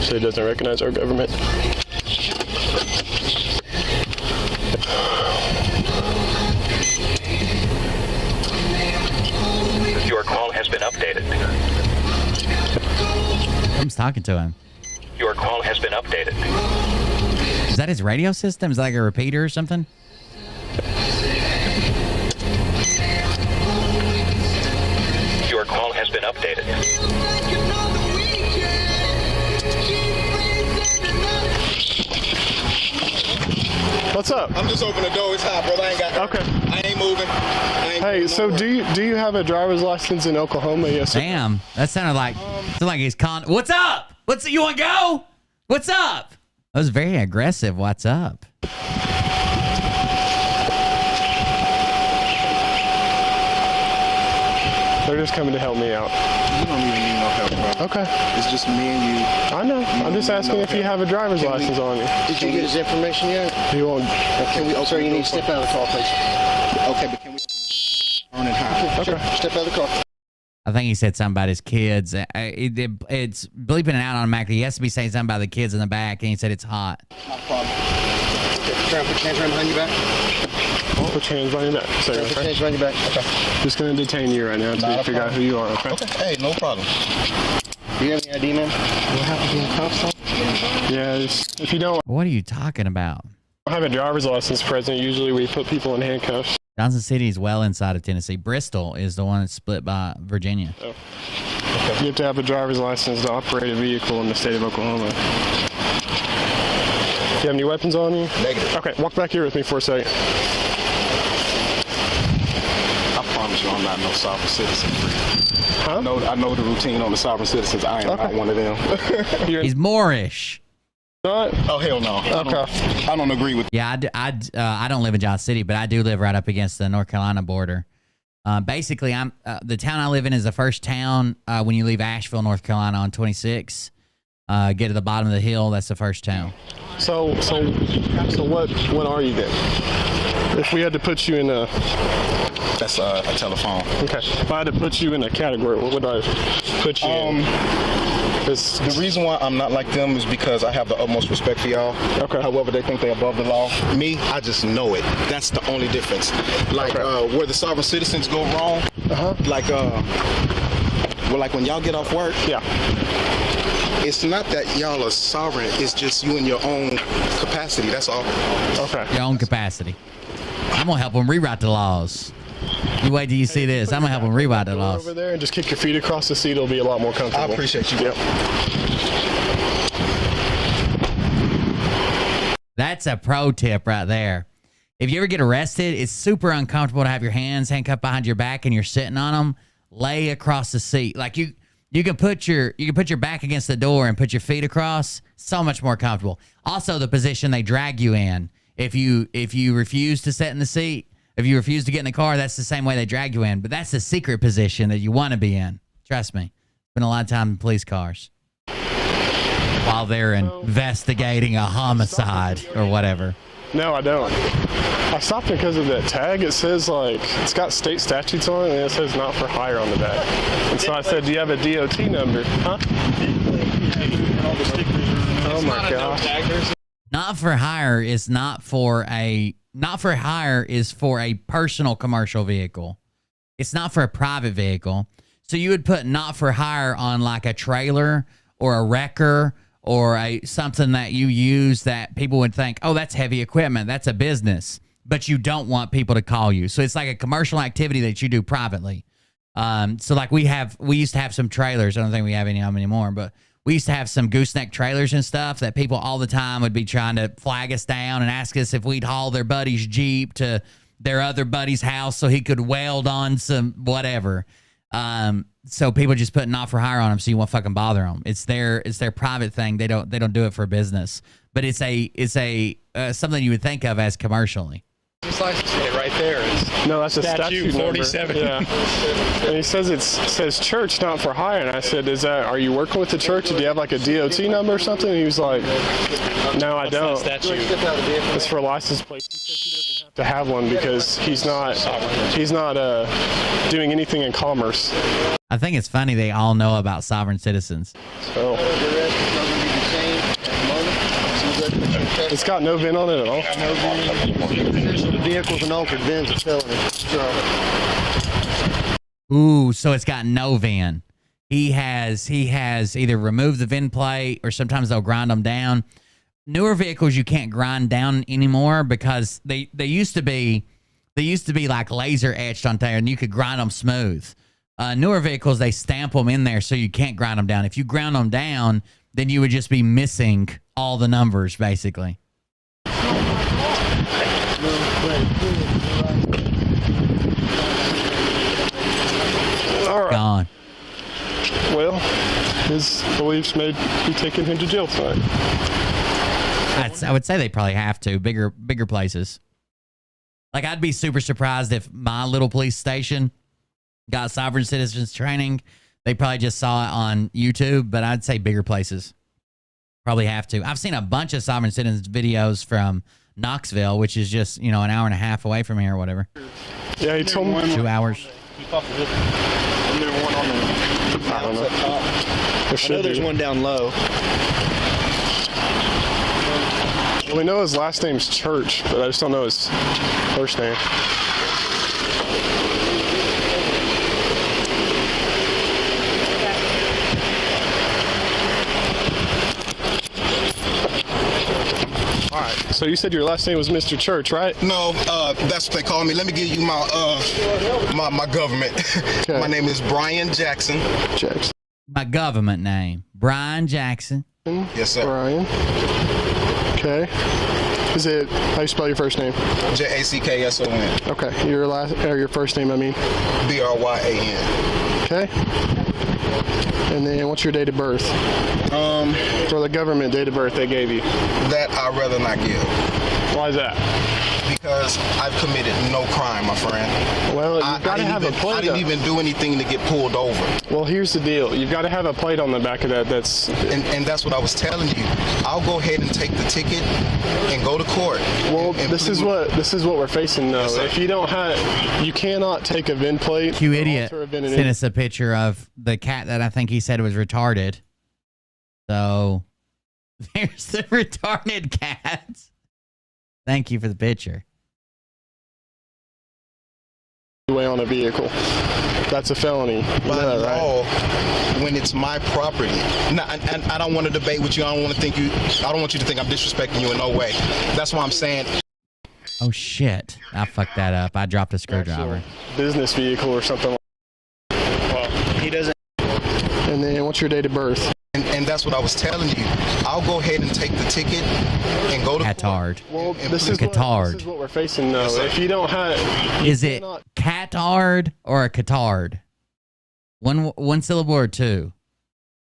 so he doesn't recognize our government.
Your call has been updated.
Who's talking to him?
Your call has been updated.
Is that his radio system? Is that like a repeater or something?
Your call has been updated.
What's up?
I'm just opening the door. It's hot, brother. I ain't got.
Okay.
I ain't moving.
Hey, so do you have a driver's license in Oklahoma? Yes.
Damn, that sounded like he's calling. What's up? You want to go? What's up? That was very aggressive. What's up?
They're just coming to help me out.
You don't even need no help, bro.
Okay.
It's just me and you.
I know. I'm just asking if you have a driver's license on you.
Did you get his information yet?
He won't.
Sir, you need to step out of the car, please.
Okay, but can we on and high?
Okay. Step out of the car.
I think he said something about his kids. It's bleeping it out automatically. He has to be saying something about the kids in the back, and he said it's hot.
Not a problem. Try and put your hands right behind your back.
Put your hands behind your back.
Put your hands behind your back. Okay.
Just going to detain you right now until you figure out who you are, okay?
Okay. Hey, no problem.
Do you have any ID, man? What happened to your cuffs on?
Yeah, if you don't
What are you talking about?
have a driver's license present, usually we put people in handcuffs.
Johnson City is well inside of Tennessee. Bristol is the one that's split by Virginia.
Oh. Okay. You have to have a driver's license to operate a vehicle in the state of Oklahoma. Do you have any weapons on you?
Negative.
Okay, walk back here with me for a second.
I promise you I'm not no sovereign citizen.
Huh?
I know the routine on the sovereign citizens. I am not one of them.
He's Moorish.
Not?
Oh, hell no.
Okay.
I don't agree with.
Yeah, I don't live in Johnson City, but I do live right up against the North Carolina border. Basically, I'm the town I live in is the first town when you leave Asheville, North Carolina on 26. Get to the bottom of the hill, that's the first town.
So what are you then? If we had to put you in a...
That's a telephone.
Okay. If I had to put you in a category, what would I put you in?
The reason why I'm not like them is because I have the utmost respect for y'all.
Okay.
However, they think they're above the law. Me, I just know it. That's the only difference. Like where the sovereign citizens go wrong. Like like when y'all get off work.
Yeah.
It's not that y'all are sovereign. It's just you in your own capacity. That's all.
Okay.
Your own capacity. I'm gonna help them rewrite the laws. You wait till you see this. I'm gonna help them rewrite the laws.
Over there and just kick your feet across the seat. It'll be a lot more comfortable.
I appreciate you.
Yep.
That's a pro tip right there. If you ever get arrested, it's super uncomfortable to have your hands handcuffed behind your back and you're sitting on them. Lay across the seat. Like you can put your back against the door and put your feet across. So much more comfortable. Also, the position they drag you in. If you refuse to sit in the seat, if you refuse to get in the car, that's the same way they drag you in. But that's the secret position that you want to be in. Trust me. Spend a lot of time in police cars while they're investigating a homicide or whatever.
No, I don't. I stopped because of that tag. It says, like, it's got state statutes on it, and it says not for hire on the back. And so I said, do you have a DOT number? Huh? Oh, my gosh.
Not for hire is for a personal commercial vehicle. It's not for a private vehicle. So you would put not for hire on like a trailer or a wrecker or something that you use that people would think, oh, that's heavy equipment. That's a business. But you don't want people to call you. So it's like a commercial activity that you do privately. So like we used to have some trailers. I don't think we have any of them anymore, but we used to have some gooseneck trailers and stuff that people all the time would be trying to flag us down and ask us if we'd haul their buddy's Jeep to their other buddy's house so he could weld on some whatever. So people just put not for hire on them so you won't fucking bother them. It's their private thing. They don't do it for business. But it's something you would think of as commercially.
This license plate right there is
no, that's a statute
47.
Yeah. And he says it says church, not for hire. And I said, are you working with the church? Do you have like a DOT number or something? And he was like, no, I don't.
Statute.
It's for license plates. He said he doesn't have to have one because he's not doing anything in commerce.
I think it's funny they all know about sovereign citizens.
So it's got no VIN on it at all.
No VIN. The vehicle's an altered VIN's a felony.
Ooh, so it's got no VIN. He has either removed the VIN plate or sometimes they'll grind them down. Newer vehicles you can't grind down anymore because they used to be like laser etched on there and you could grind them smooth. Newer vehicles, they stamp them in there so you can't grind them down. If you ground them down, then you would just be missing all the numbers, basically.
All right.
Gone.
Well, his beliefs may be taking him to jail tonight.
I would say they probably have to. Bigger places. Like, I'd be super surprised if my little police station got sovereign citizens training. They probably just saw it on YouTube, but I'd say bigger places probably have to. I've seen a bunch of sovereign citizens videos from Knoxville, which is just, an hour and a half away from here or whatever.
Yeah, he told me
2 hours.
I don't know. I know there's one down low.
Well, we know his last name's Church, but I just don't know his first name. All right, So you said your last name was Mr. Church, right?
No, that's what they call me. Let me give you my government.
Okay.
My name is Brian Jackson.
Jackson.
My government name, Brian Jackson.
Yes, sir.
Brian. Okay. Is it, how you spell your first name?
Jackson.
Okay. Your first name, I mean?
Bryan.
Okay. And then what's your date of birth? For the government date of birth they gave you.
That I'd rather not give.
Why is that?
Because I've committed no crime, my friend.
Well, you've got to have a plate.
I didn't even do anything to get pulled over.
Well, here's the deal. You've got to have a plate on the back of that.
And that's what I was telling you. I'll go ahead and take the ticket and go to court.
Well, this is what we're facing though. Yes, if you don't have, you cannot take a VIN plate.
Q idiot sent us a picture of the cat that I think he said was retarded. So there's the retarded cat. Thank you for the picture.
Way on a vehicle. That's a felony.
By law, when it's my property. Now, and I don't want to debate with you. I don't want you to think I'm disrespecting you in no way. That's why I'm saying.
Oh shit! I fucked that up. I dropped a screwdriver.
Business vehicle or something.
Well, he doesn't.
And then what's your date of birth?
And that's what I was telling you. I'll go ahead and take the ticket and go to
Catard.
Well, this is
Catard.
what we're facing though. If you don't have,
is it Catard or a Catard? One syllable or two?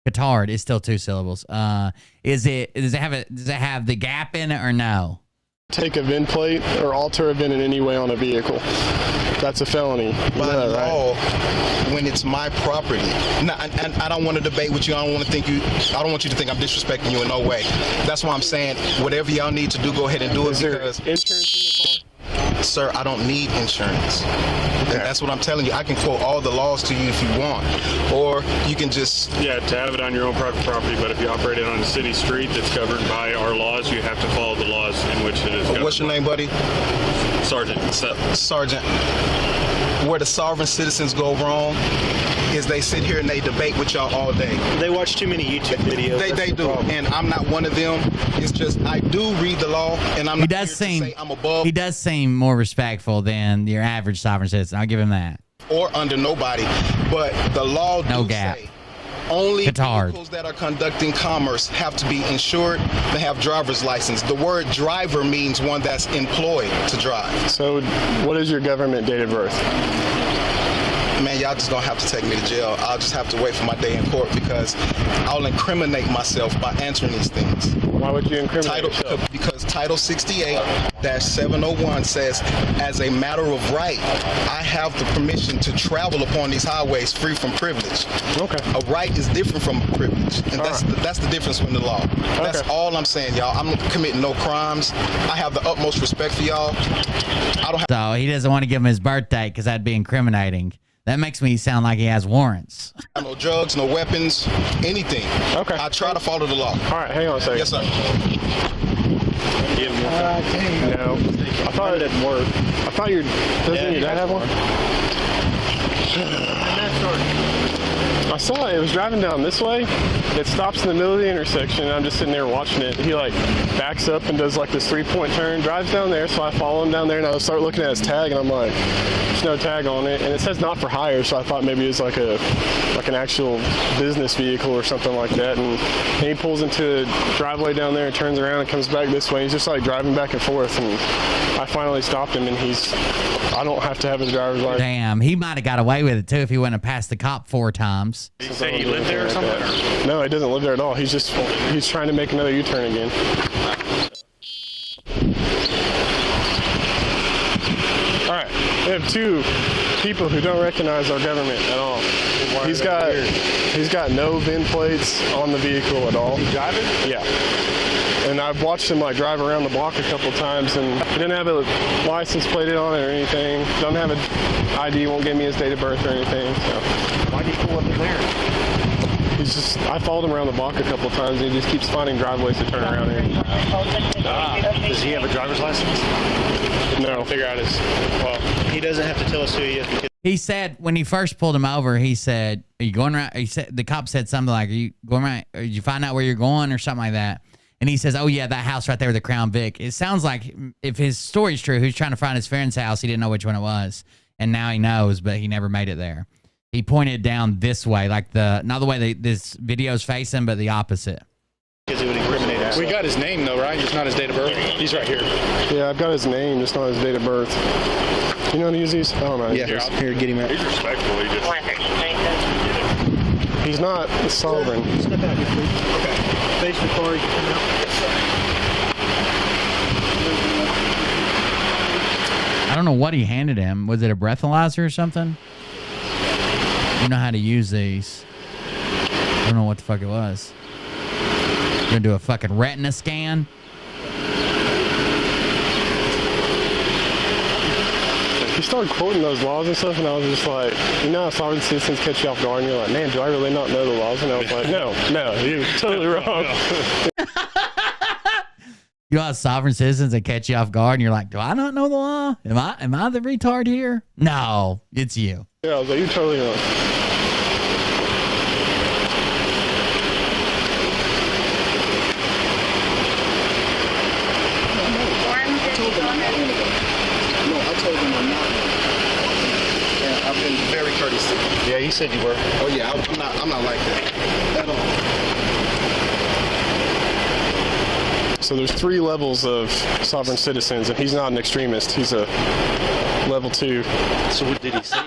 Catard is still two syllables. Does it have the gap in it or no?
Take a VIN plate or alter a VIN in any way on a vehicle. That's a felony.
By law, when it's my property. Now, and I don't want to debate with you. I don't want you to think I'm disrespecting you in no way. That's why I'm saying whatever y'all need to do, go ahead and do it.
Is there insurance in the car?
Sir, I don't need insurance. And that's what I'm telling you. I can quote all the laws to you if you want. Or you can just...
Yeah, to have it on your own private property, but if you operate it on a city street that's covered by our laws, you have to follow the laws in which it is covered.
What's your name, buddy?
Sergeant.
Sergeant. Where the sovereign citizens go wrong is they sit here and they debate with y'all all day.
They watch too many YouTube videos.
They do, and I'm not one of them. It's just I do read the law, and I'm not here to say I'm above.
He does seem more respectful than your average sovereign citizen. I'll give him that.
Or under nobody, but the law
no
do
gap.
say only
Catard.
vehicles that are conducting commerce have to be insured. They have driver's license. The word driver means one that's employed to drive.
So, what is your government date of birth?
Man, y'all just gonna have to take me to jail. I'll just have to wait for my day in court because I'll incriminate myself by answering these things.
Why would you incriminate yourself?
Because Title 68-701 says, as a matter of right, I have the permission to travel upon these highways free from privilege.
Okay.
A right is different from a privilege, and that's the difference in the law. That's all I'm saying, y'all. I'm committing no crimes. I have the utmost respect for y'all.
So he doesn't want to give him his birthday because that'd be incriminating. That makes me sound like he has warrants.
No drugs, no weapons, anything.
Okay.
I try to follow the law.
All right, hang on a second.
Yes, sir.
No. I thought it didn't work. I thought doesn't your dad have one? I saw it. It was driving down this way. It stops in the middle of the intersection, and I'm just sitting there watching it. He like backs up and does like this 3-point turn, drives down there. So I follow him down there, and I start looking at his tag, and I'm like, there's no tag on it, and it says not for hire. So I thought maybe it was like an actual business vehicle or something like that. And he pulls into a driveway down there and turns around and comes back this way. He's just like driving back and forth, and I finally stopped him, and I don't have to have his driver's license.
Damn, he might have got away with it too if he wouldn't have passed the cop 4 times.
Did he say he lived there or something?
No, he doesn't live there at all. He's trying to make another U-turn again. All right, we have 2 people who don't recognize our government at all. He's got no VIN plates on the vehicle at all.
He driving?
Yeah. And I've watched him like drive around the block a couple times, and he didn't have a license plated on it or anything. Doesn't have an ID, won't give me his date of birth or anything. So
why'd he pull up in there?
I followed him around the block a couple times, and he just keeps finding driveways to turn around in.
Does he have a driver's license?
No.
Figure out he doesn't have to tell us who he is. Because
He said when he first pulled him over, he said, "Are you going right?" He said the cop said something like, "Are you going right? Or did you find out where you're going?" or something like that. And he says, oh, yeah, that house right there with the Crown Vic. It sounds like if his story's true, he's trying to find his friend's house. He didn't know which one it was. And now he knows, but he never made it there. He pointed down this way, like not the way this video's facing, but the opposite.
Because it would incriminate us. We got his name, though, right? It's not his date of birth. He's right here.
Yeah, I've got his name, just not his date of birth. You know how to use these? Oh, no.
Yeah, here, get him out.
He's respectful.
He's not sovereign.
Step out here, please. Okay. Face the car. You can come out.
I don't know what he handed him. Was it a breathalyzer or something? You know how to use these. I don't know what the fuck it was. Gonna do a fucking retina scan.
He started quoting those laws and stuff, and I was just like, you know how sovereign citizens catch you off guard, and you're like, man, do I really not know the laws? And I was like, no, you're totally wrong.
You know how sovereign citizens that catch you off guard, and you're like, do I not know the law? Am I the retard here? No, it's you.
Yeah, I was like, you're totally wrong.
I've been very courteous. Yeah, you said you were. Oh yeah, I'm not like that at all.
So there's 3 levels of sovereign citizens, and he's not an extremist. He's a level 2.
So what did he say?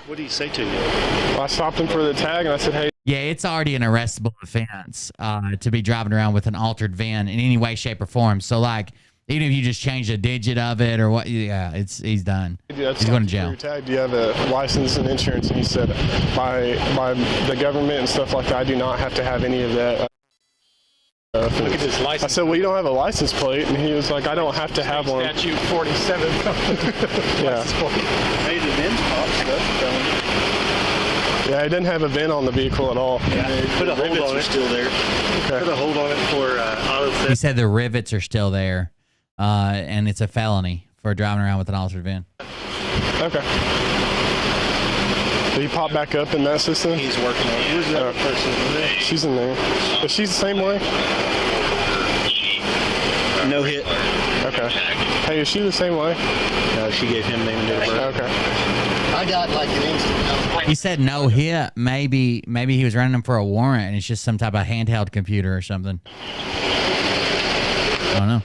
What did he say to you?
Well, I stopped him for the tag, and I said, hey.
Yeah, it's already an arrestable offense to be driving around with an altered VIN in any way, shape, or form. So like, even if you just change a digit of it or what, yeah, he's done. He's going to jail.
Do you have a license and insurance? And he said, by the government and stuff like that, I do not have to have any of that.
Look at this license.
I said, well, you don't have a license plate, and he was like, I don't have to have one.
Statute 47.
Yeah.
Hey, the VIN's pop stuff.
Yeah, he didn't have a VIN on the vehicle at all.
Yeah, put a hold on it. Still there. Okay. Put a hold on it for auto theft.
He said the rivets are still there. And it's a felony for driving around with an altered VIN.
Okay. Did he pop back up in that system?
He's working on it. Who's the other person?
She's in there. Is she the same way?
No hit.
Okay. Hey, is she the same way?
No, she gave him name and date of birth.
Okay.
I got like an instant.
He said no hit. Maybe he was running him for a warrant, and it's just some type of handheld computer or something. I don't know.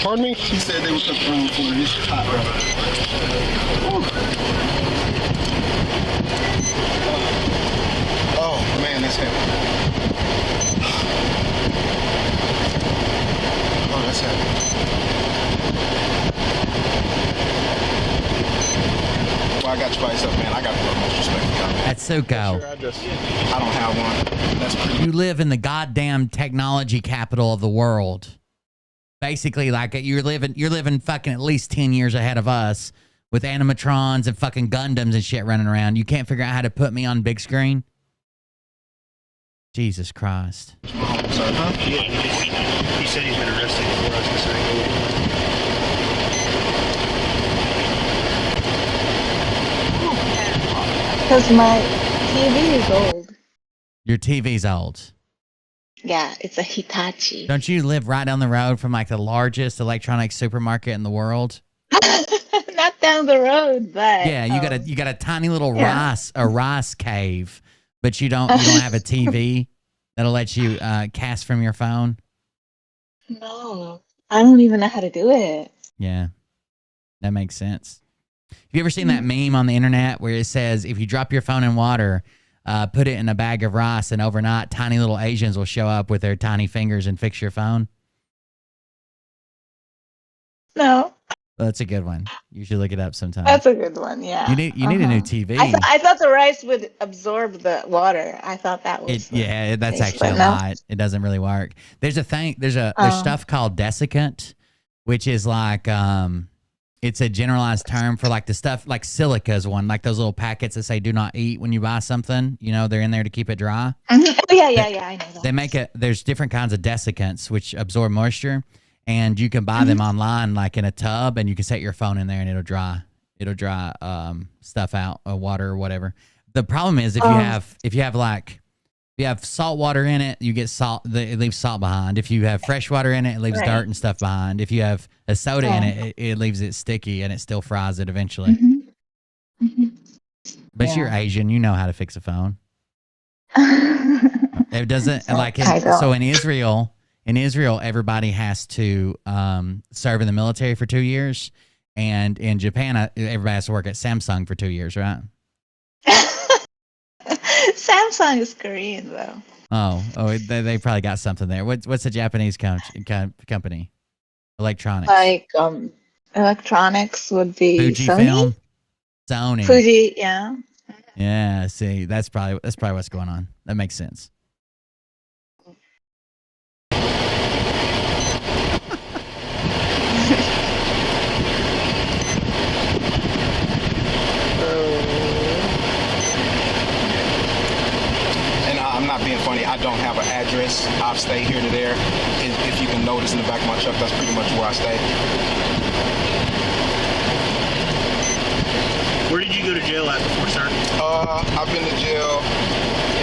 Pardon me?
He said they were confirmed for this hot rubber. Oh man, that's heavy. Oh, that's heavy. Well, I got you by yourself, man. I got the most respect for you.
That's Suko.
I don't have one. That's pretty.
You live in the goddamn technology capital of the world. Basically, like you're living fucking at least 10 years ahead of us with animatrons and fucking Gundams and shit running around. You can't figure out how to put me on big screen? Jesus Christ.
Sorry, huh? Yeah, he said he's been arrested before. I was
Because
gonna say.
my TV is old.
Your TV's old.
Yeah, it's a Hitachi.
Don't you live right down the road from like the largest electronics supermarket in the world?
Not down the road, but
yeah, you got a tiny little rice cave, but you don't have a TV that'll let you cast from your phone.
No, I don't even know how to do it.
Yeah, that makes sense. Have you ever seen that meme on the internet where it says if you drop your phone in water, put it in a bag of rice, and overnight tiny little Asians will show up with their tiny fingers and fix your phone?
No.
Well, that's a good one. You should look it up sometime.
That's a good one, yeah.
You need a new TV.
I thought the rice would absorb the water. I thought that was
that's actually a lie. It doesn't really work. There's stuff called desiccant, which is like it's a generalized term for like the stuff like silica's one, like those little packets that say do not eat when you buy something. You know, they're in there to keep it dry.
Oh, yeah, I know that.
They make there's different kinds of desiccants which absorb moisture, and you can buy them online like in a tub, and you can set your phone in there and it'll dry. it'll dry stuff out, water or whatever. The problem is if you have salt water in it, you get salt. It leaves salt behind. If you have fresh water in it, it leaves dirt and stuff behind. If you have a soda in it, it leaves it sticky and it still fries it eventually. But you're Asian, you know how to fix a phone. It doesn't so in Israel, everybody has to serve in the military for 2 years, and in Japan, everybody has to work at Samsung for 2 years, right?
Samsung is Korean though.
Oh, they probably got something there. What's the Japanese company? Electronics.
Like electronics would be
Fujifilm, Sony.
Fuji, yeah.
Yeah, see, that's probably what's going on. That makes sense.
I'm not being funny. I don't have an address. I've stayed here to there. If you can notice in the back of my truck, that's pretty much where I stay.
Where did you go to jail at before, sir?
I've been to jail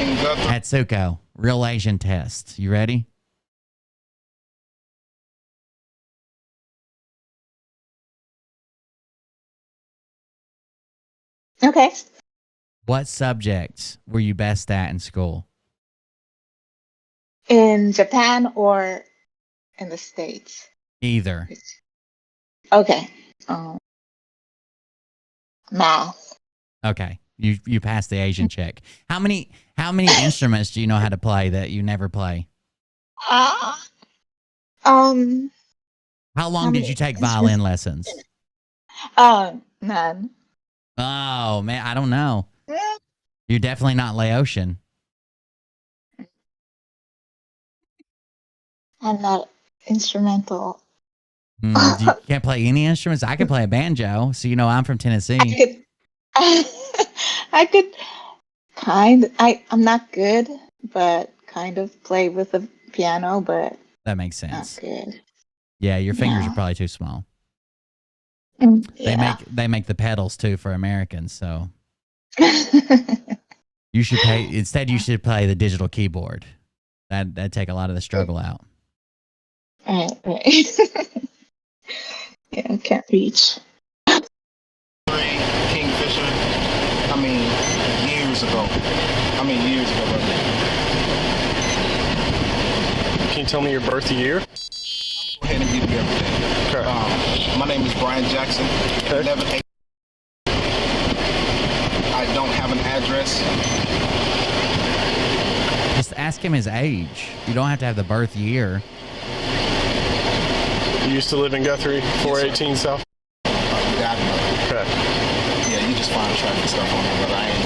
in Guthrie.
Atsuko, real Asian test. You ready?
Okay.
What subjects were you best at in school?
In Japan or in the States?
Either.
Okay. Math.
Okay. You passed the Asian check. How many instruments do you know how to play that you never play?
How
long did you take violin lessons?
None.
Oh man, I don't know. You're definitely not Laotian.
I'm not instrumental.
You can't play any instruments? I can play a banjo, so you know I'm from Tennessee.
I could I'm not good, but kind of play with the piano, but
that makes sense.
Not good.
Yeah, your fingers are probably too small.
Yeah.
They make the pedals too for Americans, so you should you should play the digital keyboard. That'd take a lot of the struggle out.
Right. Yeah, I can't reach.
Kingfisher. Years ago.
Can you tell me your birth year?
Go ahead and give you everything.
Okay.
My name is Brian Jackson.
Okay.
11-8. I don't have an address.
Just ask him his age. You don't have to have the birth year.
You used to live in Guthrie, 418 South?
Okay. Yeah, you just find traffic stuff on there, but I ain't.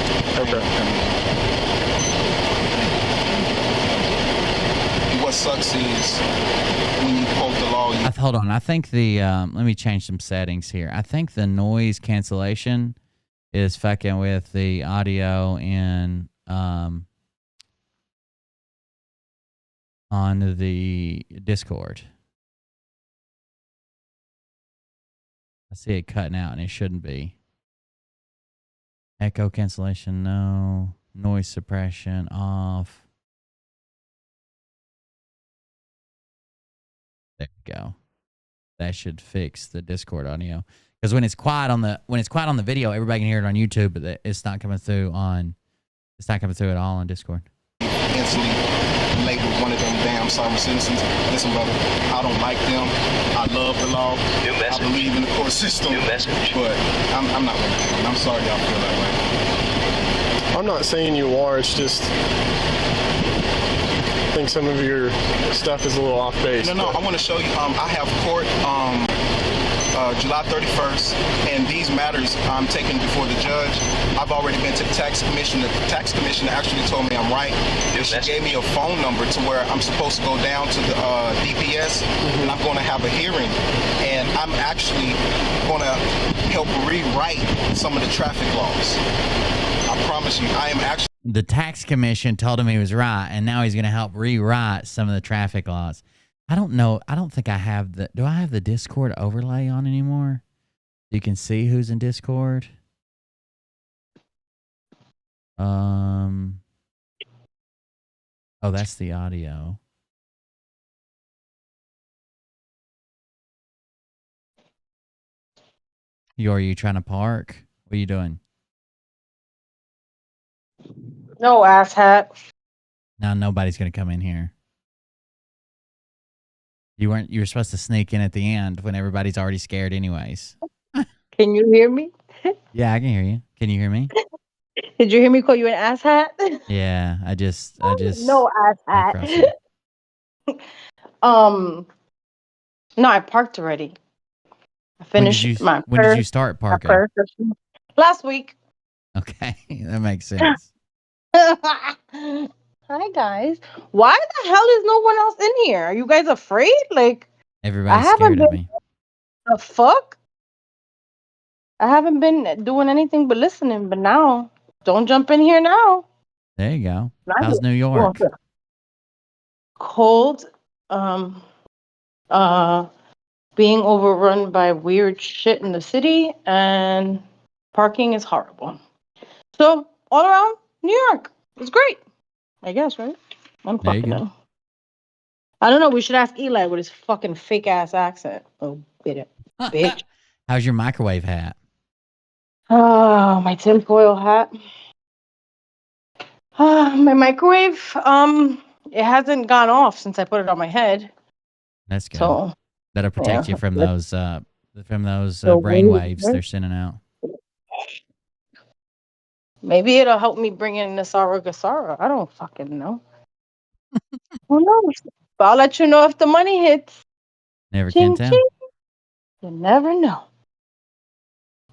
What sucks is when you quote the law.
Hold on. I think let me change some settings here. I think the noise cancellation is fucking with the audio in on the Discord. I see it cutting out, and it shouldn't be. Echo cancellation, no. Noise suppression, off. There we go. That should fix the Discord audio. Because when it's quiet on the video, everybody can hear it on YouTube, but it's not coming through at all on Discord.
Instantly labeled one of them damn sovereign citizens. Listen, brother, I don't like them. I love the law.
New message.
I believe in the court system.
New message.
But I'm not with it. I'm sorry y'all feel that way.
I'm not saying you are. It's just I think some of your stuff is a little off base.
No, I want to show you. I have court July 31st, and these matters I'm taking before the judge. I've already been to the tax commission. The tax commission actually told me I'm right. She gave me a phone number to where I'm supposed to go down to the DPS, and I'm going to have a hearing. And I'm actually going to help rewrite some of the traffic laws. I promise you, I am actually.
The tax commission told him he was right, and now he's going to help rewrite some of the traffic laws. I don't know. I don't think I have do I have the Discord overlay on anymore? You can see who's in Discord. Oh, that's the audio. Are you trying to park? What are you doing?
No, asshat.
No, nobody's gonna come in here. You were supposed to sneak in at the end when everybody's already scared anyways.
Can you hear me?
Yeah, I can hear you. Can you hear me?
Did you hear me call you an asshat?
Yeah, I just
No asshat. No, I parked already. I finished my
when did you start parking?
Last week.
Okay, that makes sense.
Hi guys. Why the hell is no one else in here? Are you guys afraid? Like
Everybody's scared of me.
The fuck? I haven't been doing anything but listening, but now don't jump in here now.
There you go. How's New York?
Cold, being overrun by weird shit in the city, and parking is horrible. So all around New York, it's great. I guess, right? I'm
There you
fucking
go.
know. I don't know. We should ask Eli with his fucking fake ass accent. Oh, bitch.
How's your microwave hat?
Oh, my tinfoil hat. My microwave, it hasn't gone off since I put it on my head.
That's good.
So,
that'll protect you from those
the
brain
waves,
waves
right?
they're sending out.
Maybe it'll help me bring in NESARA. I don't fucking know. Who knows? But I'll let you know if the money hits.
Never
Ching,
can tell.
ching. You never know.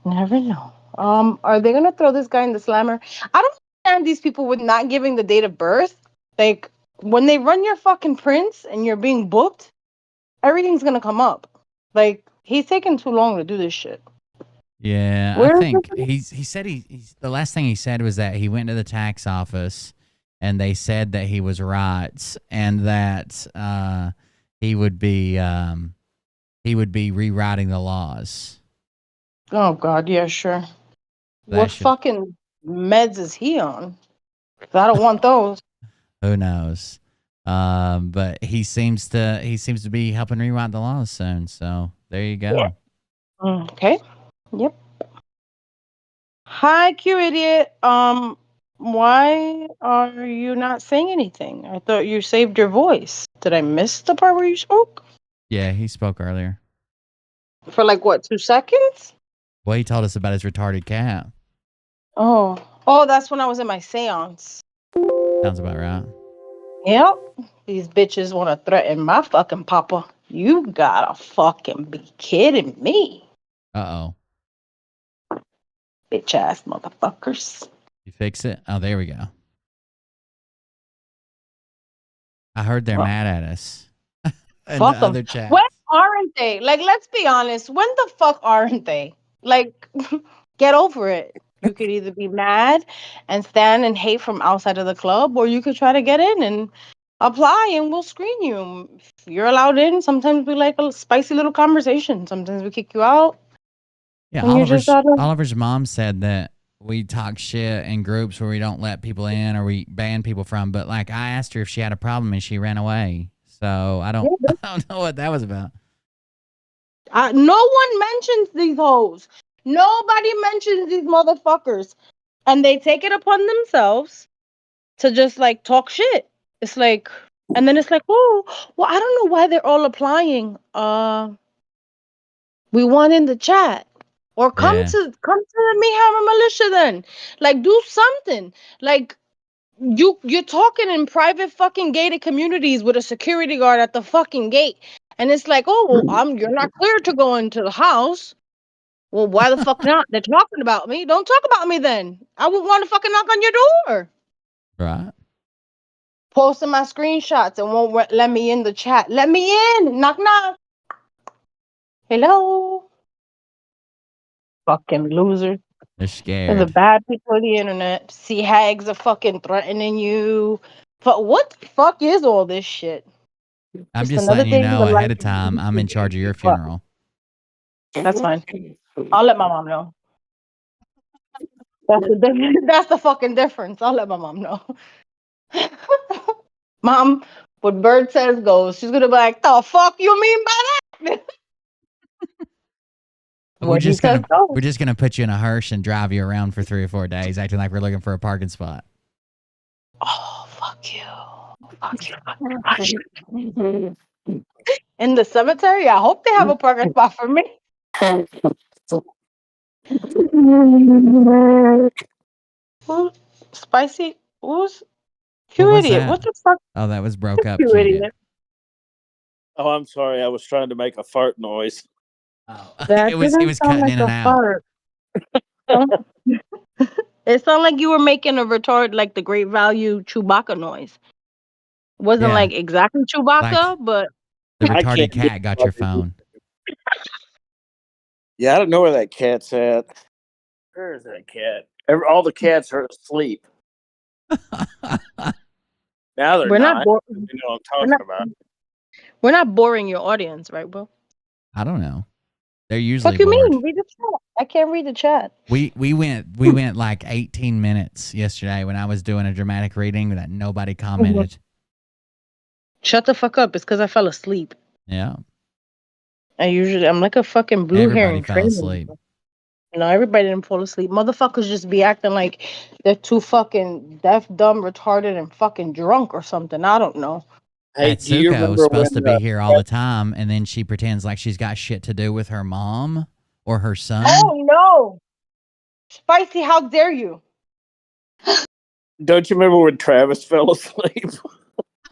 Never know. Are they gonna throw this guy in the slammer? I don't understand these people with not giving the date of birth. Like when they run your fucking prints and you're being booked, everything's gonna come up. Like he's taking too long to do this shit.
Yeah,
Where
I
is
think
it?
he said he's the last thing he said was that he went to the tax office and they said that he was right and that he would be rewriting the laws.
Oh God, yeah, sure. What fucking meds is he on? 'Cause I don't want those.
Who knows? But he seems to be helping rewrite the laws soon. So there you go.
Yeah. Okay. Yep. Hi, Q idiot. Why are you not saying anything? I thought you saved your voice. Did I miss the part where you spoke?
Yeah, he spoke earlier.
For like what, 2 seconds?
Well, he told us about his retarded cat.
Oh, that's when I was in my seance.
Sounds about right.
Yep. These bitches want to threaten my fucking papa. You gotta fucking be kidding me.
Uh-oh.
Bitch ass motherfuckers.
You fix it? Oh, there we go. I heard they're mad at us.
Fuck
the
them.
other chat.
When aren't they? Like, let's be honest. When the fuck aren't they? Like, get over it. You could either be mad and stand and hate from outside of the club, or you could try to get in and apply and we'll screen you. If you're allowed in, sometimes we like a spicy little conversation. Sometimes we kick you out.
Yeah,
and you're just out of-
Oliver's mom said that we talk shit in groups where we don't let people in or we ban people from. But like, I asked her if she had a problem and she ran away. So I don't know what that was about.
No one mentions these hoes. Nobody mentions these motherfuckers. And they take it upon themselves to just like talk shit. It's like, and then it's like, oh, well, I don't know why they're all applying. We want in the chat. Or come to the Mehammer militia then. Like do something. Like you're talking in private fucking gated communities with a security guard at the fucking gate. And it's like, oh, well, you're not clear to go into the house. Well, why the fuck not? They're talking about me. Don't talk about me then. I would want to fucking knock on your door.
Right.
Posting my screenshots and won't let me in the chat. Let me in. Knock, knock. Hello. Fucking loser.
They're
There's
scared.
the bad people on the internet. See hags are fucking threatening you. But what the fuck is all this shit?
I'm
Just
just
another
letting you
day in
know
the
ahead
life
of time. I'm in charge of your
Fuck.
funeral.
That's fine. I'll let my mom know. That's the fucking difference. I'll let my mom know. Mom, what Bird says goes. She's gonna be like, "The fuck you mean by that?"
We're just gonna put you in a hearse and drive you around for 3 or 4 days, acting like we're looking for a parking spot.
Oh, fuck you. Fuck you. In the cemetery? I hope they have a parking spot for me. Spicy? Who's
What was
idiot?
that?
What the fuck?
Oh, that was broke up.
You idiot.
Oh, I'm sorry. I was trying to make a fart noise.
Oh,
That
it was
didn't sound
cutting in and
like a
out.
fart. It sounded like you were making a retard, like the Great Value Chewbacca noise. Wasn't
Yeah.
like exactly Chewbacca, but
The
I
retarded
can't
cat got your phone.
Yeah, I don't know where that cat's at. Where is that cat? All the cats are asleep. Now they're
we're
not.
not. Bo-
You know what I'm talking about.
We're not boring your audience, right, Will?
I don't know. They're usually
Fuck you
bored.
mean? Read the chat. I can't read the chat.
We went like 18 minutes yesterday when I was doing a dramatic reading that nobody commented.
Shut the fuck up. It's because I fell asleep.
Yeah.
I'm like a fucking blue
Everybody
herring.
fell
training.
asleep.
No, everybody didn't fall asleep. Motherfuckers just be acting like they're too fucking deaf, dumb, retarded, and fucking drunk or something. I don't know.
Hey, do you
Atsuko
remember
is supposed to
when,
be here all the time, and then she pretends like she's got shit to do with her mom or her son.
Oh no, Spicy! How dare you?
Don't you remember when Travis fell asleep?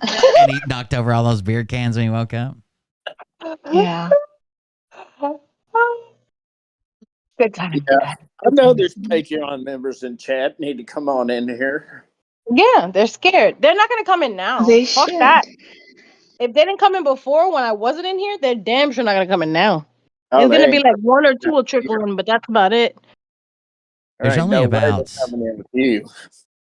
And he knocked over all those beer cans when he woke up.
Yeah.
Good time.
Yeah. I know there's Patreon members in chat need to come on in here.
Yeah, they're scared. They're not gonna come in now.
They
Fuck
should.
that. If they didn't come in before when I wasn't in here, they're damn sure not gonna come in now.
Oh,
It's
they
gonna be
ain't
like one or two will trickle in, but that's about it.
There's
There ain't
only
no way they're
about
coming in with you.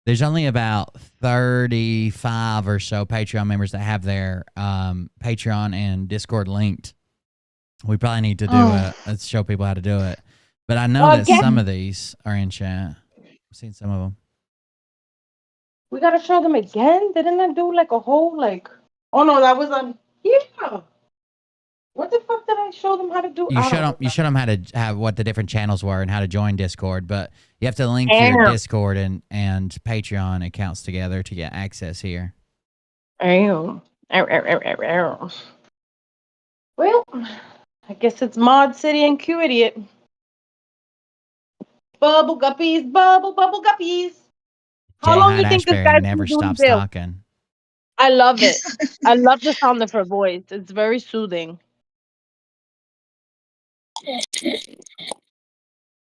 There's only about 35 or so Patreon members that have their Patreon and Discord linked. We probably need to do show people how to do it. But I know that some of these are in chat. I've seen some of them.
We gotta show them again. Didn't I do like a whole like? Oh no, that was on. Yeah. What the fuck did I show them how to do?
You showed them how to have what the different channels were and how to join Discord, but you have to link your Discord and Patreon accounts together to get access here.
Well, I guess it's Mod City and Q Idiot. Bubble guppies, bubble guppies. How long do you think this guy's
never
been doing
stops
jail?
talking.
I love it. I love the sound of her voice. It's very soothing.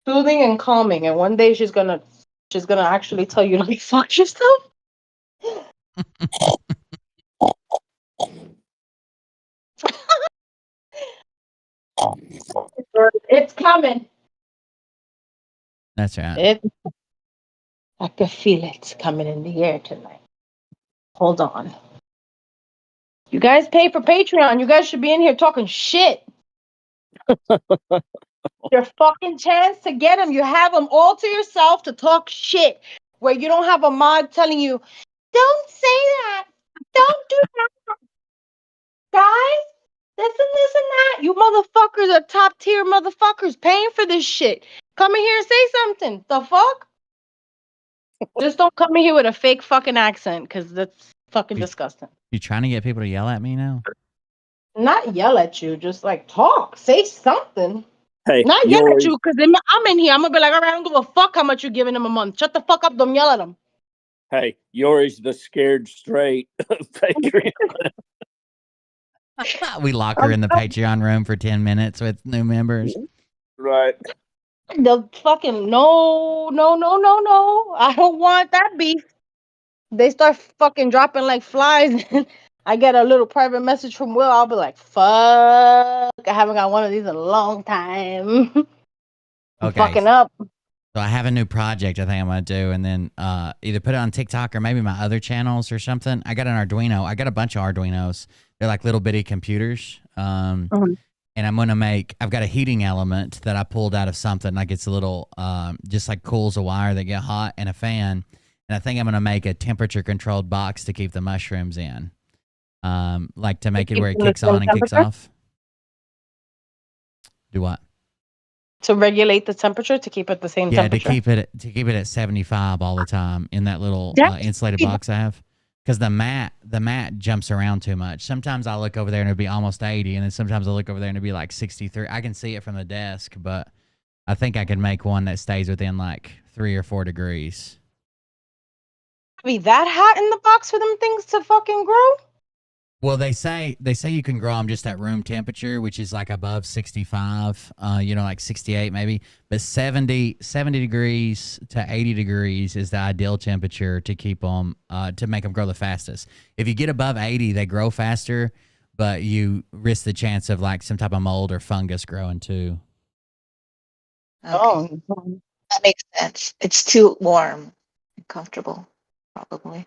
Soothing and calming. And one day she's gonna actually tell you like fuck yourself. It's coming.
That's right.
I can feel it coming in the air tonight. Hold on. You guys pay for Patreon. You guys should be in here talking shit. Your fucking chance to get them. You have them all to yourself to talk shit. Where you don't have a mod telling you, don't say that. Don't do that. Guys, this and that. You motherfuckers are top tier motherfuckers paying for this shit. Come in here and say something. The fuck? Just don't come in here with a fake fucking accent, because that's fucking disgusting.
You trying to get people to yell at me now?
Not yell at you, just like talk. Say something.
Hey,
not yell at you, because I'm in here. I'm gonna be like, all right, I don't give a fuck how much you're giving them a month. Shut the fuck up, don't yell at them.
Hey, Yori's the scared straight of Patreon.
We lock her in the Patreon room for 10 minutes with new members.
Right.
The fucking no. I don't want that beef. They start fucking dropping like flies. I get a little private message from Will. I'll be like, fuck. I haven't got one of these in a long time.
Okay.
Fucking up.
So I have a new project I think I'm going to do, and then either put it on TikTok or maybe my other channels or something. I got an Arduino. I got a bunch of Arduinos. They're like little bitty computers. And I'm I'm going to make, I've got a heating element that I pulled out of something. Like it's a little, just like coils of wire that get hot and a fan. And I think I'm going to make a temperature controlled box to keep the mushrooms in. Like to make it where it kicks on and kicks off. Do what?
To regulate the temperature to keep it the same temperature.
Yeah, to keep it at 75 all the time in that little insulated box I have. Because the mat jumps around too much. Sometimes I look over there and it'll be almost 80, and then sometimes I look over there and it'll be like 63. I can see it from the desk, but I think I can make one that stays within like 3 or 4 degrees.
Be that hot in the box for them things to fucking grow?
Well, they say you can grow them just at room temperature, which is like above 65, like 68 maybe. But 70 degrees to 80 degrees is the ideal temperature to keep them, to make them grow the fastest. If you get above 80, they grow faster, but you risk the chance of like some type of mold or fungus growing too.
Okay. Oh, that makes sense. It's too warm and comfortable, probably.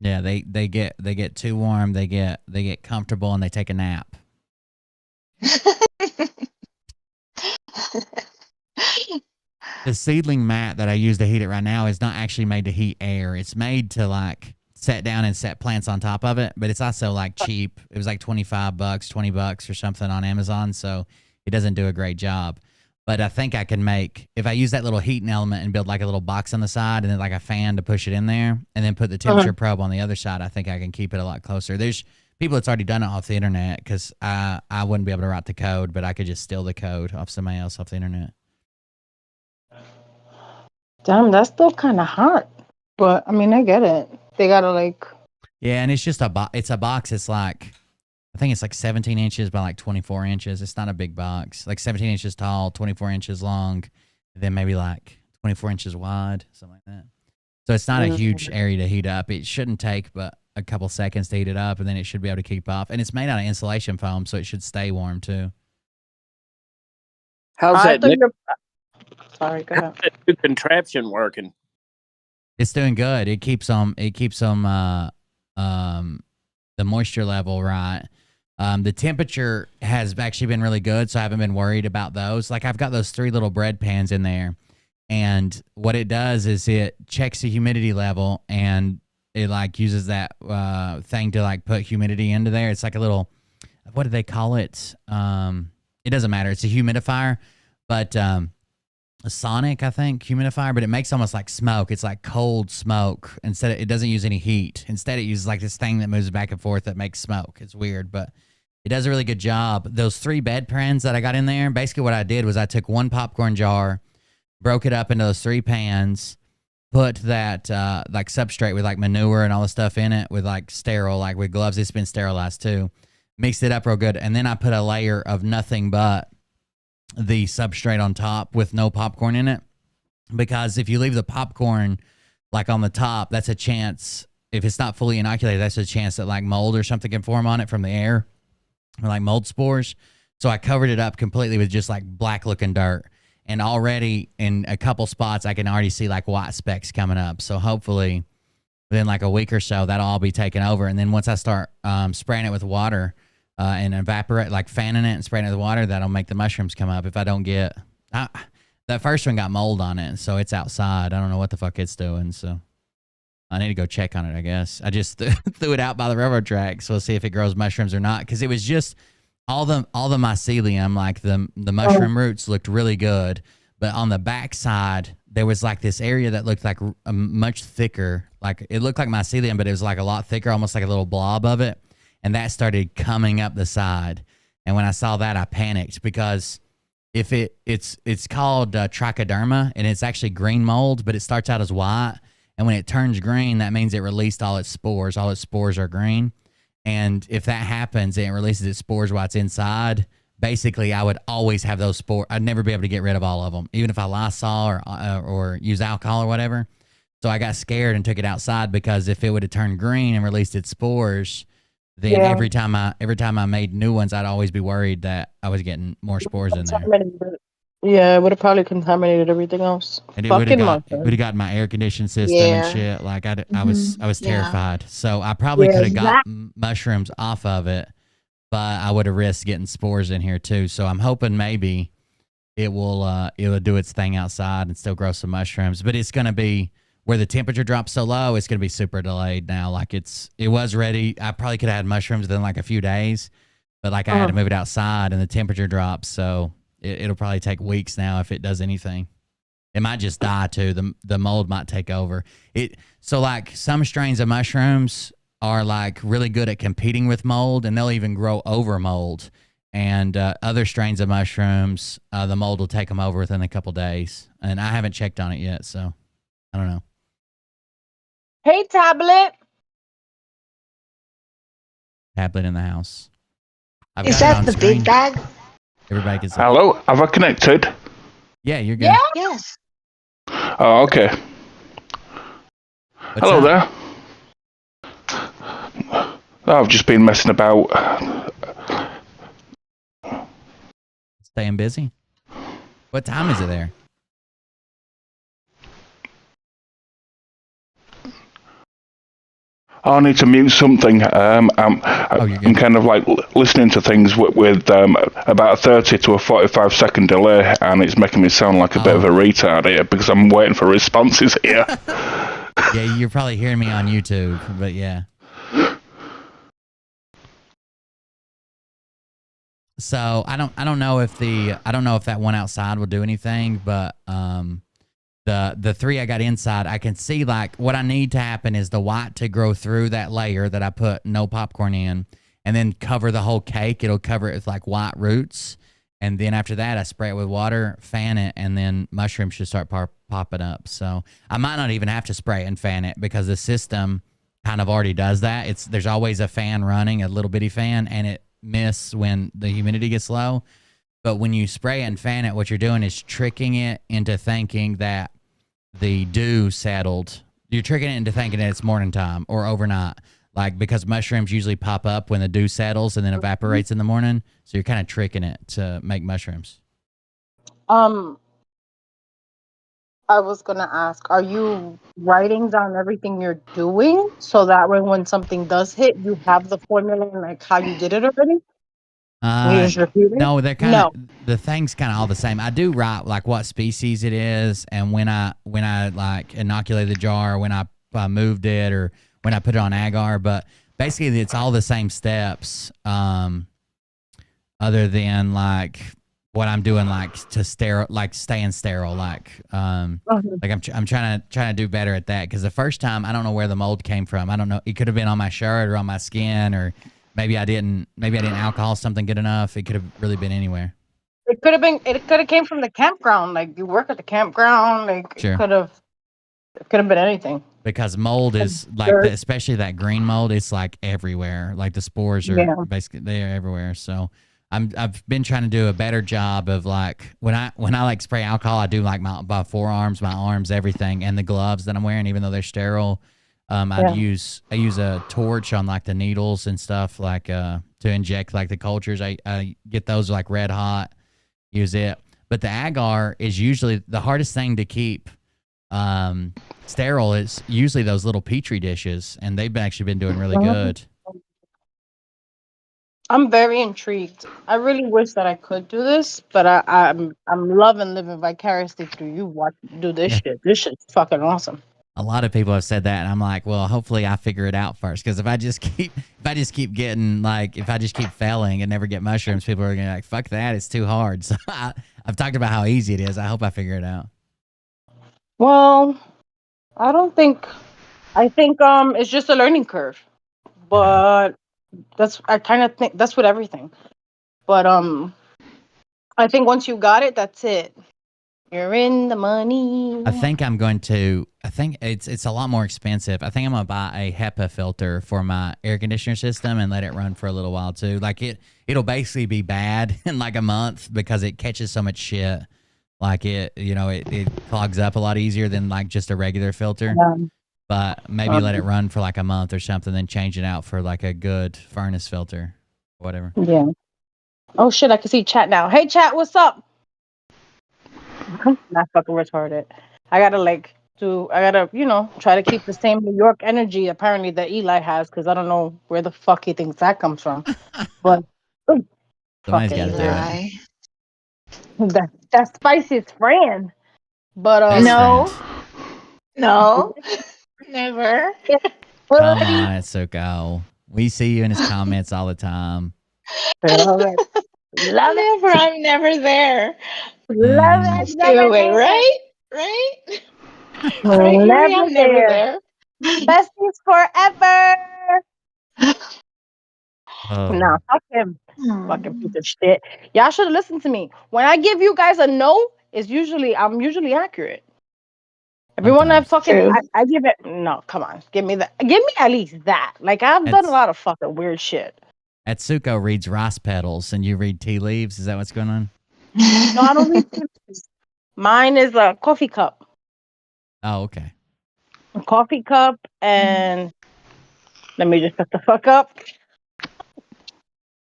Yeah, they get too warm, they get comfortable, and they take a nap. The seedling mat that I use to heat it right now is not actually made to heat air. It's made to like set down and set plants on top of it, but it's also like cheap. It was like $25, $20 or something on Amazon, so it doesn't do a great job. But I think I can make, if I use that little heating element and build like a little box on the side and then like a fan to push it in there and then put the temperature probe on the other side, I think I can keep it a lot closer. There's people that's already done it off the internet because I wouldn't be able to write the code, but I could just steal the code off somebody else off the internet.
Damn, that's still kind of hot. But, I mean, I get it. They got to like...
Yeah, and it's just it's a box. It's like... I think it's like 17 inches by like 24 inches. It's not a big box. Like 17 inches tall, 24 inches long, and then maybe like 24 inches wide, something like that. So it's not a huge area to heat up. It shouldn't take but a couple seconds to heat it up, and then it should be able to keep off. And it's made out of insulation foam, so it should stay warm too.
How's that
Sorry, go ahead.
how's that new contraption working?
It's doing good. It keeps them the moisture level right. The temperature has actually been really good, so I haven't been worried about those. Like I've got those 3 little bread pans in there, and what it does is it checks the humidity level, and it like uses that thing to like put humidity into there. It's like a little, what do they call it? It doesn't matter. It's a humidifier, but a sonic, I think, humidifier, but it makes almost like smoke. It's like cold smoke. Instead, it doesn't use any heat. Instead, it uses like this thing that moves back and forth that makes smoke. It's weird, but it does a really good job. Those 3 bed pans that I got in there, basically what I did was I took 1 popcorn jar, broke it up into those 3 pans, put that like substrate with like manure and all the stuff in it with like sterile, like with gloves. It's been sterilized too. Mixed it up real good. And then I put a layer of nothing but the substrate on top with no popcorn in it, because if you leave the popcorn like on the top, that's a chance, if it's not fully inoculated, that's a chance that like mold or something can form on it from the air, or like mold spores. So I covered it up completely with just like black looking dirt, and already in a couple spots I can already see like white specks coming up. So hopefully within like a week or so that'll all be taken over, and then once I start spraying it with water and evaporate, like fanning it and spraying it with water, that'll make the mushrooms come up. If I don't get... that first one got mold on it, so it's outside. I don't know what the fuck it's doing, so I need to go check on it, I guess. I just threw it out by the railroad tracks. So we'll see if it grows mushrooms or not, because it was just all the mycelium, like the mushroom roots looked really good, but on the back side, there was like this area that looked like a much thicker, like it looked like mycelium, but it was like a lot thicker, almost like a little blob of it. And that started coming up the side. And when I saw that, I panicked, because if it's called trichoderma, and it's actually green mold, but it starts out as white. And when it turns green, that means it released all its spores. All its spores are green. And if that happens and it releases its spores while it's inside, basically I would always have those spores. I'd never be able to get rid of all of them, even if I Lysol or use alcohol or whatever. So I got scared and took it outside, because if it would have turned green and released its spores, then every time I made new ones, I'd always be worried that I was getting more spores in there.
Yeah, it would have probably contaminated everything else.
And it would have got my air conditioning system and shit. Like I was terrified. So I probably could have got mushrooms off of it, but I would have risked getting spores in here too. So I'm hoping maybe it'll do its thing outside and still grow some mushrooms. But it's gonna be where the temperature drops so low, it's gonna be super delayed now. Like it was ready. I probably could have had mushrooms within like a few days, but like I had to move it outside and the temperature drops, so it'll probably take weeks now if it does anything. It might just die too. The mold might take over. So like some strains of mushrooms are like really good at competing with mold, and they'll even grow over mold. And other strains of mushrooms, the mold will take them over within a couple days. And I haven't checked on it yet, so I don't know.
Hey, tablet.
Tablet in the house.
Is that the big bag?
Everybody gets.
Hello, have I connected?
Yeah, you're good.
Yeah.
Yes.
Oh, okay. Hello there. I've just been messing about.
Staying busy? What time is it there?
I need to mute something. I'm kind of like listening to things with about a 30 to a 45-second delay, and it's making me sound like a bit of a retard here because I'm waiting for responses here.
Yeah, you're probably hearing me on YouTube, but yeah. So I don't know if that one outside will do anything, but the three I got inside, I can see like what I need to happen is the white to grow through that layer that I put no popcorn in, and then cover the whole cake. It'll cover it with like white roots, and then after that I spray it with water, fan it, and then mushrooms should start popping up. So I might not even have to spray it and fan it because the system kind of already does that. There's always a fan running, a little bitty fan, and it miss when the humidity gets low. But when you spray it and fan it, what you're doing is tricking it into thinking that the dew settled. You're tricking it into thinking that it's morning time or overnight, like because mushrooms usually pop up when the dew settles and then evaporates in the morning. So you're kind of tricking it to make mushrooms.
I was gonna ask, are you writing down everything you're doing so that way when something does hit, you have the formula and like how you did it already? You just repeat it?
No, they're kind of the thing's kind of all the same. I do write like what species it is, and when I like inoculated the jar, when I moved it, or when I put it on agar. But basically, it's all the same steps, other than like what I'm doing, like to staying sterile, like I'm trying to do better at that, because the first time I don't know where the mold came from. I don't know. It could have been on my shirt or on my skin, or maybe I didn't alcohol something good enough. It could have really been anywhere.
It could have came from the campground. Like you work at the campground. Like
Sure.
it could have been anything.
Because mold is like, especially that green mold, it's like everywhere. Like the spores are basically, they're everywhere. So I've been trying to do a better job of like when I like spray alcohol, I do like my forearms, my arms, everything, and the gloves that I'm wearing, even though they're sterile. I use a torch on like the needles and stuff, like to inject like the cultures. I get those like red hot, use it. But the agar is usually the hardest thing to keep sterile. Is usually those little petri dishes, and they've actually been doing really good.
I'm very intrigued. I really wish that I could do this, but I'm loving living vicariously through you. Watch do this shit. This shit's fucking awesome.
A lot of people have said that, and I'm like, well, hopefully I figure it out first. Because if I just keep failing and never get mushrooms, people are gonna be like, fuck that, it's too hard. So I've talked about how easy it is. I hope I figure it out.
Well, I think it's just a learning curve, but I kind of think that's with everything. But I think once you got it, that's it. You're in the money.
I think it's a lot more expensive. I think I'm going to buy a HEPA filter for my air conditioner system and let it run for a little while too. Like it'll basically be bad in like a month because it catches so much shit. Like it clogs up a lot easier than like just a regular filter. Yeah. But maybe let it run for like a month or something, then change it out for like a good furnace filter, whatever.
Yeah. Oh shit, I can see chat now. Hey chat, what's up? I'm not fucking retarded. I gotta try to keep the same New York energy apparently that Eli has, because I don't know where the fuck he thinks that comes from. But
Somebody's
Fucking
got to do it.
That's Spicy's friend. But
Best
No,
friend.
no, never.
Come on, Atsuko. We see you in his comments all the time.
Love it. Love it.
Never. I'm never there.
Love it.
Stay away, right? Right? Right, Yuri?
Never
I'm never
there.
there.
Besties forever.
Oh.
Nah, fuck him. Fucking piece of shit. Y'all should have listened to me. When I give you guys a no, I'm usually accurate. Everyone I give it no, come on. Give me at least that. Like I've done a lot of fucking weird shit.
Atsuko reads rice petals and you read tea leaves. Is that what's going on?
No, I don't read tea leaves. Mine is a coffee cup.
Oh, okay.
A coffee cup and let me just shut the fuck up.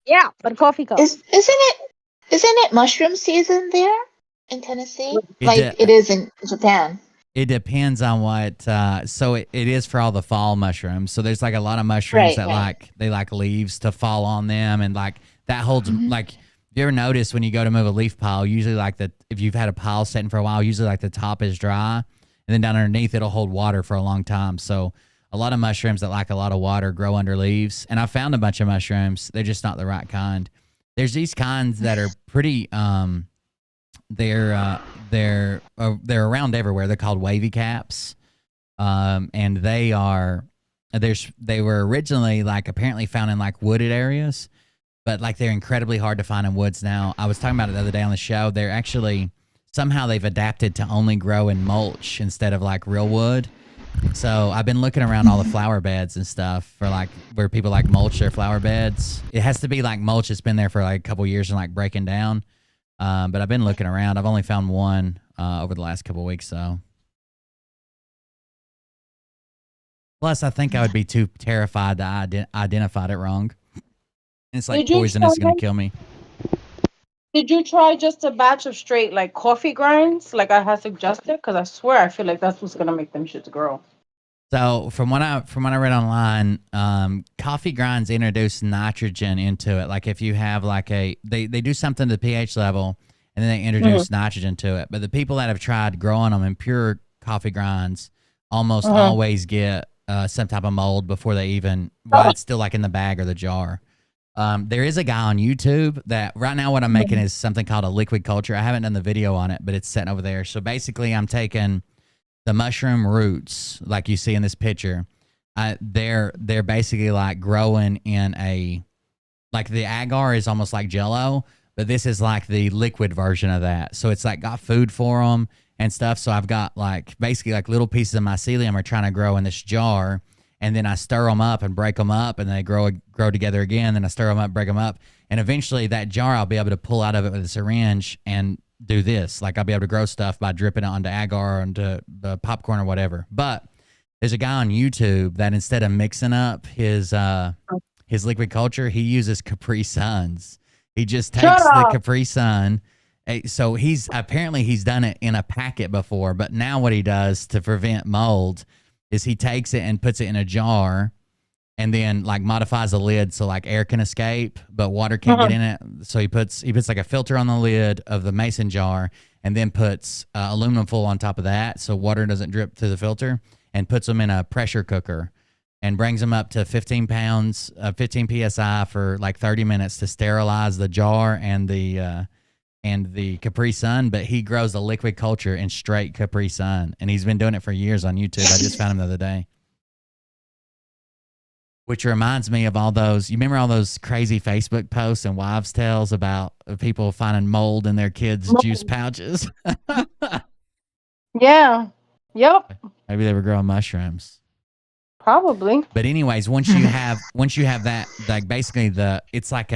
Yeah, but a coffee cup.
Isn't it mushroom season there in Tennessee? It is in Japan.
It depends on what. So it is for all the fall mushrooms. So there's like a lot of mushrooms that like leaves to fall on them, and like that holds like. You ever notice when you go to move a leaf pile? Usually, if you've had a pile sitting for a while, usually like the top is dry, and then down underneath it'll hold water for a long time. So a lot of mushrooms that like a lot of water grow under leaves, and I found a bunch of mushrooms. They're just not the right kind. There's these kinds that are pretty. They're around everywhere. They're called wavy caps, and they were originally like apparently found in like wooded areas, but like they're incredibly hard to find in woods now. I was talking about it the other day on the show. They're actually somehow they've adapted to only grow in mulch instead of like real wood. So I've been looking around all the flower beds and stuff for like where people like mulch their flower beds. It has to be like mulch that's been there for like a couple years and like breaking down. But I've been looking around. I've only found one over the last couple of weeks, though. Plus, I think I would be too terrified to identified it wrong. It's like poisonous, going to kill me.
Did you try just a batch of straight like coffee grinds, like I had suggested? Because I swear I feel like that's what's gonna make them shits grow.
So from what I read online, coffee grinds introduce nitrogen into it. Like if you have like they do something to the pH level, and then they introduce nitrogen to it. But the people that have tried growing them in pure coffee grinds almost always get some type of mold before they even. Well, it's still like in the bag or the jar. There is a guy on YouTube that right now what I'm making is something called a liquid culture. I haven't done the video on it, but it's sitting over there. So basically, I'm taking the mushroom roots, like you see in this picture. They're basically like growing in like the agar is almost like Jello, but this is like the liquid version of that. So it's like got food for them and stuff. So I've got like basically like little pieces of mycelium are trying to grow in this jar. And then I stir them up and break them up, and they grow together again. Then I stir them up, break them up, and eventually that jar I'll be able to pull out of it with a syringe and do this. Like I'll be able to grow stuff by dripping it onto agar or onto the popcorn or whatever. But there's a guy on YouTube that instead of mixing up his liquid culture, he uses Capri Suns. He just takes the Capri Sun. So he's done it in a packet before, but now what he does to prevent mold is he takes it and puts it in a jar and then like modifies the lid so like air can escape, but water can't get in it. So he puts like a filter on the lid of the mason jar and then puts aluminum foil on top of that so water doesn't drip through the filter, and puts them in a pressure cooker and brings them up to 15 pounds, 15 PSI for like 30 minutes to sterilize the jar and the Capri Sun. But he grows a liquid culture in straight Capri Sun, and he's been doing it for years on YouTube. I just found him the other day. Which reminds me of all those, you remember all those crazy Facebook posts and wives' tales about people finding mold in their kids' juice pouches?
Yeah. Yep.
Maybe they were growing mushrooms.
Probably.
But anyways, once you have that, like basically it's like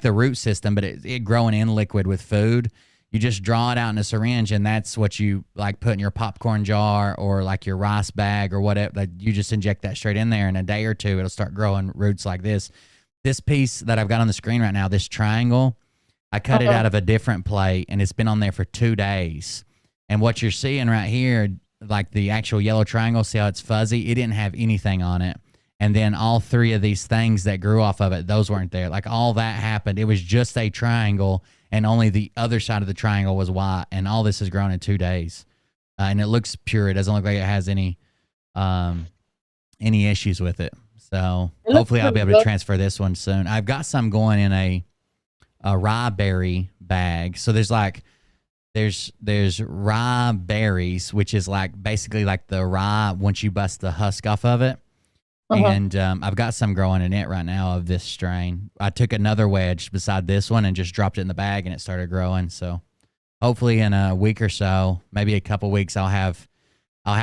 the root system, but it growing in liquid with food. You just draw it out in a syringe, and that's what you like put in your popcorn jar or like your rice bag or whatever. Like you just inject that straight in there. In a day or two, it'll start growing roots like this. This piece that I've got on the screen right now, this triangle, I cut it out of a different plate, and it's been on there for 2 days. And what you're seeing right here, like the actual yellow triangle, see how it's fuzzy? It didn't have anything on it. And then all 3 of these things that grew off of it, those weren't there. Like all that happened. It was just a triangle, and only the other side of the triangle was white. And all this has grown in 2 days, and it looks pure. It doesn't look like it has any issues with it. So hopefully I'll be able to transfer this one soon. I've got some going in a rye berry bag. So there's rye berries, which is like basically like the rye once you bust the husk off of it. And I've got some growing in it right now of this strain. I took another wedge beside this one and just dropped it in the bag, and it started growing. So hopefully in a week or so, maybe a couple weeks, I'll have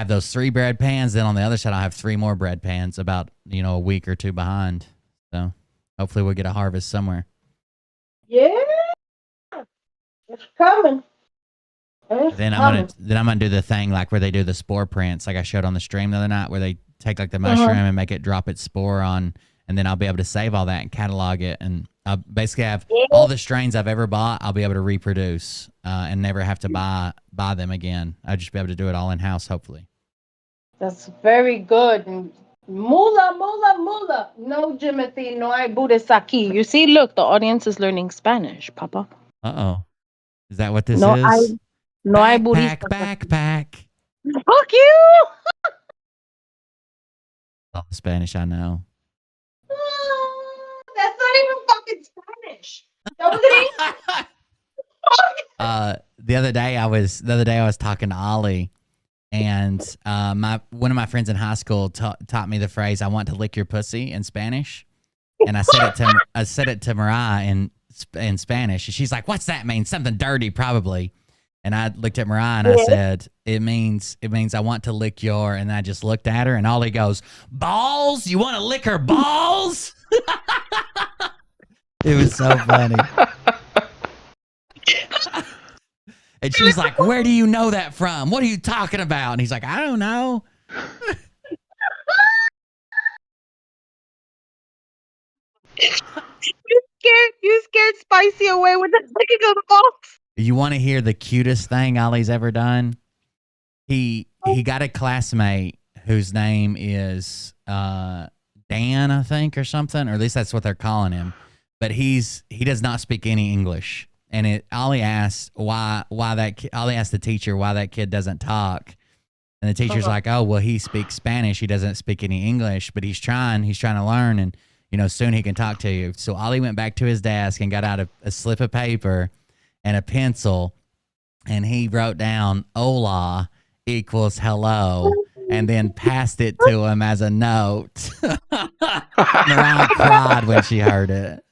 those 3 bread pans. Then on the other side, I'll have 3 more bread pans about, a week or 2 behind. So hopefully we'll get a harvest somewhere.
Yeah. It's coming.
Then I'm gonna do the thing like where they do the spore prints, like I showed on the stream the other night, where they take like the mushroom and make it drop its spore on, and then I'll be able to save all that and catalog it, and I'll basically have all the strains I've ever bought. I'll be able to reproduce and never have to buy them again. I'll just be able to do it all in house, hopefully.
That's very good. Mula. No, Jimothy, no hay Buddhist aquí. You see, look, the audience is learning Spanish, Papa.
Uh-oh. Is that what this is?
No hay Buddhist.
Backpack.
Fuck you!
All the Spanish I know.
That's not even fucking Spanish. That was
The other day I was talking to Ollie, and one of my friends in high school taught me the phrase "I want to lick your pussy" in Spanish, and I said it to Mariah in Spanish, and she's like, "What's that mean? Something dirty, probably." And I looked at Mariah and I said, "It means I want to lick your," and I just looked at her, and Ollie goes, "Balls? You want to lick her balls?" It was so funny. And she's like, "Where do you know that from? What are you talking about?" And he's like, "I don't know."
You scared Spicy away with the licking of the balls.
You want to hear the cutest thing Ollie's ever done? He got a classmate whose name is Dan, I think, or something, or at least that's what they're calling him. But he does not speak any English. And Ollie asked Ollie asked the teacher why that kid doesn't talk. And the teacher's like, "Oh, well, he speaks Spanish. He doesn't speak any English, but he's trying to learn, and soon he can talk to you." So Ollie went back to his desk and got out a slip of paper and a pencil, and he wrote down "Hola" equals hello, and then passed it to him as a note. Mariah cried when she heard it.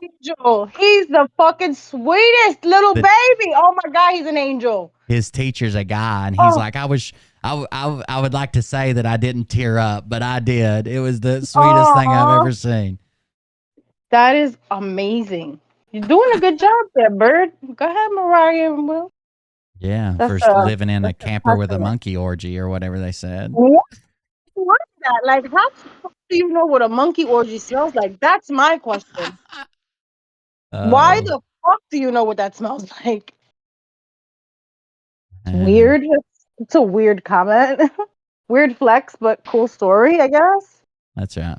Angel, he's the fucking sweetest little baby. Oh my God, he's an angel.
His teacher's a guy, and he's like, I would like to say that I didn't tear up, but I did. It was the sweetest thing I've ever seen.
That is amazing. You're doing a good job there, Bird. Go ahead, Mariah and Will.
Yeah, first living in a camper with a monkey orgy or whatever they said.
What is that? Like, how do you know what a monkey orgy smells like? That's my question. Why the fuck do you know what that smells like? Weird. It's a weird comment. Weird flex, but cool story, I guess.
That's right.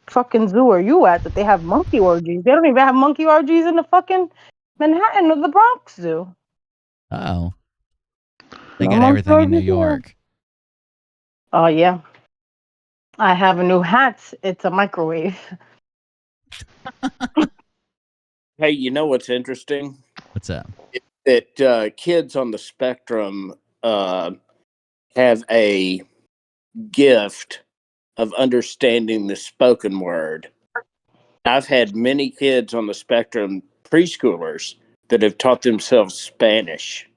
Fucking zoo are you at that they have monkey orgies? They don't even have monkey orgies in the fucking Manhattan or the Bronx Zoo.
Oh. They got everything in New York.
Oh, yeah. I have a new hat. It's a microwave.
Hey, you know what's interesting?
What's that?
That kids on the spectrum have a gift of understanding the spoken word. I've had many kids on the spectrum, preschoolers, that have taught themselves Spanish.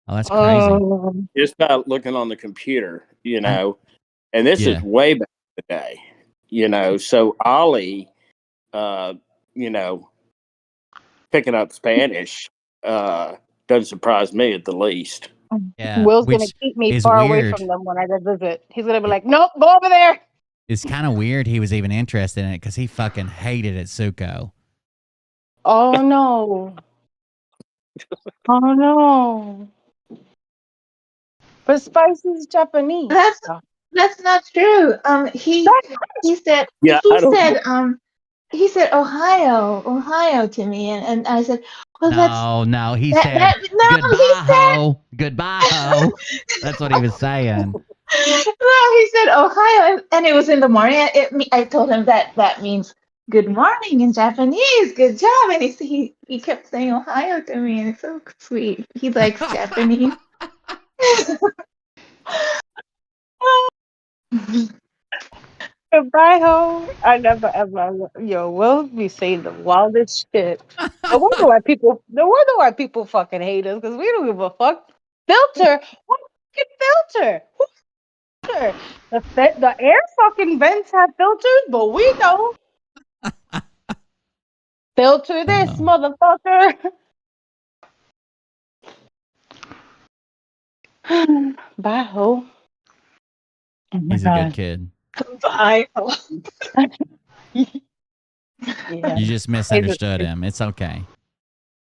Oh, that's crazy.
Just by looking on the computer, and this is way back in the day, so Ollie, picking up Spanish doesn't surprise me at the least.
Yeah,
Will's going to keep me far away from them when I go visit. He's going to be like, "Nope, go over there."
It's kind of weird he was even interested in it because he fucking hated Atsuko.
Oh, no. Oh, no. But Spicy's Japanese.
That's not true. He said
Yeah, I don't.
he said Ohio to me, and I said, well,
No, he
that
said
no, he
goodbye, ho. Goodbye, ho. That's what he was saying.
no, he said Ohio, and it was in the morning. I told him that means good morning in Japanese. Good job, and he kept saying Ohio to me, and it's so sweet. He likes Japanese.
Goodbye, ho. I never ever. Yo, we'll be saying the wildest shit. No wonder why people. No wonder why people fucking hate us because we don't give a fuck. Filter. What fucking filter? Who filter? The air fucking vents have filters, but we don't. Filter this, motherfucker. Bye, ho. Oh my
He's a good
God.
kid.
Bye.
Yeah.
You just misunderstood him. It's okay.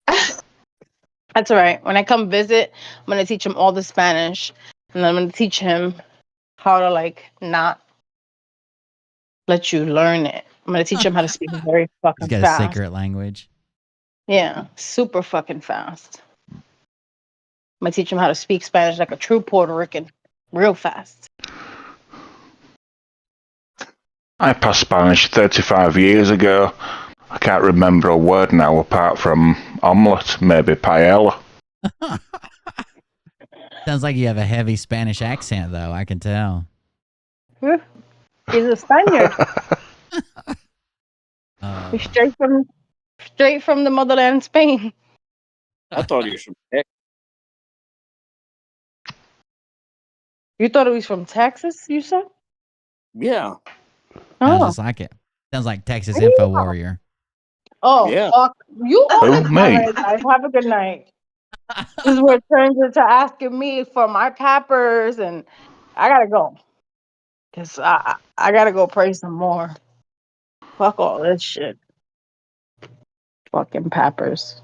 That's all right. When I come visit, I'm gonna teach him all the Spanish, and I'm gonna teach him how to like not let you learn it. I'm gonna teach him how to speak very
He's
fucking
got
fast.
a secret language.
Yeah, super fucking fast. I'm gonna teach him how to speak Spanish like a true Puerto Rican, real fast.
I passed Spanish 35 years ago. I can't remember a word now apart from omelette, maybe paella.
Sounds like you have a heavy Spanish accent, though. I can tell.
He's a Spaniard. He's straight from the motherland, Spain.
I thought he was from Texas.
You thought he was from Texas? You said?
Yeah.
Sounds
Oh.
just like it. Sounds like Texas Info Warrior.
Oh,
Yeah.
fuck. You
Who,
always
me?
all right, guys. Have a good night. This is where it turns into asking me for my peppers, and I gotta go. Because I gotta go pray some more. Fuck all this shit. Fucking peppers.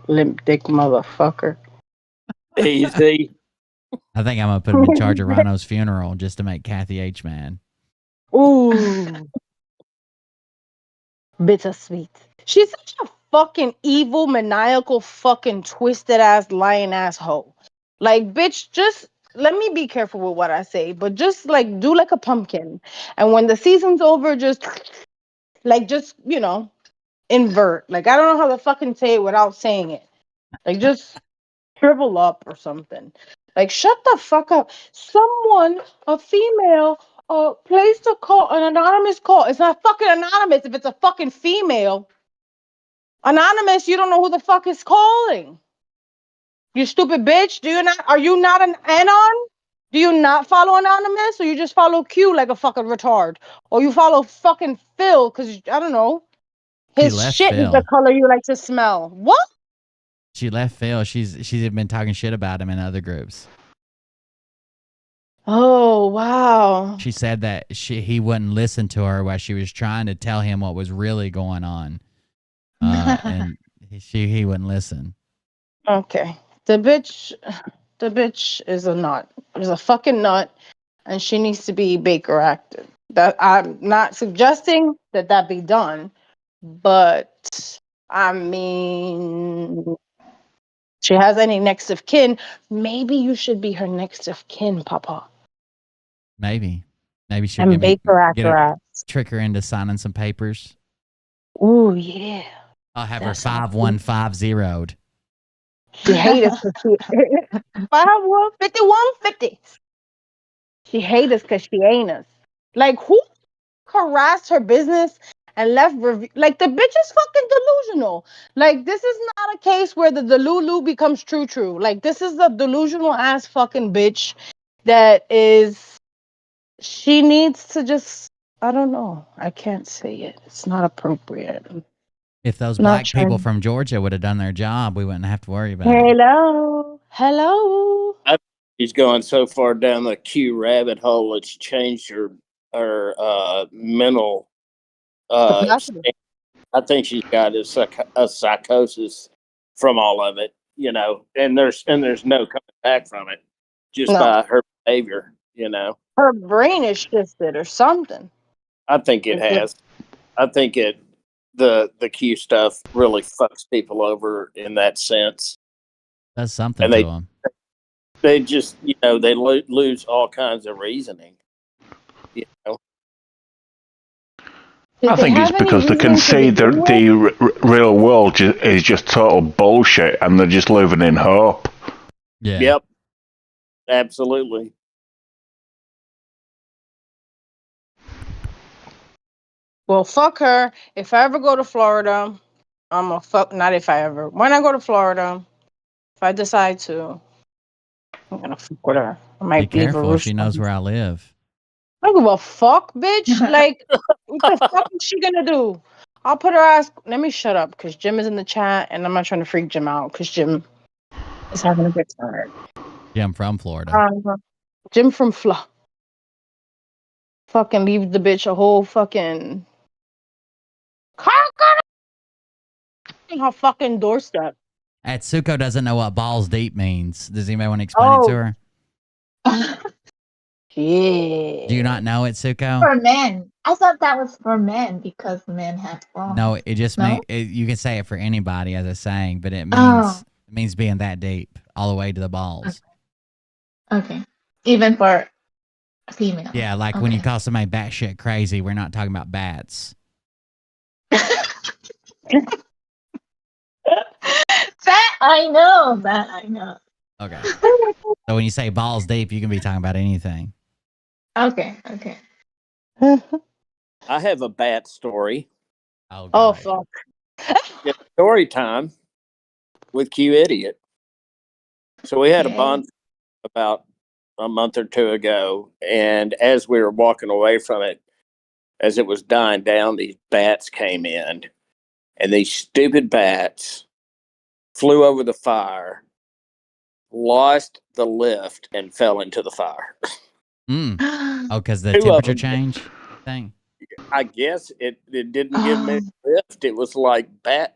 Limp dick motherfucker.
Easy.
I think I'm going to put him in charge of Rhino's funeral just to make Kathy H mad.
Ooh. Bittersweet. She's such a fucking evil, maniacal, fucking twisted ass, lying ass hoe. Like, bitch, just let me be careful with what I say, but just like do like a pumpkin. And when the season's over, just invert. Like, I don't know how to fucking say it without saying it. Like, just shrivel up or something. Like, shut the fuck up. Someone, a female, placed a call, an anonymous call. It's not fucking anonymous if it's a fucking female. Anonymous, you don't know who the fuck is calling. You stupid bitch. Are you not an anon? Do you not follow Anonymous? Or you just follow Q like a fucking retard? Or you follow fucking Phil because, I don't know, his shit is the color you like to smell. What?
She left Phil. She's been talking shit about him in other groups.
Oh, wow.
She said that he wouldn't listen to her while she was trying to tell him what was really going on. And he wouldn't listen.
Okay. The bitch is a nut. Is a fucking nut, and she needs to be Baker acted. That I'm not suggesting that be done, but I mean, she has any next of kin. Maybe you should be her next of kin, Papa.
Maybe she'll
And Baker act.
Trick her into signing some papers.
Ooh, yeah.
I'll have her 5150'd.
She hate us because she 5150. She hate us because she ain't us. Like, who harassed her business and left review? Like, the bitch is fucking delusional. Like, this is not a case where the delulu becomes true. Like, this is a delusional ass fucking bitch that is. She needs to just. I don't know. I can't say it. It's not appropriate.
If those black people from Georgia would have done their job, we wouldn't have to worry about it.
Hello.
She's going so far down the Q rabbit hole, it's changed her mental. I think she's got a psychosis from all of it, and there's no coming back from it just by her behavior,
her brain is shifted or something.
I think it has. I think the Q stuff really fucks people over in that sense.
Does something
And
to them.
They just, they lose all kinds of reasoning.
I think it's because they can see the real world is just total bullshit, and they're just living in hope.
Yeah.
Yep. Absolutely.
Well, fuck her. If I ever go to Florida, I'm gonna fuck. Not if I ever. When I go to Florida, if I decide to, I'm gonna fuck with her. I might
Be
leave a
careful.
roof.
She knows where I live.
I don't give a fuck, bitch. Like, what the fuck is she gonna do? I'll put her ass. Let me shut up, because Jim is in the chat, and I'm not trying to freak Jim out, because Jim is having a good time.
Yeah, I'm from Florida.
Jim from fucking leave the bitch a whole fucking her fucking doorstep.
Atsuko doesn't know what balls deep means. Does anybody want to explain it to her?
Yeah.
Do you not know it, Suko?
For men. I thought that was for men because men have balls.
No, it just
No?
you can say it for anybody as a saying, but it means being that deep, all the way to the balls.
Okay. Even for a female.
Yeah, like when you call somebody batshit crazy, we're not talking about bats.
That I know.
Okay. So when you say balls deep, you can be talking about anything.
Okay.
I have a bat story.
Oh fuck.
It's story time with Q Idiot. So we had a bond about a month or two ago, and as we were walking away from it, as it was dying down, these bats came in, and these stupid bats flew over the fire, lost the lift, and fell into the fire.
Oh, because the
Two of
temperature
them.
change thing?
I guess it didn't give me a lift. It was like bat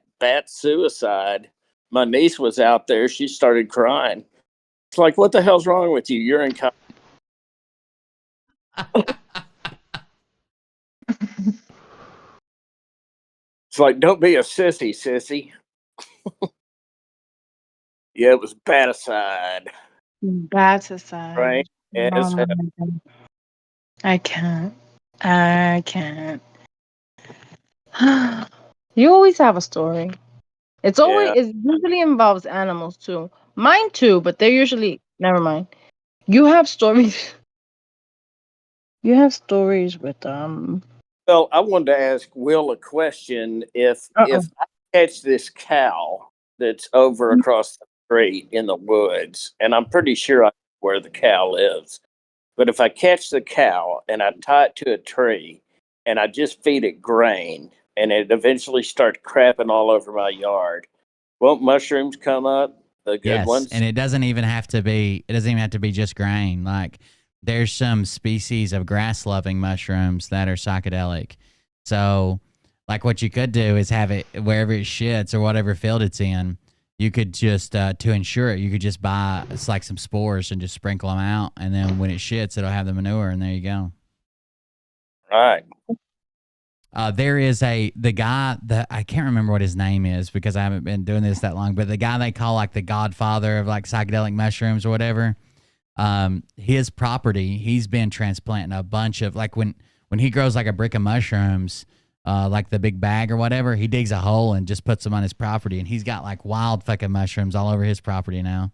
suicide. My niece was out there. She started crying. It's like, what the hell's wrong with you? You're in college. It's like, don't be a sissy. Yeah, it was baticide.
Baticide.
Right? Yes.
I can't. You always have a story. It usually involves animals too. Mine too, but they're usually never mind. You have stories. You have stories with
Well, I wanted to ask Will a question. If I catch this cow that's over across the street in the woods, and I'm pretty sure I know where the cow lives, but if I catch the cow and I tie it to a tree and I just feed it grain and it eventually starts crapping all over my yard, won't mushrooms come up? The good ones?
And it doesn't even have to be just grain. Like there's some species of grass-loving mushrooms that are psychedelic. So like what you could do is have it wherever it shits or whatever field it's in, you could just, to ensure it, you could just buy like some spores and just sprinkle them out. And then when it shits, it'll have the manure and there you go.
Right.
There is the guy that I can't remember what his name is because I haven't been doing this that long, but the guy they call like the godfather of like psychedelic mushrooms or whatever, his property, he's been transplanting a bunch of like when he grows like a brick of mushrooms, like the big bag or whatever, he digs a hole and just puts them on his property, and he's got like wild fucking mushrooms all over his property now.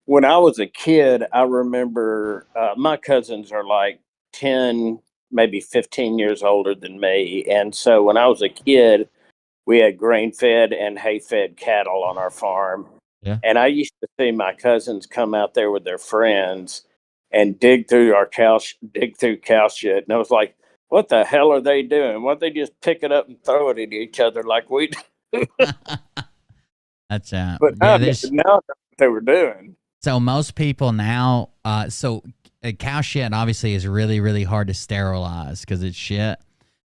When I was a kid, I remember my cousins are like 10, maybe 15 years older than me. And so when I was a kid, we had grain-fed and hay-fed cattle on our farm.
Yeah.
And I used to see my cousins come out there with their friends and dig through cow shit. And I was like, what the hell are they doing? Why don't they just pick it up and throw it at each other like we do?
That's
But now I know what they were doing.
So most people now, cow shit obviously is really, really hard to sterilize because it's shit.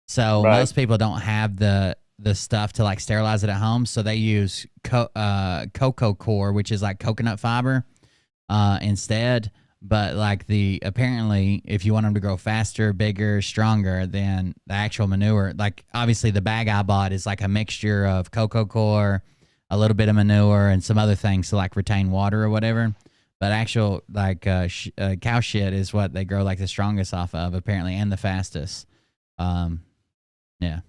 So most people don't have the stuff to like sterilize it at home. So they use cocoa core, which is like coconut fiber instead. But like apparently, if you want them to grow faster, bigger, stronger, then the actual manure, like obviously the bag I bought is like a mixture of cocoa coir, a little bit of manure, and some other things to like retain water or whatever. But actual like cow shit is what they grow like the strongest off of apparently, and the fastest. Yeah,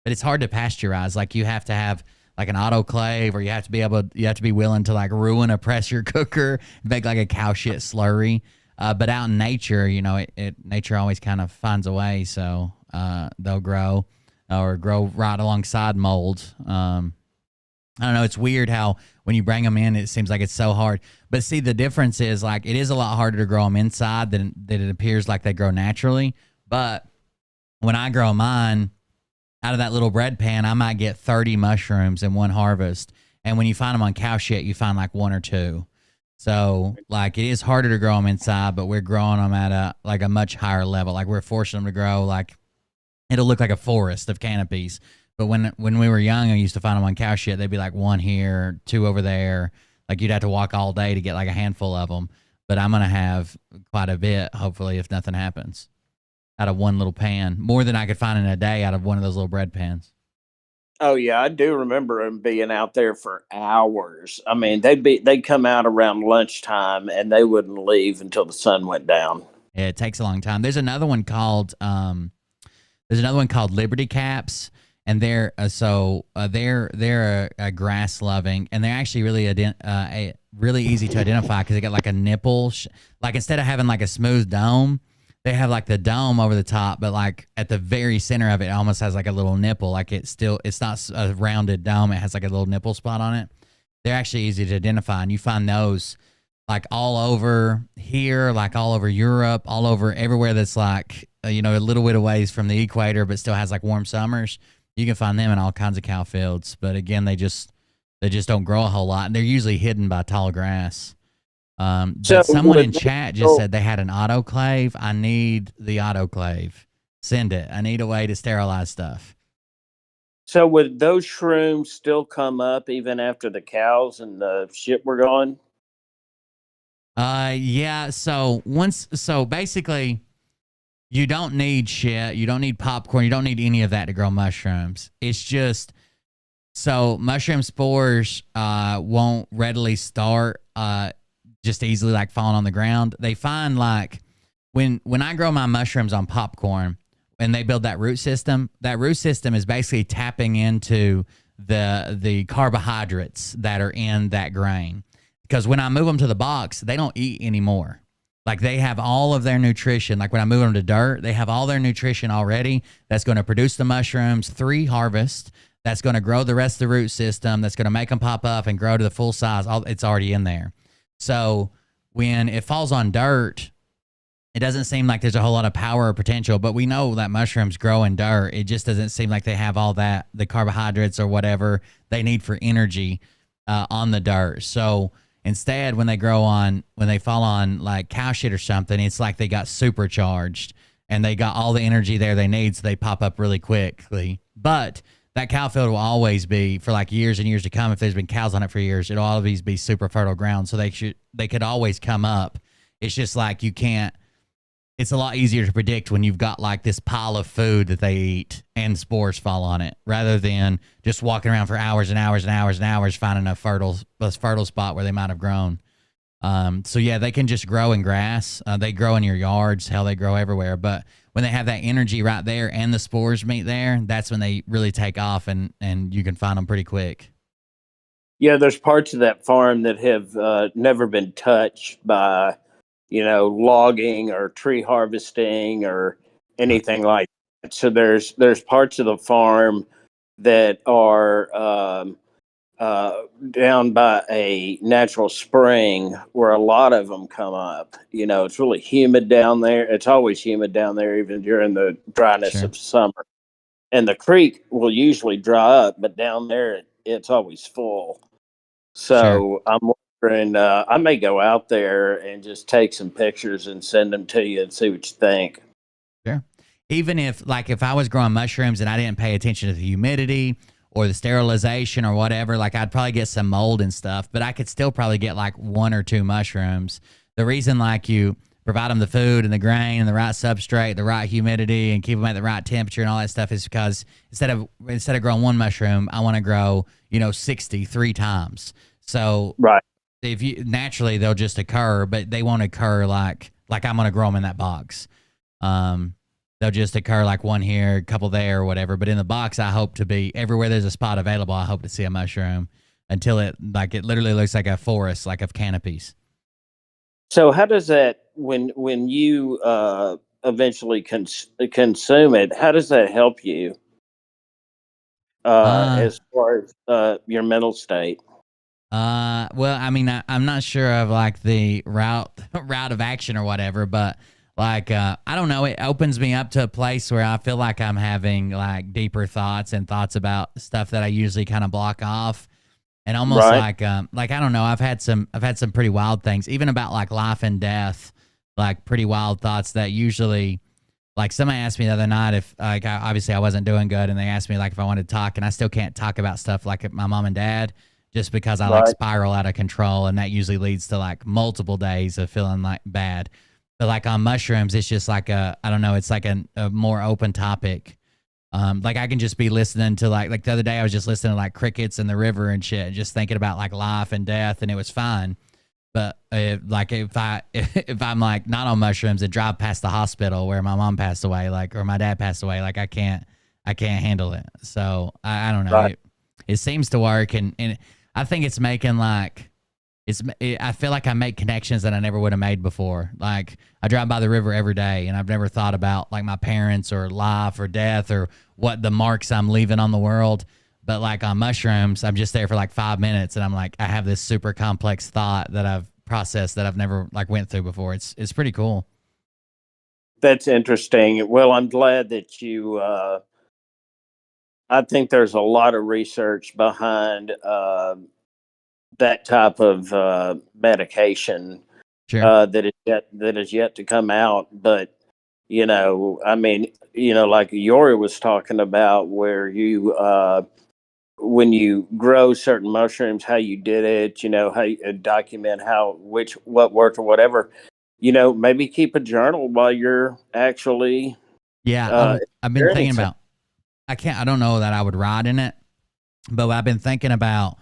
but it's hard to pasteurize. Like you have to have like an autoclave, or you have to be willing to like ruin a pressure cooker, make like a cow shit slurry. But out in nature, you know, nature always kind of finds a way. So they'll grow right alongside mold. I don't know. It's weird how when you bring them in, it seems like it's so hard. But see, the difference is like it is a lot harder to grow them inside than it appears like they grow naturally. But when I grow mine, out of that little bread pan, I might get 30 mushrooms in one harvest. And when you find them on cow shit, you find like 1 or 2. So like it is harder to grow them inside, but we're growing them at a much higher level. Like we're forcing them to grow like it'll look like a forest of canopies. But when we were young, I used to find them on cow shit. They'd be like 1 here, 2 over there. Like you'd have to walk all day to get like a handful of them. But I'm gonna have quite a bit, hopefully, if nothing happens, out of one little pan, more than I could find in a day out of one of those little bread pans.
Oh yeah, I do remember them being out there for hours. I mean, they'd come out around lunchtime and they wouldn't leave until the sun went down.
Yeah, it takes a long time. There's another one called Liberty Caps, and they're a grass loving, and they're actually really easy to identify because they got like a nipple, like instead of having like a smooth dome, they have like the dome over the top, but like at the very center of it, almost has like a little nipple. Like it's not a rounded dome. It has like a little nipple spot on it. They're actually easy to identify, and you find those like all over here, like all over Europe, all over everywhere that's like, a little bit of ways from the equator, but still has like warm summers. You can find them in all kinds of cow fields. But again, they just don't grow a whole lot, and they're usually hidden by tall grass.
So
someone in chat just said they had an autoclave. I need the autoclave. Send it. I need a way to sterilize stuff.
So would those shrooms still come up even after the cows and the shit were gone?
Yeah. So basically, you don't need shit. You don't need popcorn. You don't need any of that to grow mushrooms. It's just so mushroom spores won't readily start just easily like falling on the ground. They find like when I grow my mushrooms on popcorn and they build that root system is basically tapping into the carbohydrates that are in that grain. Because when I move them to the box, they don't eat anymore. Like they have all of their nutrition. Like when I move them to dirt, they have all their nutrition already that's going to produce the mushrooms 3 harvests. That's going to grow the rest of the root system. That's going to make them pop up and grow to the full size. It's already in there. So when it falls on dirt, it doesn't seem like there's a whole lot of power or potential, but we know that mushrooms grow in dirt. It just doesn't seem like they have all that, the carbohydrates or whatever they need for energy on the dirt. So instead, when they fall on like cow shit or something, it's like they got supercharged and they got all the energy there they need, so they pop up really quickly. But that cow field will always be, for like years and years to come, if there's been cows on it for years, it'll always be super fertile ground. So they could always come up. It's just like it's a lot easier to predict when you've got like this pile of food that they eat and spores fall on it, rather than just walking around for hours and hours and hours and hours finding a fertile spot where they might have grown. So yeah, they can just grow in grass. They grow in your yards. Hell, they grow everywhere. But when they have that energy right there and the spores meet there, that's when they really take off, and you can find them pretty quick.
Yeah, there's parts of that farm that have never been touched by, logging or tree harvesting or anything like that. So there's parts of the farm that are down by a natural spring where a lot of them come up. It's really humid down there. It's always humid down there, even during the dryness of summer. And the creek will usually dry up, but down there it's always full. So I'm wondering, I may go out there and just take some pictures and send them to you and see what you think.
Sure. Even if I was growing mushrooms and I didn't pay attention to the humidity or the sterilization or whatever, like I'd probably get some mold and stuff, but I could still probably get like 1 or 2 mushrooms the reason like you provide them the food and the grain and the right substrate, the right humidity, and keep them at the right temperature and all that stuff is because instead of growing one mushroom, I want to grow 60 3 times. So
right,
if you naturally they'll just occur, but they won't occur like I'm gonna grow them in that box. They'll just occur like one here, a couple there, or whatever. But in the box, I hope to be everywhere there's a spot available. I hope to see a mushroom until it literally looks like a forest, like of canopies.
So how does that when you eventually consume it? How does that help you as far as your mental state?
Well, I mean, I'm not sure of like the route of action or whatever, but like I don't know, it opens me up to a place where I feel like I'm having like deeper thoughts and thoughts about stuff that I usually kind of block off. And almost like I don't know, I've had some pretty wild things, even about like life and death, like pretty wild thoughts that usually, like somebody asked me the other night if like obviously I wasn't doing good, and they asked me like if I wanted to talk, and I still can't talk about stuff like my mom and dad just because I like spiral out of control, and that usually leads to like multiple days of feeling like bad. But like on mushrooms, it's just like I don't know, it's like a more open topic. Like I can just be listening to like the other day I was just listening to like crickets in the river and shit, just thinking about like life and death, and it was fine. But if I'm like not on mushrooms and drive past the hospital where my mom passed away, like or my dad passed away, like I can't handle it. So I don't know. It seems to work, and I think it's making like I feel like I make connections that I never would have made before. Like I drive by the river every day, and I've never thought about like my parents or life or death or what the marks I'm leaving on the world. But like on mushrooms, I'm just there for like 5 minutes, and I'm like, I have this super complex thought that I've processed that I've never like went through before. It's pretty cool.
That's interesting. Well, I'm glad that you. I think there's a lot of research behind that type of medication that is yet to come out. But I mean, like Yori was talking about, where you when you grow certain mushrooms, how you did it, how you document what worked or whatever. Maybe keep a journal while you're actually.
Yeah, I've been thinking about. I don't know that I would ride in it, but I've been thinking about.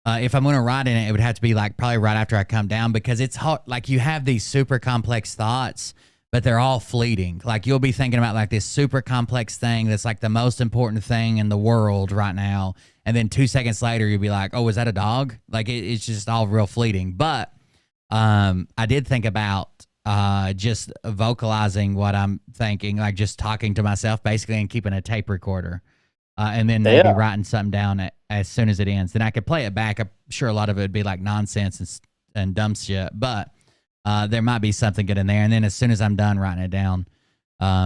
If I'm going to ride in it, it would have to be like probably right after I come down, because it's hard. Like you have these super complex thoughts, but they're all fleeting. Like you'll be thinking about like this super complex thing that's like the most important thing in the world right now, and then 2 seconds later you'll be like, oh, is that a dog? Like it's just all real fleeting. But I did think about just vocalizing what I'm thinking, like just talking to myself basically, and keeping a tape recorder. And then maybe writing something down as soon as it ends. Then I could play it back. I'm sure a lot of it would be like nonsense and dumb shit, but there might be something good in there. And then as soon as I'm done writing it down,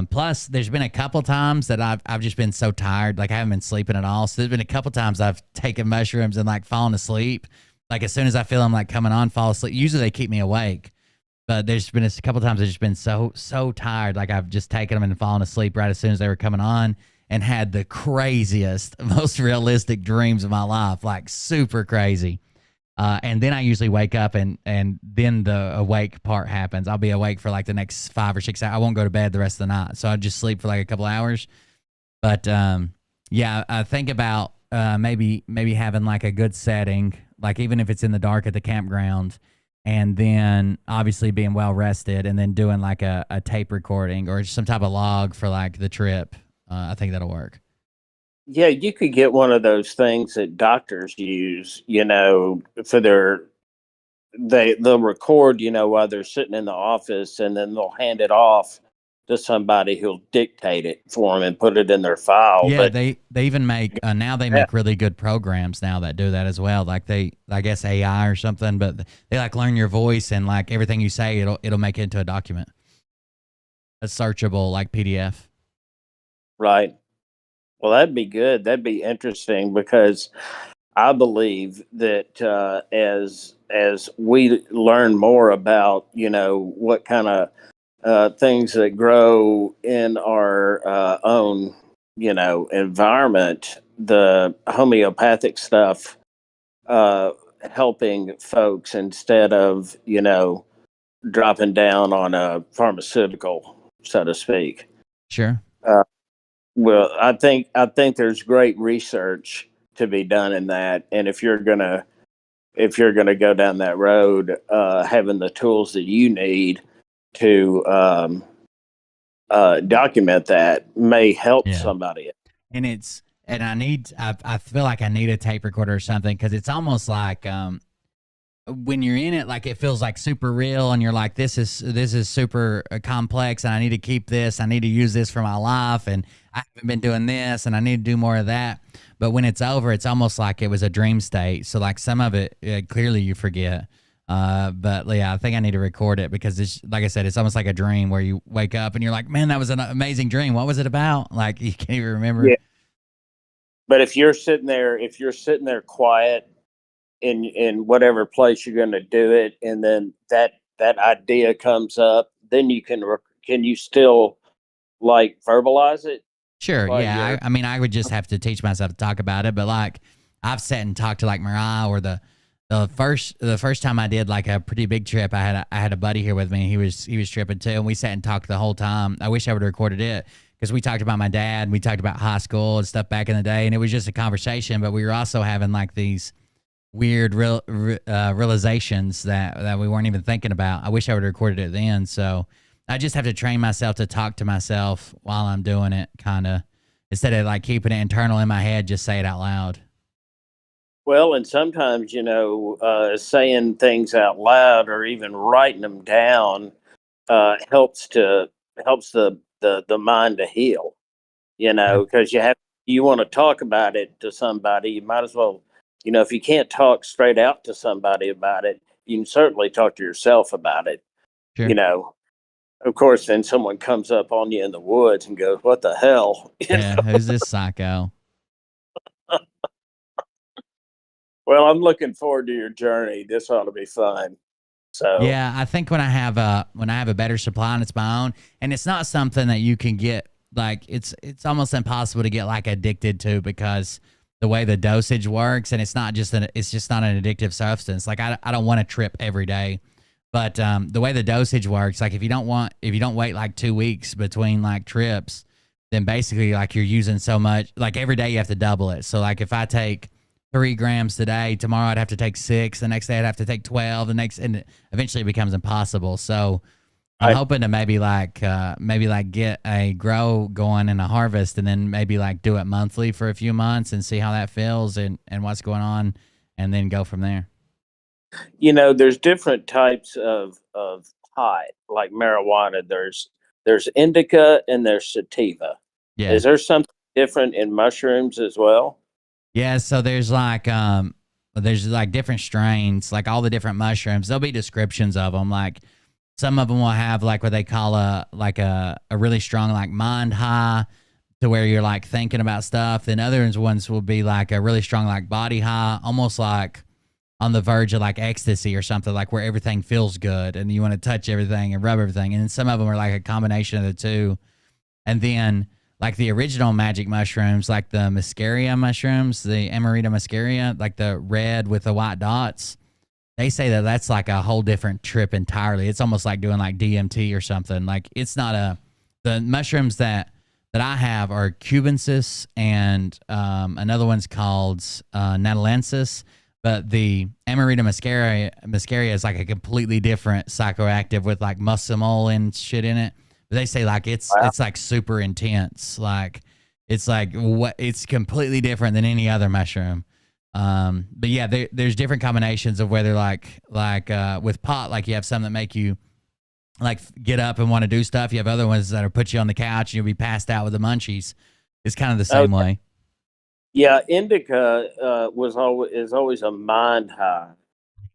plus there's been a couple times that I've just been so tired, like I haven't been sleeping at all. So there's been a couple times I've taken mushrooms and like fallen asleep. Like as soon as I feel I'm like coming on, fall asleep. Usually they keep me awake, but there's been a couple times I've just been so tired, like I've just taken them and fallen asleep right as soon as they were coming on. And had the craziest, most realistic dreams of my life, like super crazy. And then I usually wake up, and then the awake part happens. I'll be awake for like the next 5 or 6 hours. I won't go to bed the rest of the night. So I'll just sleep for like a couple hours. But yeah, I think about maybe having like a good setting, like even if it's in the dark at the campground, and then obviously being well rested, and then doing like a tape recording or some type of log for like the trip. I think that'll work.
Yeah, you could get one of those things that doctors use, for they'll record, while they're sitting in the office, and then they'll hand it off to somebody who'll dictate it for them and put it in their file.
Yeah,
but
they even make now they make really good programs now that do that as well. Like I guess AI or something, but they like learn your voice, and like everything you say, it'll make it into a document, a searchable like PDF.
Right. Well, that'd be good. That'd be interesting, because I believe that as we learn more about, what kind of things that grow in our own, environment, the homeopathic stuff helping folks instead of, dropping down on a pharmaceutical, so to speak.
Sure.
Well, I think there's great research to be done in that, and if you're gonna go down that road, having the tools that you need to document that may help somebody.
And I feel like I need a tape recorder or something, because it's almost like when you're in it, like it feels like super real, and you're like, this is super complex, and I need to keep this. I need to use this for my life, and I haven't been doing this, and I need to do more of that. But when it's over, it's almost like it was a dream state. So like some of it, clearly you forget. But yeah, I think I need to record it, because it's, like I said, it's almost like a dream where you wake up and you're like, man, that was an amazing dream. What was it about? Like you can't even remember.
Yeah. But if you're sitting there quiet in whatever place you're going to do it, and then that idea comes up, then you can you still like verbalize it?
Sure. Yeah. I mean, I would just have to teach myself to talk about it. But like, I've sat and talked to like Mariah, or the first time I did like a pretty big trip, I had a buddy here with me. He was tripping too, and we sat and talked the whole time. I wish I would have recorded it, because we talked about my dad, we talked about high school and stuff back in the day, and it was just a conversation. But we were also having like these weird realizations that we weren't even thinking about. I wish I would have recorded it then. So I just have to train myself to talk to myself while I'm doing it, kind of, instead of like keeping it internal in my head, just say it out loud.
Well, and sometimes, saying things out loud or even writing them down helps the mind to heal, because you want to talk about it to somebody. You might as well, if you can't talk straight out to somebody about it, you can certainly talk to yourself about it.
Sure.
Of course, then someone comes up on you in the woods and goes, "What the hell?"
Yeah, who's this psycho?
Well, I'm looking forward to your journey. This ought to be fun. So
yeah, I think when I have a better supply and it's my own, and it's not something that you can get, like it's almost impossible to get like addicted to, because the way the dosage works, and it's just not an addictive substance. Like I don't want to trip every day. But the way the dosage works, like if you don't wait like 2 weeks between like trips, then basically like you're using so much, like every day you have to double it. So like if I take 3 grams today, tomorrow I'd have to take 6, the next day I'd have to take 12, and eventually it becomes impossible. So I'm hoping to maybe get a grow going and a harvest, and then maybe like do it monthly for a few months and see how that feels and what's going on, and then go from there.
There's different types of pot, like marijuana. There's indica and there's sativa.
Yeah.
Is there something different in mushrooms as well?
Yeah, so there's like different strains, like all the different mushrooms. There'll be descriptions of them. Like some of them will have like what they call a really strong like mind high, to where you're like thinking about stuff. Then other ones will be like a really strong like body high, almost like on the verge of like ecstasy or something, like where everything feels good and you want to touch everything and rub everything. And then some of them are like a combination of the two. And then like the original magic mushrooms, like the muscaria mushrooms, the Amanita muscaria, like the red with the white dots, they say that that's like a whole different trip entirely. It's almost like doing like DMT or something. Like it's not the mushrooms that I have are cubensis, and another one's called natalensis. But the Amanita muscaria is like a completely different psychoactive with like muscimol and shit in it. But they say like it's like super intense. Like it's completely different than any other mushroom. But yeah, there's different combinations of whether like with pot, like you have some that make you like get up and want to do stuff. You have other ones that'll put you on the couch and you'll be passed out with the munchies. It's kind of the same way.
Yeah, indica is always a mind high.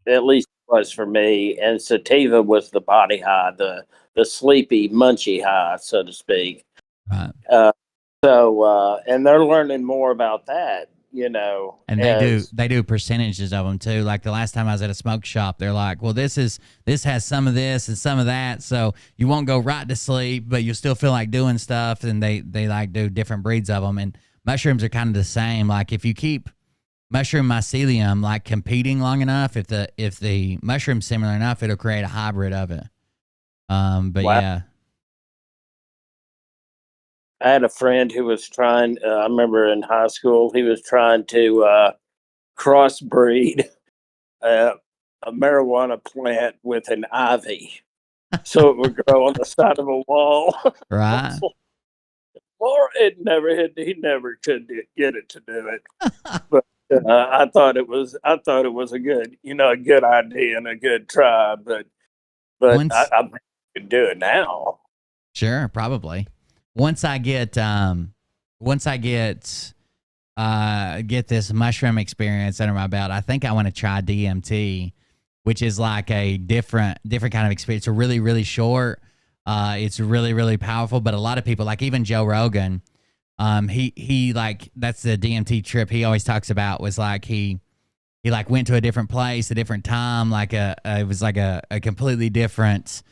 At least it was for me. And sativa was the body high, the sleepy, munchy high, so to speak.
Right.
And they're learning more about that,
And they do percentages of them too. Like the last time I was at a smoke shop, they're like, well, this has some of this and some of that, so you won't go right to sleep, but you'll still feel like doing stuff. And they like do different breeds of them. And mushrooms are kind of the same. Like if you keep mushroom mycelium like competing long enough, if the mushroom's similar enough, it'll create a hybrid of it. But
Wow.
yeah.
I had a friend who was trying, I remember in high school, he was trying to crossbreed a marijuana plant with an ivy so it would grow on the side of a wall.
Right.
Or he never could get it to do it. But I thought it was a good, a good idea and a good try. But I could do it now.
Sure, probably. Once I get get this mushroom experience under my belt, I think I want to try DMT, which is like a different kind of experience. It's really, really short. It's really, really powerful. But a lot of people, like even Joe Rogan, he like, that's the DMT trip he always talks about, was like he like went to a different place, a different time, like it was like a completely different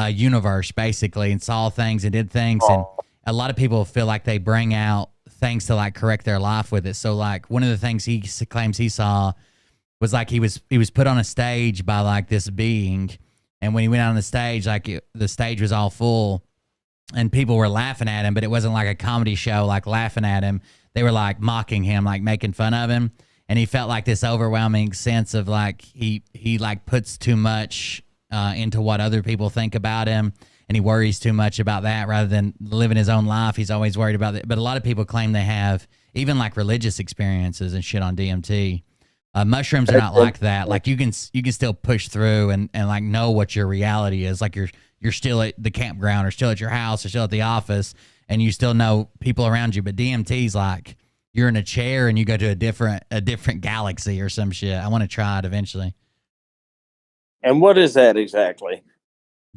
universe basically, and saw things and did things. And a lot of people feel like they bring out things to like correct their life with it. So like one of the things he claims he saw was like he was put on a stage by like this being, and when he went out on the stage, like the stage was all full and people were laughing at him, but it wasn't like a comedy show like laughing at him. They were like mocking him, like making fun of him. And he felt like this overwhelming sense of like he like puts too much into what other people think about him, and he worries too much about that rather than living his own life. He's always worried about it. But a lot of people claim they have even like religious experiences and shit on DMT. Mushrooms are not like that. Like you can still push through and like know what your reality is. Like you're still at the campground or still at your house or still at the office, and you still know people around you. But DMT's like you're in a chair and you go to a different galaxy or some shit. I want to try it eventually.
And what is that exactly?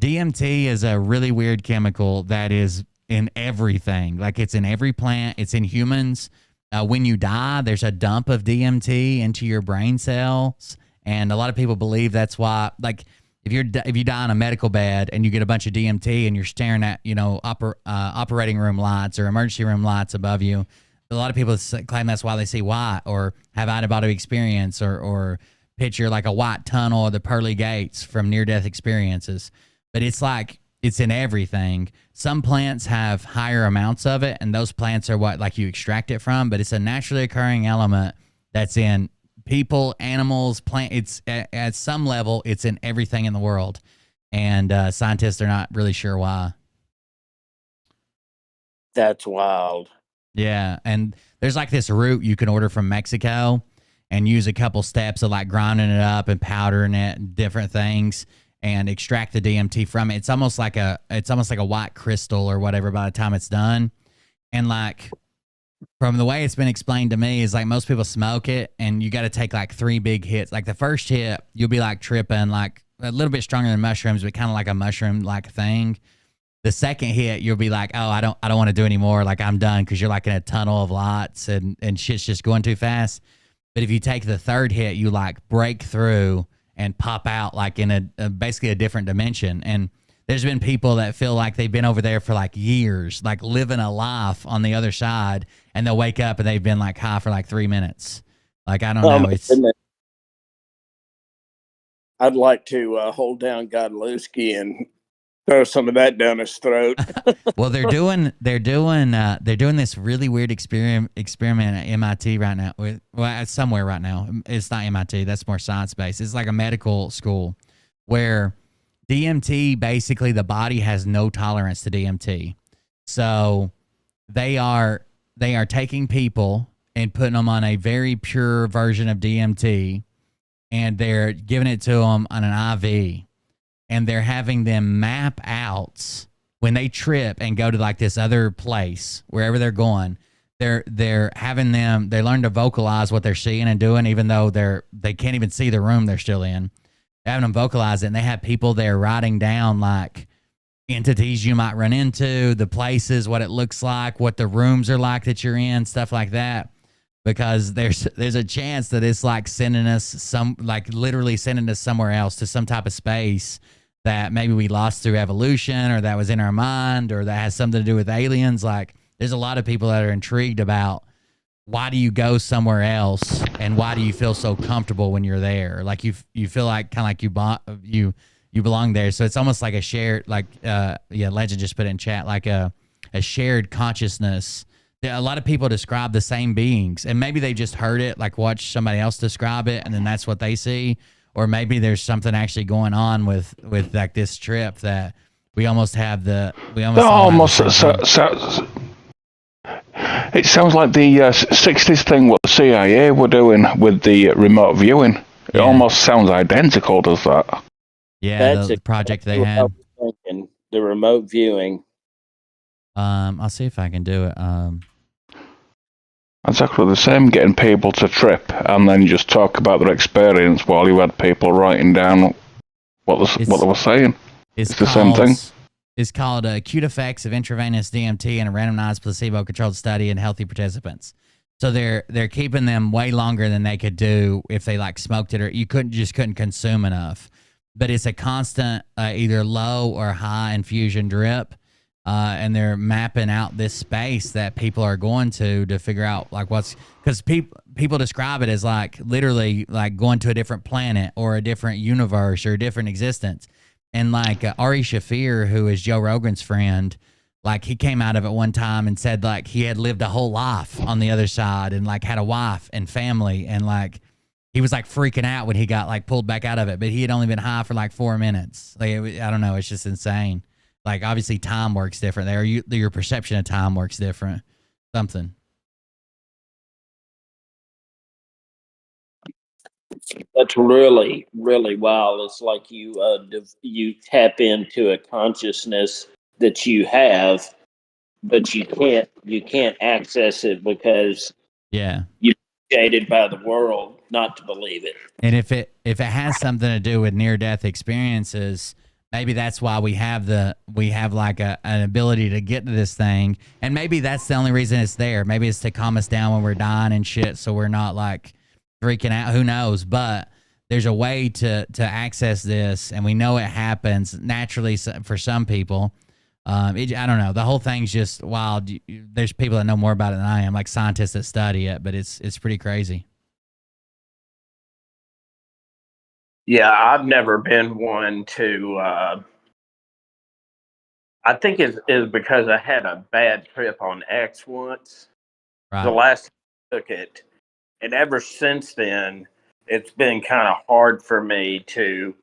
DMT is a really weird chemical that is in everything. Like it's in every plant. It's in humans. When you die, there's a dump of DMT into your brain cells, and a lot of people believe that's why. Like if you die on a medical bed and you get a bunch of DMT and you're staring at operating room lights or emergency room lights above you, a lot of people claim that's why they see white or have out-of-body experience or picture like a white tunnel or the pearly gates from near-death experiences. But it's like it's in everything. Some plants have higher amounts of it, and those plants are what like you extract it from. But it's a naturally occurring element that's in people, animals, plant. It's at some level, it's in everything in the world, and scientists are not really sure why.
That's wild.
Yeah, and there's like this root you can order from Mexico, and use a couple steps of like grinding it up and powdering it and different things, and extract the DMT from it. It's almost like a white crystal or whatever by the time it's done. And like from the way it's been explained to me is like most people smoke it and you got to take like 3 big hits. Like the first hit, you'll be like tripping, like a little bit stronger than mushrooms, but kind of like a mushroom like thing. The second hit, you'll be like, oh, I don't want to do anymore. Like I'm done, because you're like in a tunnel of lights and shit's just going too fast. But if you take the third hit, you like break through and pop out like in basically a different dimension. And there's been people that feel like they've been over there for like years, like living a life on the other side, and they'll wake up and they've been like high for like 3 minutes. Like, I don't know.
I'd like to hold down Godlewski and throw some of that down his throat.
Well, they're doing this really weird experiment at MIT right now. It's somewhere right now. It's not MIT. That's more science based. It's like a medical school where DMT, basically the body has no tolerance to DMT. So they are taking people and putting them on a very pure version of DMT, and they're giving it to them on an IV. And they're having them map out when they trip and go to like this other place, wherever they're going. They're having them, they learn to vocalize what they're seeing and doing, even though they can't even see the room they're still in. They're having them vocalize it, and they have people there writing down like entities you might run into, the places, what it looks like, what the rooms are like that you're in, stuff like that. Because there's a chance that it's like sending us literally sending us somewhere else, to some type of space that maybe we lost through evolution, or that was in our mind, or that has something to do with aliens. Like there's a lot of people that are intrigued about why do you go somewhere else, and why do you feel so comfortable when you're there? Like you feel like kind of like you You belong there. So it's almost like a shared, like, Legend just put it in chat, like a shared consciousness. A lot of people describe the same beings, and maybe they just heard it, like watch somebody else describe it, and then that's what they see. Or maybe there's something actually going on with like this trip that we almost have the
It sounds like the 60s thing what the CIA were doing with the remote viewing. It almost sounds identical, does that?
Yeah, the project they had.
The remote viewing.
I'll see if I can do it.
Exactly the same, getting people to trip and then just talk about their experience while you had people writing down what they were saying. It's the same thing.
It's called acute effects of intravenous DMT in a randomized placebo-controlled study in healthy participants. So they're keeping them way longer than they could do if they like smoked it, or you couldn't consume enough. But it's a constant either low or high infusion drip, and they're mapping out this space that people are going to figure out like because people describe it as like literally like going to a different planet or a different universe or a different existence. And like Ari Shaffir, who is Joe Rogan's friend, like he came out of it one time and said like he had lived a whole life on the other side and like had a wife and family, and like he was like freaking out when he got like pulled back out of it, but he had only been high for like 4 minutes. Like I don't know, it's just insane. Like obviously time works different there. Your perception of time works different. Something.
That's really, really wild. It's like you tap into a consciousness that you have, but you can't access it because you're jaded by the world not to believe it.
And if it has something to do with near death experiences, maybe that's why we have like an ability to get to this thing, and maybe that's the only reason it's there. Maybe it's to calm us down when we're dying and shit, so we're not like freaking out. Who knows? But there's a way to access this, and we know it happens naturally for some people. I don't know. The whole thing's just wild. There's people that know more about it than I am, like scientists that study it, but it's pretty crazy.
Yeah, I've never been one to. I think it's because I had a bad trip on X once.
Right.
The last time I took it, and ever since then, it's been kind of hard for me to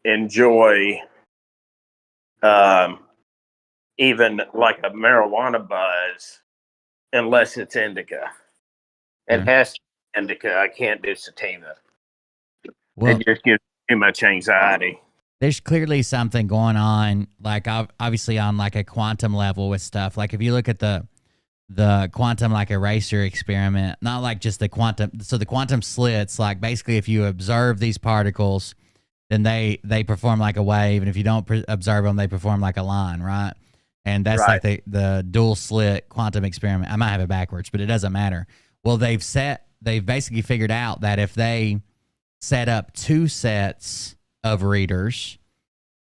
enjoy even like a marijuana buzz unless it's indica. It has to be indica. I can't do sativa.
Well,
it just gives too much anxiety.
There's clearly something going on, like obviously on like a quantum level with stuff. Like if you look at the quantum like eraser experiment, not like just the quantum. So the quantum slits, like basically if you observe these particles, then they perform like a wave, and if you don't observe them, they perform like a line, right? And that's like the dual slit quantum experiment. I might have it backwards, but it doesn't matter. Well, they've basically figured out that if they set up 2 sets of readers,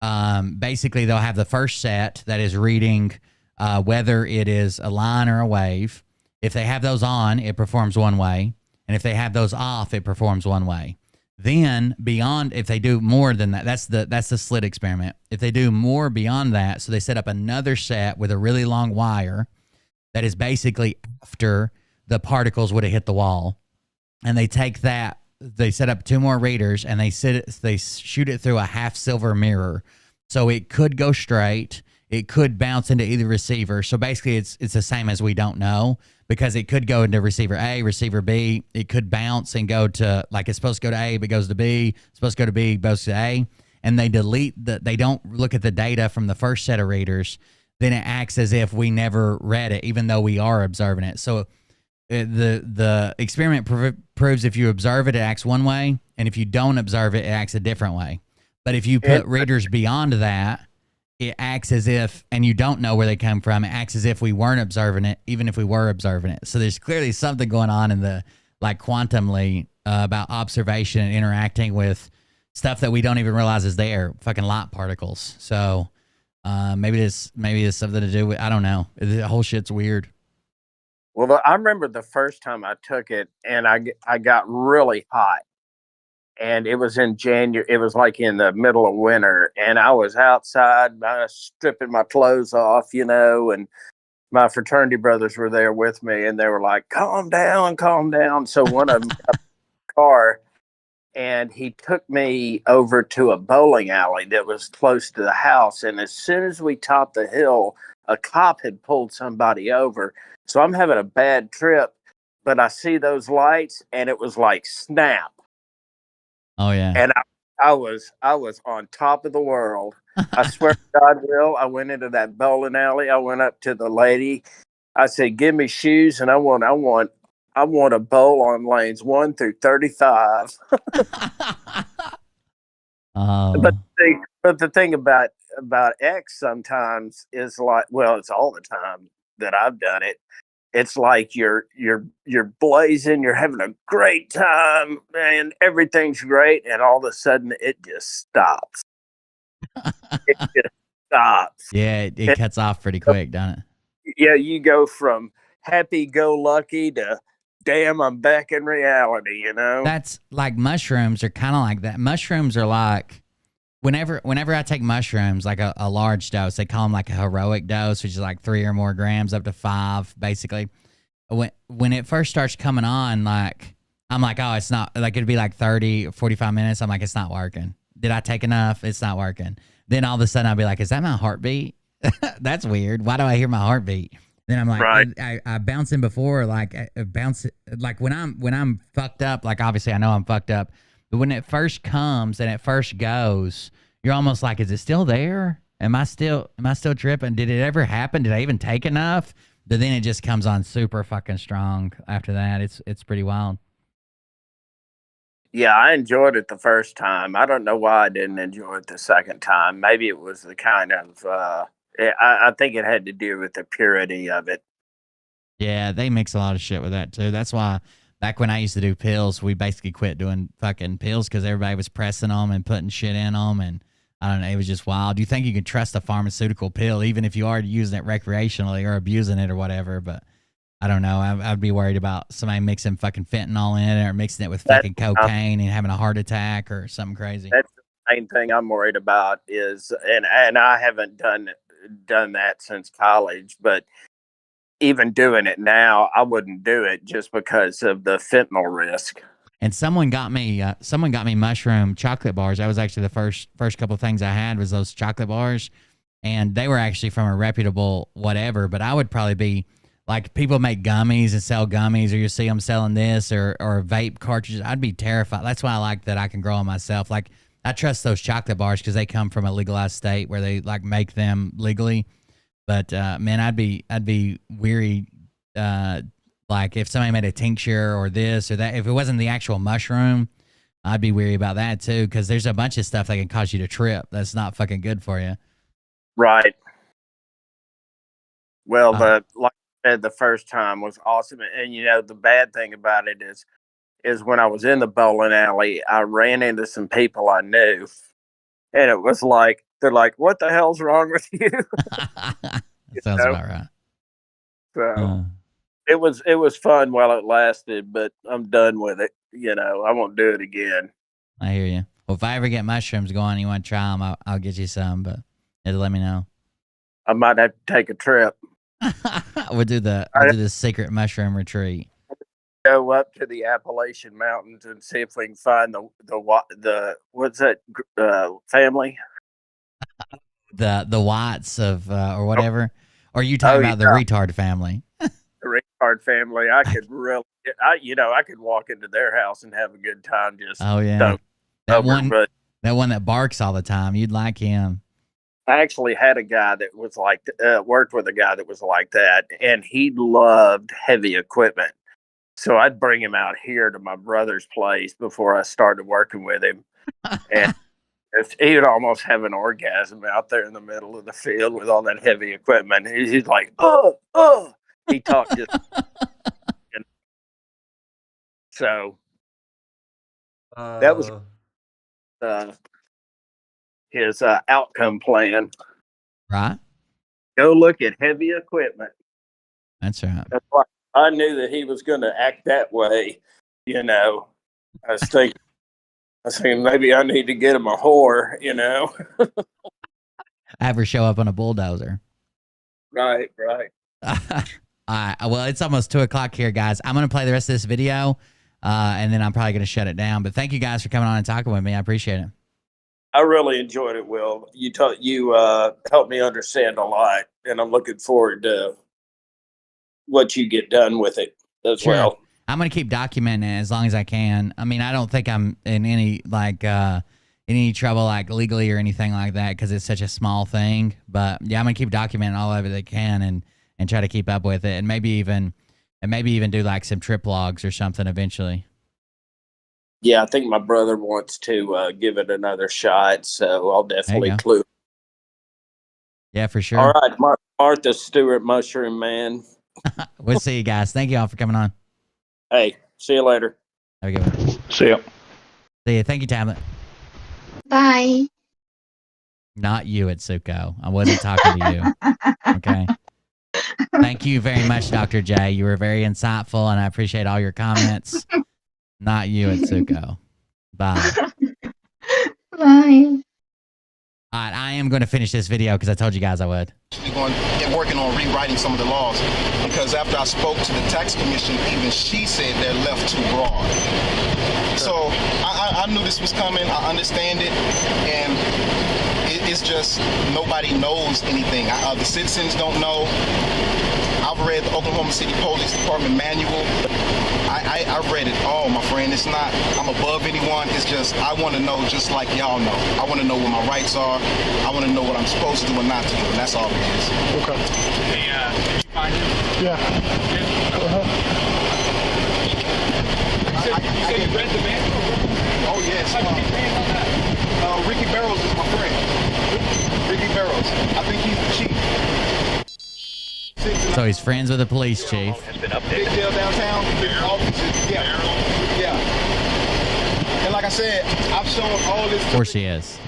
basically they'll have the first set that is reading whether it is a line or a wave. If they have those on, it performs one way, and if they have those off, it performs one way. Then beyond, if they do more than that, that's the slit experiment. If they do more beyond that, so they set up another set with a really long wire that is basically after the particles would have hit the wall, and they take that, they set up 2 more readers, and they shoot it through a half silver mirror, so it could go straight, it could bounce into either receiver. So basically, it's the same as we don't know, because it could go into receiver A, receiver B. It could bounce and go to, like it's supposed to go to A, but goes to B. It's supposed to go to B, goes to A. And they they don't look at the data from the first set of readers. Then it acts as if we never read it, even though we are observing it. So the experiment proves if you observe it, it acts one way. And if you don't observe it, it acts a different way. But if you put readers beyond that, it acts as if, and you don't know where they come from, it acts as if we weren't observing it, even if we were observing it. So there's clearly something going on in the, like quantumly, about observation and interacting with stuff that we don't even realize is there, fucking light particles. So maybe it's something to do with, I don't know. The whole shit's weird.
Well, I remember the first time I took it, and I got really hot. and it was in January. It was like in the middle of winter, and I was outside, stripping my clothes off, and my fraternity brothers were there with me, and they were like, calm down, calm down. So one of them got in the car, and he took me over to a bowling alley that was close to the house. And as soon as we topped the hill, a cop had pulled somebody over. So I'm having a bad trip, but I see those lights, and it was like snap.
Oh yeah.
And I was on top of the world. I swear to God, Will, I went into that bowling alley. I went up to the lady. I said, give me shoes, and I want a bowl on lanes 1 through 35. But the thing about X sometimes is like, well, it's all the time that I've done it. It's like you're blazing, you're having a great time, and everything's great, and all of a sudden it just stops. It just stops.
Yeah, it cuts off pretty quick, doesn't it?
Yeah, you go from happy-go-lucky to damn, I'm back in reality.
That's like mushrooms are kind of like that. Mushrooms are like whenever I take mushrooms, like a large dose, they call them like a heroic dose, which is like 3 or more grams up to 5, basically. When it first starts coming on, like I'm like, oh, it's not, like it'd be like 30 or 45 minutes. I'm like, it's not working. Did I take enough? It's not working. Then all of a sudden I'll be like, is that my heartbeat? That's weird. Why do I hear my heartbeat? Then I'm like, right. I bounce in before, like I bounce, like when I'm fucked up, like obviously I know I'm fucked up, but when it first comes and it first goes, you're almost like, is it still there? Am I still tripping? Did it ever happen? Did I even take enough? But then it just comes on super fucking strong after that. It's pretty wild.
Yeah, I enjoyed it the first time. I don't know why I didn't enjoy it the second time. Maybe it was the kind of, I think it had to do with the purity of it.
Yeah, they mix a lot of shit with that too. That's why back when I used to do pills, we basically quit doing fucking pills because everybody was pressing them and putting shit in them. And I don't know, it was just wild. You think you can trust a pharmaceutical pill, even if you are using it recreationally or abusing it or whatever. But I don't know. I'd be worried about somebody mixing fucking fentanyl in it or mixing it with fucking cocaine and having a heart attack or something crazy.
That's the main thing I'm worried about is, and I haven't done that since college, but even doing it now, I wouldn't do it just because of the fentanyl risk.
And someone got me mushroom chocolate bars. That was actually the first couple of things I had was those chocolate bars, and they were actually from a reputable whatever. But I would probably be like, people make gummies and sell gummies, or you see them selling this or vape cartridges. I'd be terrified. That's why I like that I can grow them myself. Like I trust those chocolate bars because they come from a legalized state where they like make them legally. But man, I'd be weary. Like if somebody made a tincture or this or that, if it wasn't the actual mushroom, I'd be weary about that too. Because there's a bunch of stuff that can cause you to trip. That's not fucking good for you.
Right. Well, like I said, the first time was awesome, and the bad thing about it is when I was in the bowling alley, I ran into some people I knew, and it was like they're like, "What the hell's wrong with you?"
That sounds about right.
So it was fun while it lasted, but I'm done with it. I won't do it again.
I hear you. Well, if I ever get mushrooms going, you want to try them, I'll get you some, but you have to let me know.
I might have to take a trip.
We'll do the secret mushroom retreat.
Go up to the Appalachian Mountains and see if we can find the what's that family?
The Watts of or whatever. Or are you talking about the retard family?
The retard family. I could really, I could walk into their house and have a good time. Just
that one that barks all the time. You'd like him.
I actually had a guy that was like, worked with a guy that was like that, and he loved heavy equipment. So I'd bring him out here to my brother's place before I started working with him. And he would almost have an orgasm out there in the middle of the field with all that heavy equipment. He's like, oh. He talked just. So that was his outcome plan.
Right.
Go look at heavy equipment.
That's right.
That's why I knew that he was going to act that way. I was thinking, I think maybe I need to get him a whore,
Have her show up on a bulldozer.
Right.
All right. Well, it's almost 2:00 here, guys. I'm going to play the rest of this video, and then I'm probably going to shut it down. But thank you guys for coming on and talking with me. I appreciate it.
I really enjoyed it, Will. You helped me understand a lot, and I'm looking forward to what you get done with it as well.
I'm going to keep documenting it as long as I can. I mean, I don't think I'm in any trouble legally or anything like that because it's such a small thing. But yeah, I'm going to keep documenting all of it I can and try to keep up with it and maybe even do some trip logs or something eventually.
Yeah, I think my brother wants to give it another shot, so I'll definitely clue.
Yeah, for sure.
All right, Martha Stewart, Mushroom Man.
We'll see you guys. Thank you all for coming on.
Hey, see you later.
Have a good one.
See ya.
See you. Thank you, Tablet.
Bye.
Not you, Atsuko. I wasn't talking to you. Okay. Thank you very much, Dr. J. You were very insightful, and I appreciate all your comments. Not you, Atsuko. Bye.
Bye.
All right, I am going to finish this video because I told you guys I would.
Working on rewriting some of the laws because after I spoke to the tax commission, even she said they're left too broad. So I knew this was coming. I understand it, and it's just nobody knows anything. The citizens don't know. I've read the Oklahoma City Police Department manual. I've read it all, my friend. It's not, I'm above anyone. It's just, I want to know just like y'all know. I want to know what my rights are. I want to know what I'm supposed to do and not to do. And that's all it is.
Okay.
Hey, did you find him?
Yeah.
You said you read the manual?
Oh, yes.
How'd you get your hands on that?
Ricky Barrows is my friend. Ricky Barrows. I think he's the chief.
So he's friends with the police chief.
Big deal downtown. Big offices. Yeah. And like I said, I've shown all this.
Of course he is.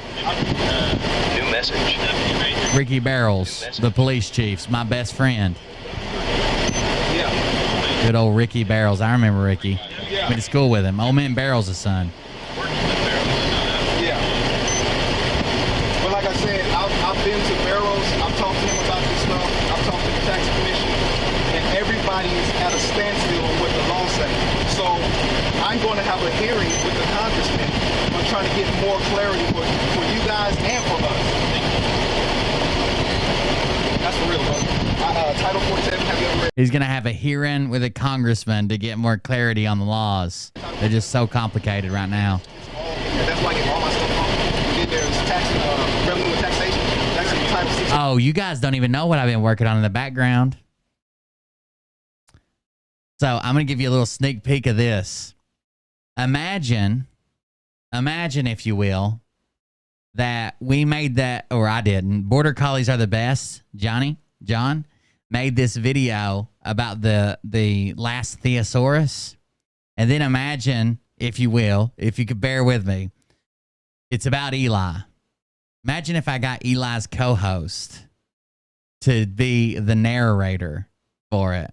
New message.
Ricky Barrows, the police chief's my best friend.
Yeah.
Good old Ricky Barrows. I remember Ricky. Went to school with him. Old man Barrows' son.
Yeah. But like I said, I've been to Barrows. I've talked to him about this stuff. I've talked to the tax commission. And everybody's at a standstill on what the law says. So I'm going to have a hearing with the congressman. I'm trying to get more clarity for you guys and for us. That's for real, bro. Title 47, have you ever read?
He's going to have a hearing with a congressman to get more clarity on the laws. They're just so complicated right now.
That's why I get all my stuff wrong. There's tax, revenue and taxation. That's in Title 6.
Oh, you guys don't even know what I've been working on in the background. So I'm going to give you a little sneak peek of this. Imagine, if you will, that we made that, or I didn't. Border Collies are the best. John made this video about the last Theosaurus. And then imagine, if you will, if you could bear with me, it's about Eli. Imagine if I got Eli's co-host to be the narrator for it.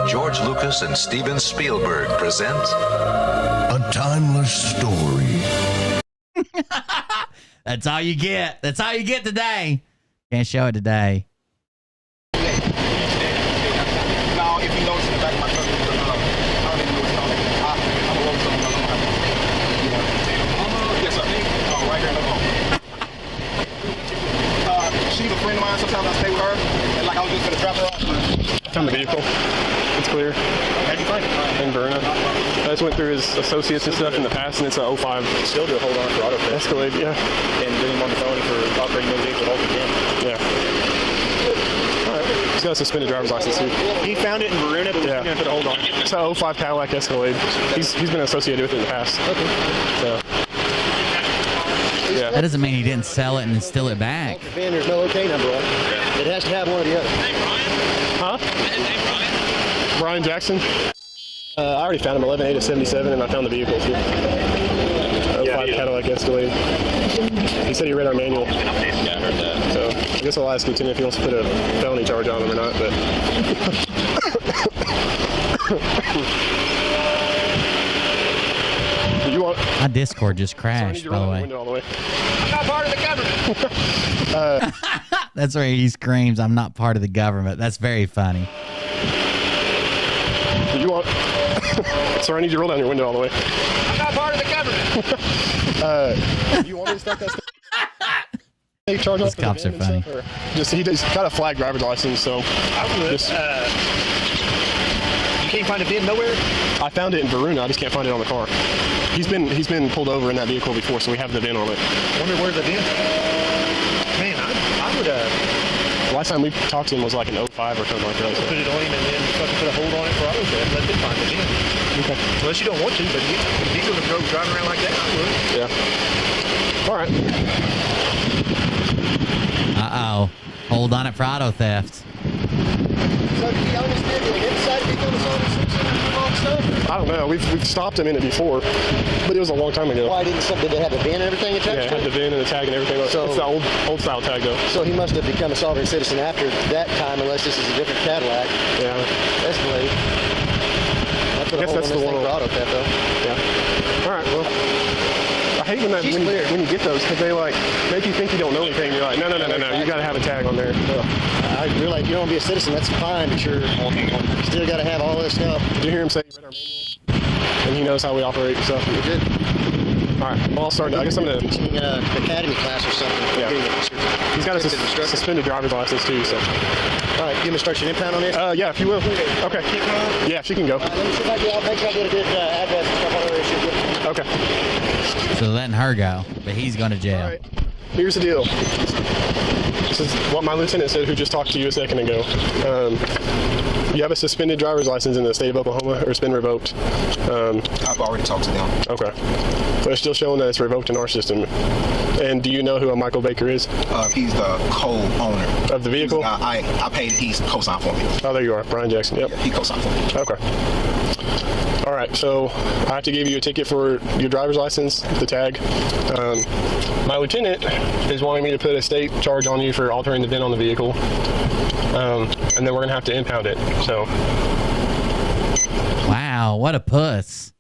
George Lucas and Steven Spielberg present
A Timeless Story.
That's all you get. That's all you get today. Can't show it today.
Now, if you notice in the back of my truck, I don't even know what's called. I'm a load something. Yes, sir. Oh, right here in the phone. She's a friend of mine. Sometimes I stay with her. And like I was just going to drop her off.
I found the vehicle. It's clear.
How'd you find it?
In Verna. I just went through his associates and stuff in the past, and it's a 05.
Still do a hold on for auto theft.
Escalade, yeah.
And doing him on the felony for operating no vehicle at all again.
Yeah. All right. He's got a suspended driver's license too.
He found it in Verona, but
yeah.
we're going to put a hold on.
It's a 05 Cadillac Escalade. He's been associated with it in the past.
Okay.
So. Yeah.
That doesn't mean he didn't sell it and then steal it back.
There's no OK number on it. It has to have one or the other.
Huh? Brian Jackson?
I already found him 11A to 77, and I found the vehicle too. 05 Cadillac Escalade. He said he read our manual. Yeah, I heard that. So I guess I'll ask Lieutenant if he wants to put a felony charge on him or not. But
My Discord just crashed, by the way.
I'm not part of the government.
That's where he screams, I'm not part of the government. That's very funny.
Do you want... Sir, I need you to roll down your window all the way.
I'm not part of the government.
Do you want me to start that? They charge
These cops are funny.
Just he's got a flag driver's license, so just,
You can't find a VIN nowhere?
I found it in Varuna. I just can't find it on the car. He's been pulled over in that vehicle before, so we have the VIN on it.
Wonder where the VIN? Man, I would
Last time we talked to him was like an 05 or something like that. So.
put it on him and then fucking put a hold on it for auto theft. Let them find the VIN.
Okay.
Unless you don't want to, but if he's going to go driving around like that, I would.
Yeah. All right.
Uh-oh. Hold on it for auto theft.
So did he understand the inside of the stuff?
I don't know. We've stopped him in it before, but it was a long time ago.
Why did they have the VIN and everything attached
Yeah, it had the VIN and the tag and everything.
So,
it's the old style tag though.
So he must have become a sovereign citizen after that time, unless this is a different Cadillac.
Yeah.
Escalade.
I guess that's the one.
For auto theft, though.
Yeah. All right. Well, I hate when you get those because they like make you think you don't know anything. You're like, no. You got to have a tag on there.
I realize you don't want to be a citizen. That's fine, but you're still got to have all this stuff.
Did you hear him say he read our manual? And he knows how we operate and stuff.
You did.
All right. Well, I'll start. I guess I'm gonna
teaching academy class or something.
Yeah. He's got a suspended driver's license too. So.
All right. You want me to start your impound on this?
Yeah, if you will. Okay. Yeah, she can go.
Let me see if I'll make sure I get a good address and stuff. Whatever it should get.
Okay.
So letting her go, but he's going to jail.
All right. Here's the deal. This is what my lieutenant said, who just talked to you a second ago. You have a suspended driver's license in the state of Oklahoma, or it's been revoked.
I've already talked to them.
Okay. But it's still showing that it's revoked in our system. And do you know who a Michael Baker is?
He's the co-owner
of the vehicle.
I paid. He's co-signed for me.
Oh, there you are, Brian Jackson. Yep.
Yeah, he co-signed for me.
Okay. All right. So I have to give you a ticket for your driver's license, the tag. My lieutenant is wanting me to put a state charge on you for altering the VIN on the vehicle. And then we're gonna have to impound it. So.
Wow, what a puss!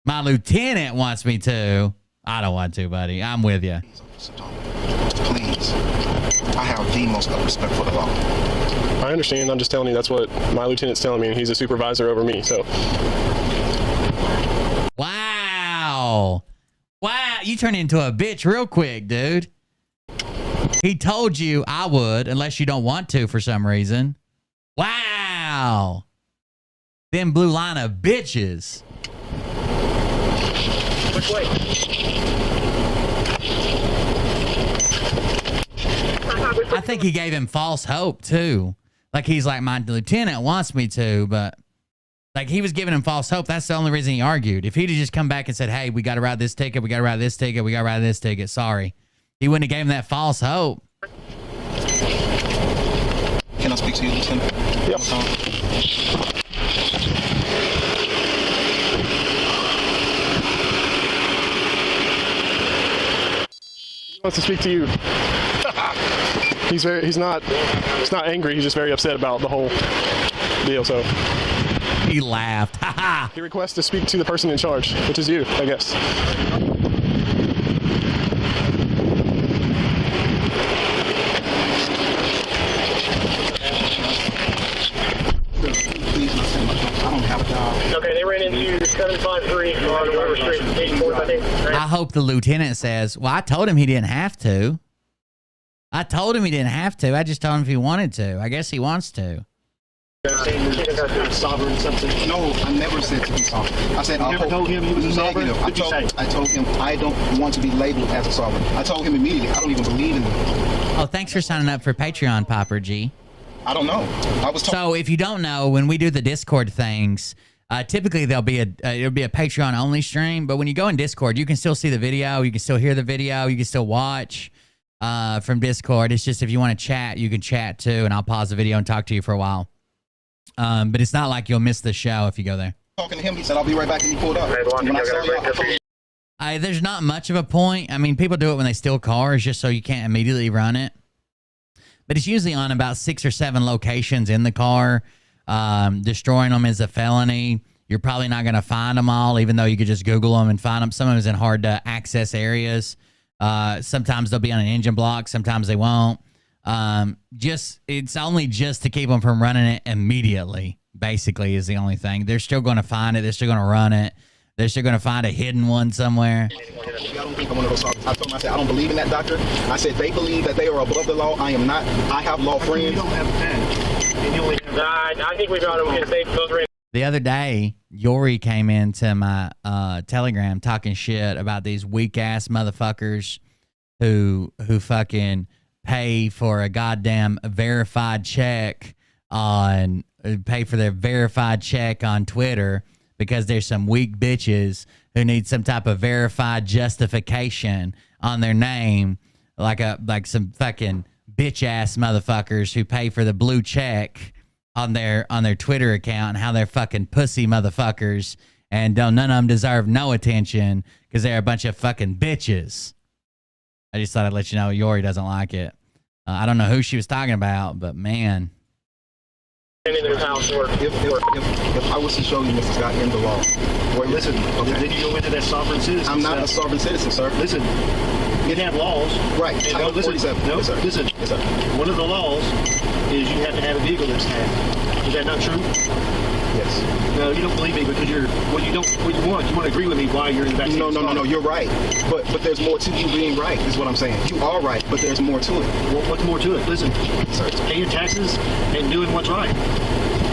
My lieutenant wants me to. I don't want to, buddy. I'm with you.
Please, I have the most respect for the law.
I understand. I'm just telling you that's what my lieutenant's telling me, and he's a supervisor over me. So.
Wow, you turned into a bitch real quick, dude. He told you I would, unless you don't want to for some reason. Wow. Them blue line of bitches.
Which way?
I think he gave him false hope, too. Like, he's like, my lieutenant wants me to, but... Like, he was giving him false hope. That's the only reason he argued. If he'd have just come back and said, hey, we got to write this ticket, we got to write this ticket, we got to write this ticket, sorry. He wouldn't have gave him that false hope.
Can I speak to you, Lieutenant?
Yep. He wants to speak to you. He's not angry. He's just very upset about the whole deal. So
he laughed.
He requests to speak to the person in charge, which is you, I guess.
Okay, they ran into 753 on River Street, 84th, I think. Right?
I hope the lieutenant says, well, I told him he didn't have to. I told him he didn't have to. I just told him if he wanted to. I guess he wants to.
Sovereign something. No, I never said to be sovereign. I said I told him he was a sovereign. I told him I don't want to be labeled as a sovereign. I told him immediately I don't even believe in it.
Oh, thanks for signing up for Patreon, Popper G.
I don't know.
So if you don't know, when we do the Discord things, typically it'll be a Patreon only stream. But when you go in Discord, you can still see the video, you can still hear the video, you can still watch from Discord. It's just if you want to chat, you can chat too, and I'll pause the video and talk to you for a while. But it's not like you'll miss the show if you go there.
Talking to him, he said I'll be right back, and he pulled up.
There's not much of a point. I mean, people do it when they steal cars just so you can't immediately run it. But it's usually on about 6 or 7 locations in the car. Destroying them is a felony. You're probably not going to find them all, even though you could just Google them and find them. Some of them is in hard to access areas. Sometimes they'll be on an engine block. Sometimes they won't. It's only just to keep them from running it immediately, basically, is the only thing. They're still going to find it. They're still going to run it. They're still going to find a hidden one somewhere.
I don't think I'm one of those officers. I told them, I said, I don't believe in that doctrine. I said, they believe that they are above the law. I am not. I have law friends. You don't have 10.
I think we got him.
The other day, Yori came into my Telegram talking shit about these weak-ass motherfuckers who fucking pay for a goddamn verified check on Twitter because there's some weak bitches who need some type of verified justification on their name, like some fucking bitch-ass motherfuckers who pay for the blue check on their Twitter account, and how they're fucking pussy motherfuckers, and none of them deserve no attention because they're a bunch of fucking bitches. I just thought I'd let you know Yori doesn't like it. I don't know who she was talking about, but man.
If I was to show you, Mr. Scott, in the law, where listen,
Then you go into that sovereign citizen.
I'm not a sovereign citizen, sir.
Listen, you have laws.
Right. Title 47.
No,
yes, sir.
listen.
Yes, sir.
One of the laws is you have to have a vehicle that's tagged. Is that not true?
Yes.
No, you don't believe me because you want to agree with me why you're in the back seat.
No, you're right. But there's more to you being right, is what I'm saying. You are right, but there's more to it.
Well, what's more to it? Listen, paying taxes and doing what's right,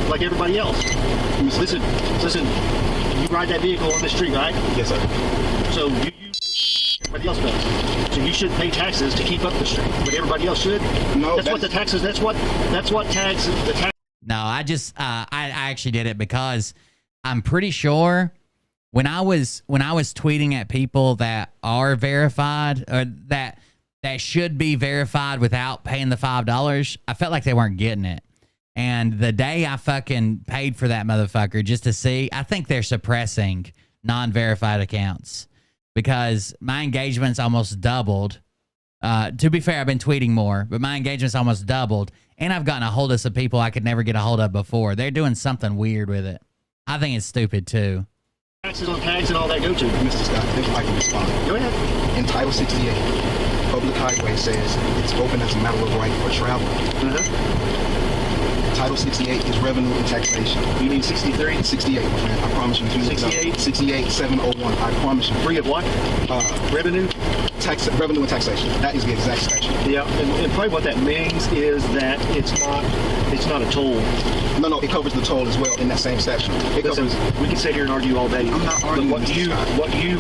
like everybody else. Listen, you ride that vehicle on the street, right?
Yes, sir.
So you everybody else does. So you should pay taxes to keep up the street, but everybody else should.
No,
that's what the taxes. That's what tax the tax.
No, I actually did it because I'm pretty sure when I was tweeting at people that are verified or that should be verified without paying the $5, I felt like they weren't getting it. And the day I fucking paid for that motherfucker just to see, I think they're suppressing non-verified accounts because my engagement's almost doubled. To be fair, I've been tweeting more, but my engagement's almost doubled. And I've gotten a hold of some people I could never get a hold of before. They're doing something weird with it. I think it's stupid, too.
Taxes on tags and all that go to.
Mr. Scott, if I can respond.
Go ahead.
In Title 68, public highway says it's open as a matter of right for travel. Title 68 is revenue and taxation.
You mean 63?
68, man. I promise you.
68?
68, 701. I promise you.
Free of what? Revenue?
Revenue and taxation. That is the exact statute.
Yeah, and probably what that means is that it's not a toll.
No, it covers the toll as well in that same statute.
We can sit here and argue all day.
I'm not arguing.
What you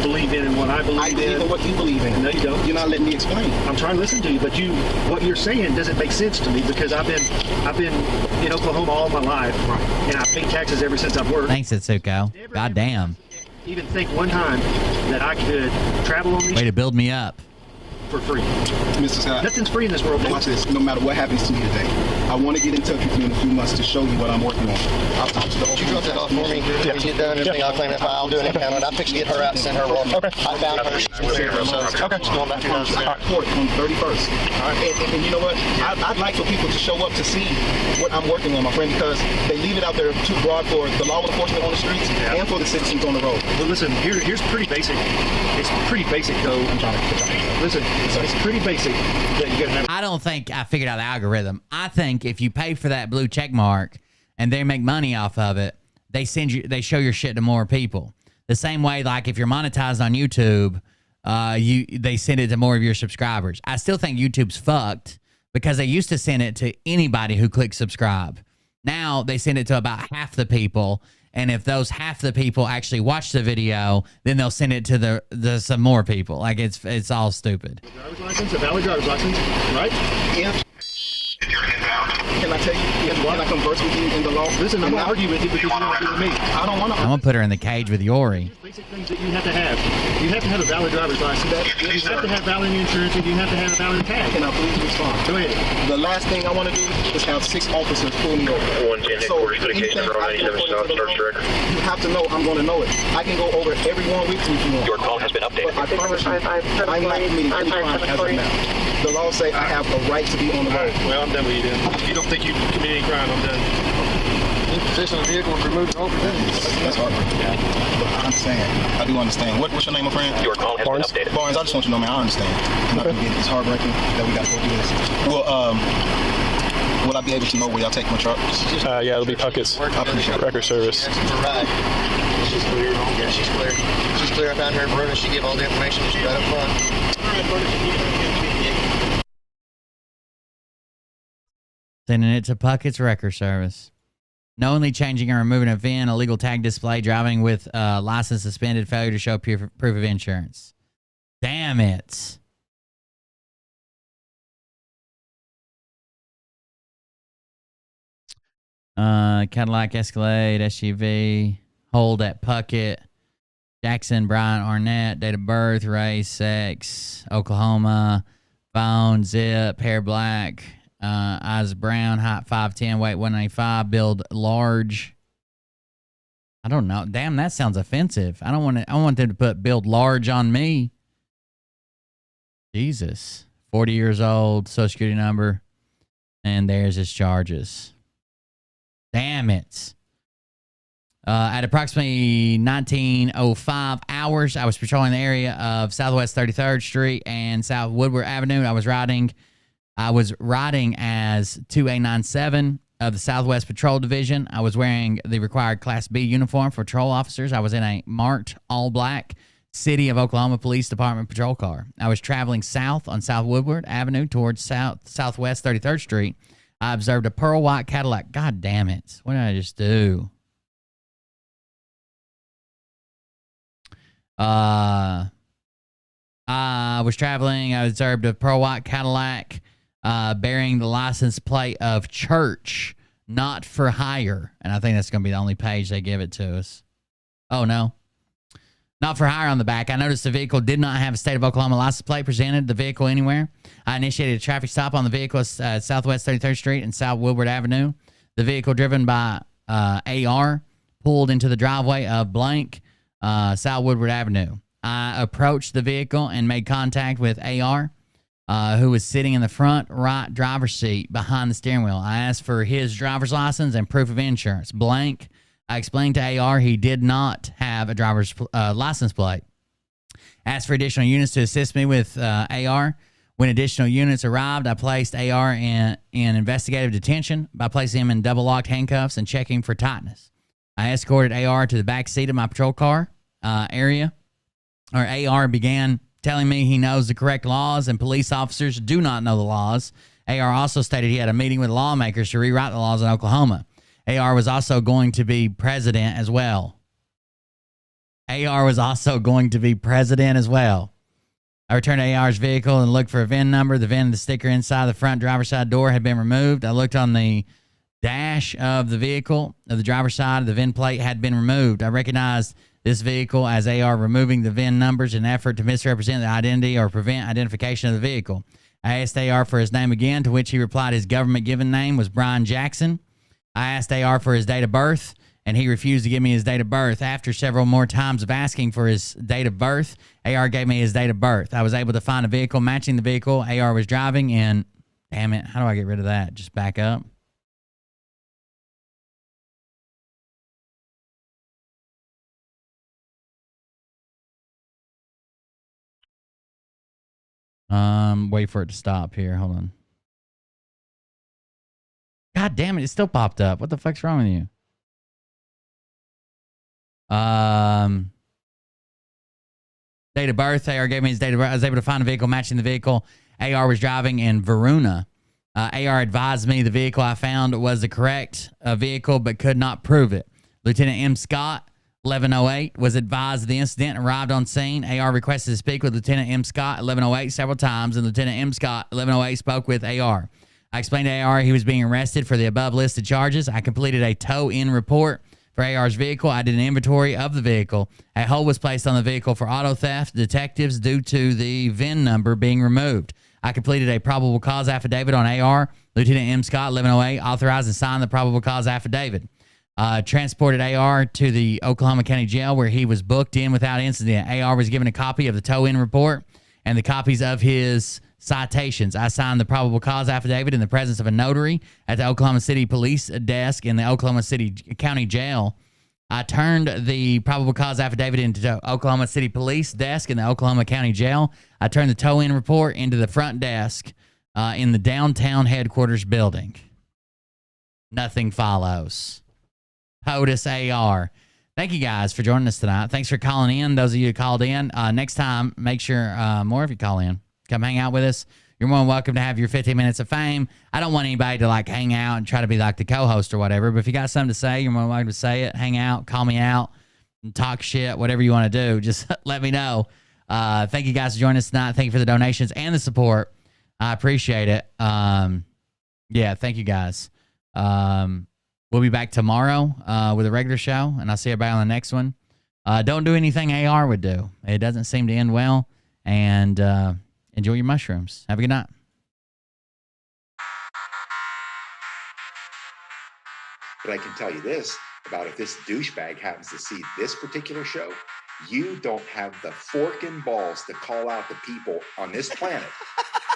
believe in and what I believe in.
I believe in what you believe in.
No, you don't.
You're not letting me explain.
I'm trying to listen to you, but what you're saying doesn't make sense to me because I've been in Oklahoma all my life, and I pay taxes ever since I've worked.
Thanks, Itsuko. God damn.
Even think one time that I could travel on these.
Way to build me up.
For free.
Mr. Scott.
Nothing's free in this world.
Watch this. No matter what happens to me today, I want to get in touch with you in a few months to show you what I'm working on. I'll talk to the.
Could you drop that off for me? When you get done, everything, I'll claim that file. I'll do an account on it. I'll fix to get her out and send her one. Okay. I found her. Okay. Just going back to
court on the 31st. All right. And you know what? I'd like for people to show up to see what I'm working on, my friend, because they leave it out there too broad for the law enforcement on the streets and for the citizens on the road.
Well, listen, here's pretty basic. It's pretty basic, though. I'm trying to listen. It's pretty basic.
I don't think I figured out the algorithm. I think if you pay for that blue check mark and they make money off of it, they show your shit to more people. The same way, like if you're monetized on YouTube, they send it to more of your subscribers. I still think YouTube's fucked because they used to send it to anybody who clicked subscribe. Now they send it to about half the people. And if those half the people actually watch the video, then they'll send it to the some more people. Like it's all stupid.
Driver's license, a valid driver's license, right?
Yeah. Can I tell you? Can I converse with you in the law?
Listen, I'm gonna argue with you because you don't argue with me.
I don't want to.
I'm gonna put her in the cage with Yori.
Basic things that you have to have. You have to have a valid driver's license. You have to have valid insurance, and you have to have a valid tag.
Can I please respond?
Go ahead.
The last thing I want to do is have 6 officers pull me over. So anything you have to know, I'm going to know it. I can go over every one week with you.
Your call has been updated.
But I promise you, I'm not committing any crime as of now. The law say I have a right to be on the road.
Well, I'm done with you then. If you don't think you committed any crime, I'm done.
Possession of the vehicle was removed from
That's heartbreaking. Yeah. I understand. I do understand. What's your name, my friend?
Your call has
Barnes.
been updated.
Barnes, I just want you to know, man, I understand. It's heartbreaking that we got to go through this. Well, will I be able to know where y'all take my truck?
Yeah, it'll be Puckett's.
I appreciate it.
Record service.
She's clear. Yeah, she's clear. She's clear. I found her in Vernon. She gave all the information. She's right up front.
Sending it to Puckett's Record Service. Knowingly changing or removing a VIN, illegal tag display, driving with license suspended, failure to show proof of insurance. Damn it. Cadillac Escalade, SUV, hold at Puckett. Jackson Brian Arnett, date of birth, race, sex, Oklahoma, phone, zip, hair black, eyes brown, height 5'10", weight 195, build large. I don't know. Damn, that sounds offensive. I don't want to. I want them to put build large on me. Jesus. 40 years old, social security number, and there's his charges. Damn it. At approximately 19:05 hours, I was patrolling the area of Southwest 33rd Street and South Woodward Avenue. I was riding as 2A97 of the Southwest Patrol Division. I was wearing the required Class B uniform for patrol officers. I was in a marked all-black City of Oklahoma Police Department patrol car. I was traveling south on South Woodward Avenue towards Southwest 33rd Street. I observed a pearl white Cadillac. God damn it. What did I just do? I was traveling. I observed a pearl white Cadillac bearing the license plate of Church, Not for Hire. And I think that's going to be the only page they give it to us. Oh, no. Not for hire on the back. I noticed the vehicle did not have a state of Oklahoma license plate presented the vehicle anywhere. I initiated a traffic stop on the vehicle at Southwest 33rd Street and South Woodward Avenue. The vehicle driven by AR pulled into the driveway of blank South Woodward Avenue. I approached the vehicle and made contact with AR, who was sitting in the front right driver's seat behind the steering wheel. I asked for his driver's license and proof of insurance. Blank. I explained to AR he did not have a driver's license plate. Asked for additional units to assist me with AR. When additional units arrived, I placed AR in investigative detention by placing him in double-locked handcuffs and checking for tightness. I escorted AR to the back seat of my patrol car area. AR began telling me he knows the correct laws and police officers do not know the laws. AR also stated he had a meeting with lawmakers to rewrite the laws in Oklahoma. AR was also going to be president as well. I returned to AR's vehicle and looked for a VIN number. The VIN of the sticker inside the front driver's side door had been removed. I looked on the dash of the vehicle of the driver's side. The VIN plate had been removed. I recognized this vehicle as AR removing the VIN numbers in an effort to misrepresent the identity or prevent identification of the vehicle. I asked AR for his name again, to which he replied his government-given name was Brian Jackson. I asked AR for his date of birth, and he refused to give me his date of birth. After several more times of asking for his date of birth, AR gave me his date of birth. I was able to find a vehicle matching the vehicle AR was driving in. Damn it, how do I get rid of that? Just back up. Wait for it to stop here. Hold on. God damn it, it still popped up. What the fuck's wrong with you? Date of birth. AR gave me his date of birth. I was able to find a vehicle matching the vehicle AR was driving in Verona. AR advised me the vehicle I found was the correct vehicle, but could not prove it. Lieutenant M. Scott, 1108, was advised of the incident and arrived on scene. AR requested to speak with Lieutenant M. Scott, 1108, several times, and Lieutenant M. Scott, 1108, spoke with AR. I explained to AR he was being arrested for the above listed charges. I completed a tow-in report for AR's vehicle. I did an inventory of the vehicle. A hold was placed on the vehicle for auto theft detectives due to the VIN number being removed. I completed a probable cause affidavit on AR. Lieutenant M. Scott, 1108, authorized and signed the probable cause affidavit. Transported AR to the Oklahoma County Jail, where he was booked in without incident. AR was given a copy of the tow-in report and the copies of his citations. I signed the probable cause affidavit in the presence of a notary at the Oklahoma City police desk in the Oklahoma City County Jail. I turned the probable cause affidavit into the Oklahoma City police desk in the Oklahoma County Jail. I turned the tow-in report into the front desk in the downtown headquarters building. Nothing follows. POTUS AR. Thank you guys for joining us tonight. Thanks for calling in. Those of you who called in. Next time, make sure more of you call in. Come hang out with us. You're more than welcome to have your 15 minutes of fame. I don't want anybody to like hang out and try to be like the co-host or whatever, but if you got something to say, you're more than welcome to say it. Hang out, call me out, and talk shit, whatever you want to do. Just let me know. Thank you guys for joining us tonight. Thank you for the donations and the support. I appreciate it. Yeah, thank you guys. We'll be back tomorrow with a regular show, and I'll see everybody on the next one. Don't do anything AR would do. It doesn't seem to end well, and enjoy your mushrooms. Have a good night.
But I can tell you this about if this douchebag happens to see this particular show, you don't have the forking balls to call out the people on this planet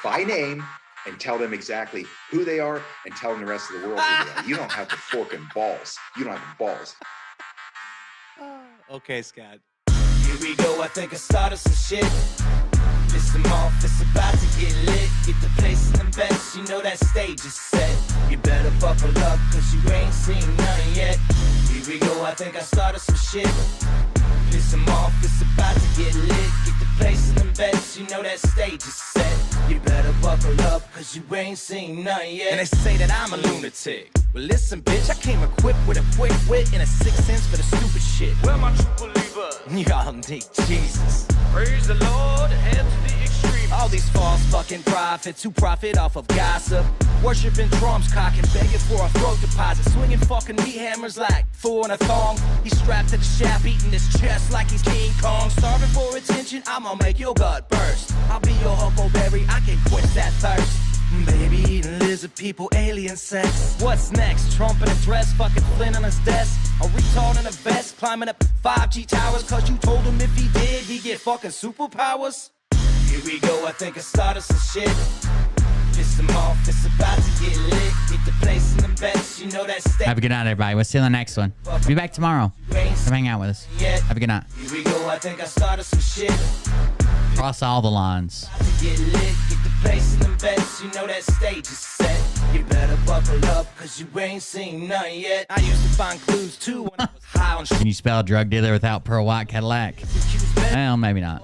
by name and tell them exactly who they are and tell them the rest of the world who they are. You don't have the forking balls. You don't have the balls.
Okay, Scott.
Here we go, I think I started some shit. Listen off, it's about to get lit. Get the place in the best, you know that stage is set. You better buckle up, cause you ain't seen none yet. Here we go, I think I started some shit. Listen off, it's about to get lit. Get the place in the best, you know that stage is set. You better buckle up, cause you ain't seen none yet.
And they say that I'm a lunatic. Well, listen, bitch, I came equipped with a quick wit and a 6th sense for the stupid shit. Where my true believers? Y'all need Jesus. Praise the Lord, head to the extreme. All these false fucking prophets who profit off of gossip. Worshipping drums, cocking, begging for a throat deposit. Swinging fucking meat hammers like fool in a thong. He's strapped to the shaft, eating his chest like he's King Kong. Starving for attention, I'ma make your gut burst. I'll be your huckleberry, I can quench that thirst. Baby eating lizard people, alien sex. What's next? Trump in a dress, fucking Flynn on his desk. A retard in a vest, climbing up 5G towers. Cause you told him if he did, he'd get fucking superpowers.
Here we go, I think I started some shit. Piss them off, it's about to get lit. Get the place in the best, you know that state.
Have a good night, everybody. We'll see you on the next one. Be back tomorrow. Come hang out with us. Have a good night.
Here we go, I think I started some shit.
Cross all the lines.
Get lit, get the place in the best, you know that stage is set. You better buckle up, cause you ain't seen none yet.
I used to find clues too when I was high on shit.
Can you spell drug dealer without pearl white Cadillac? Well, maybe not.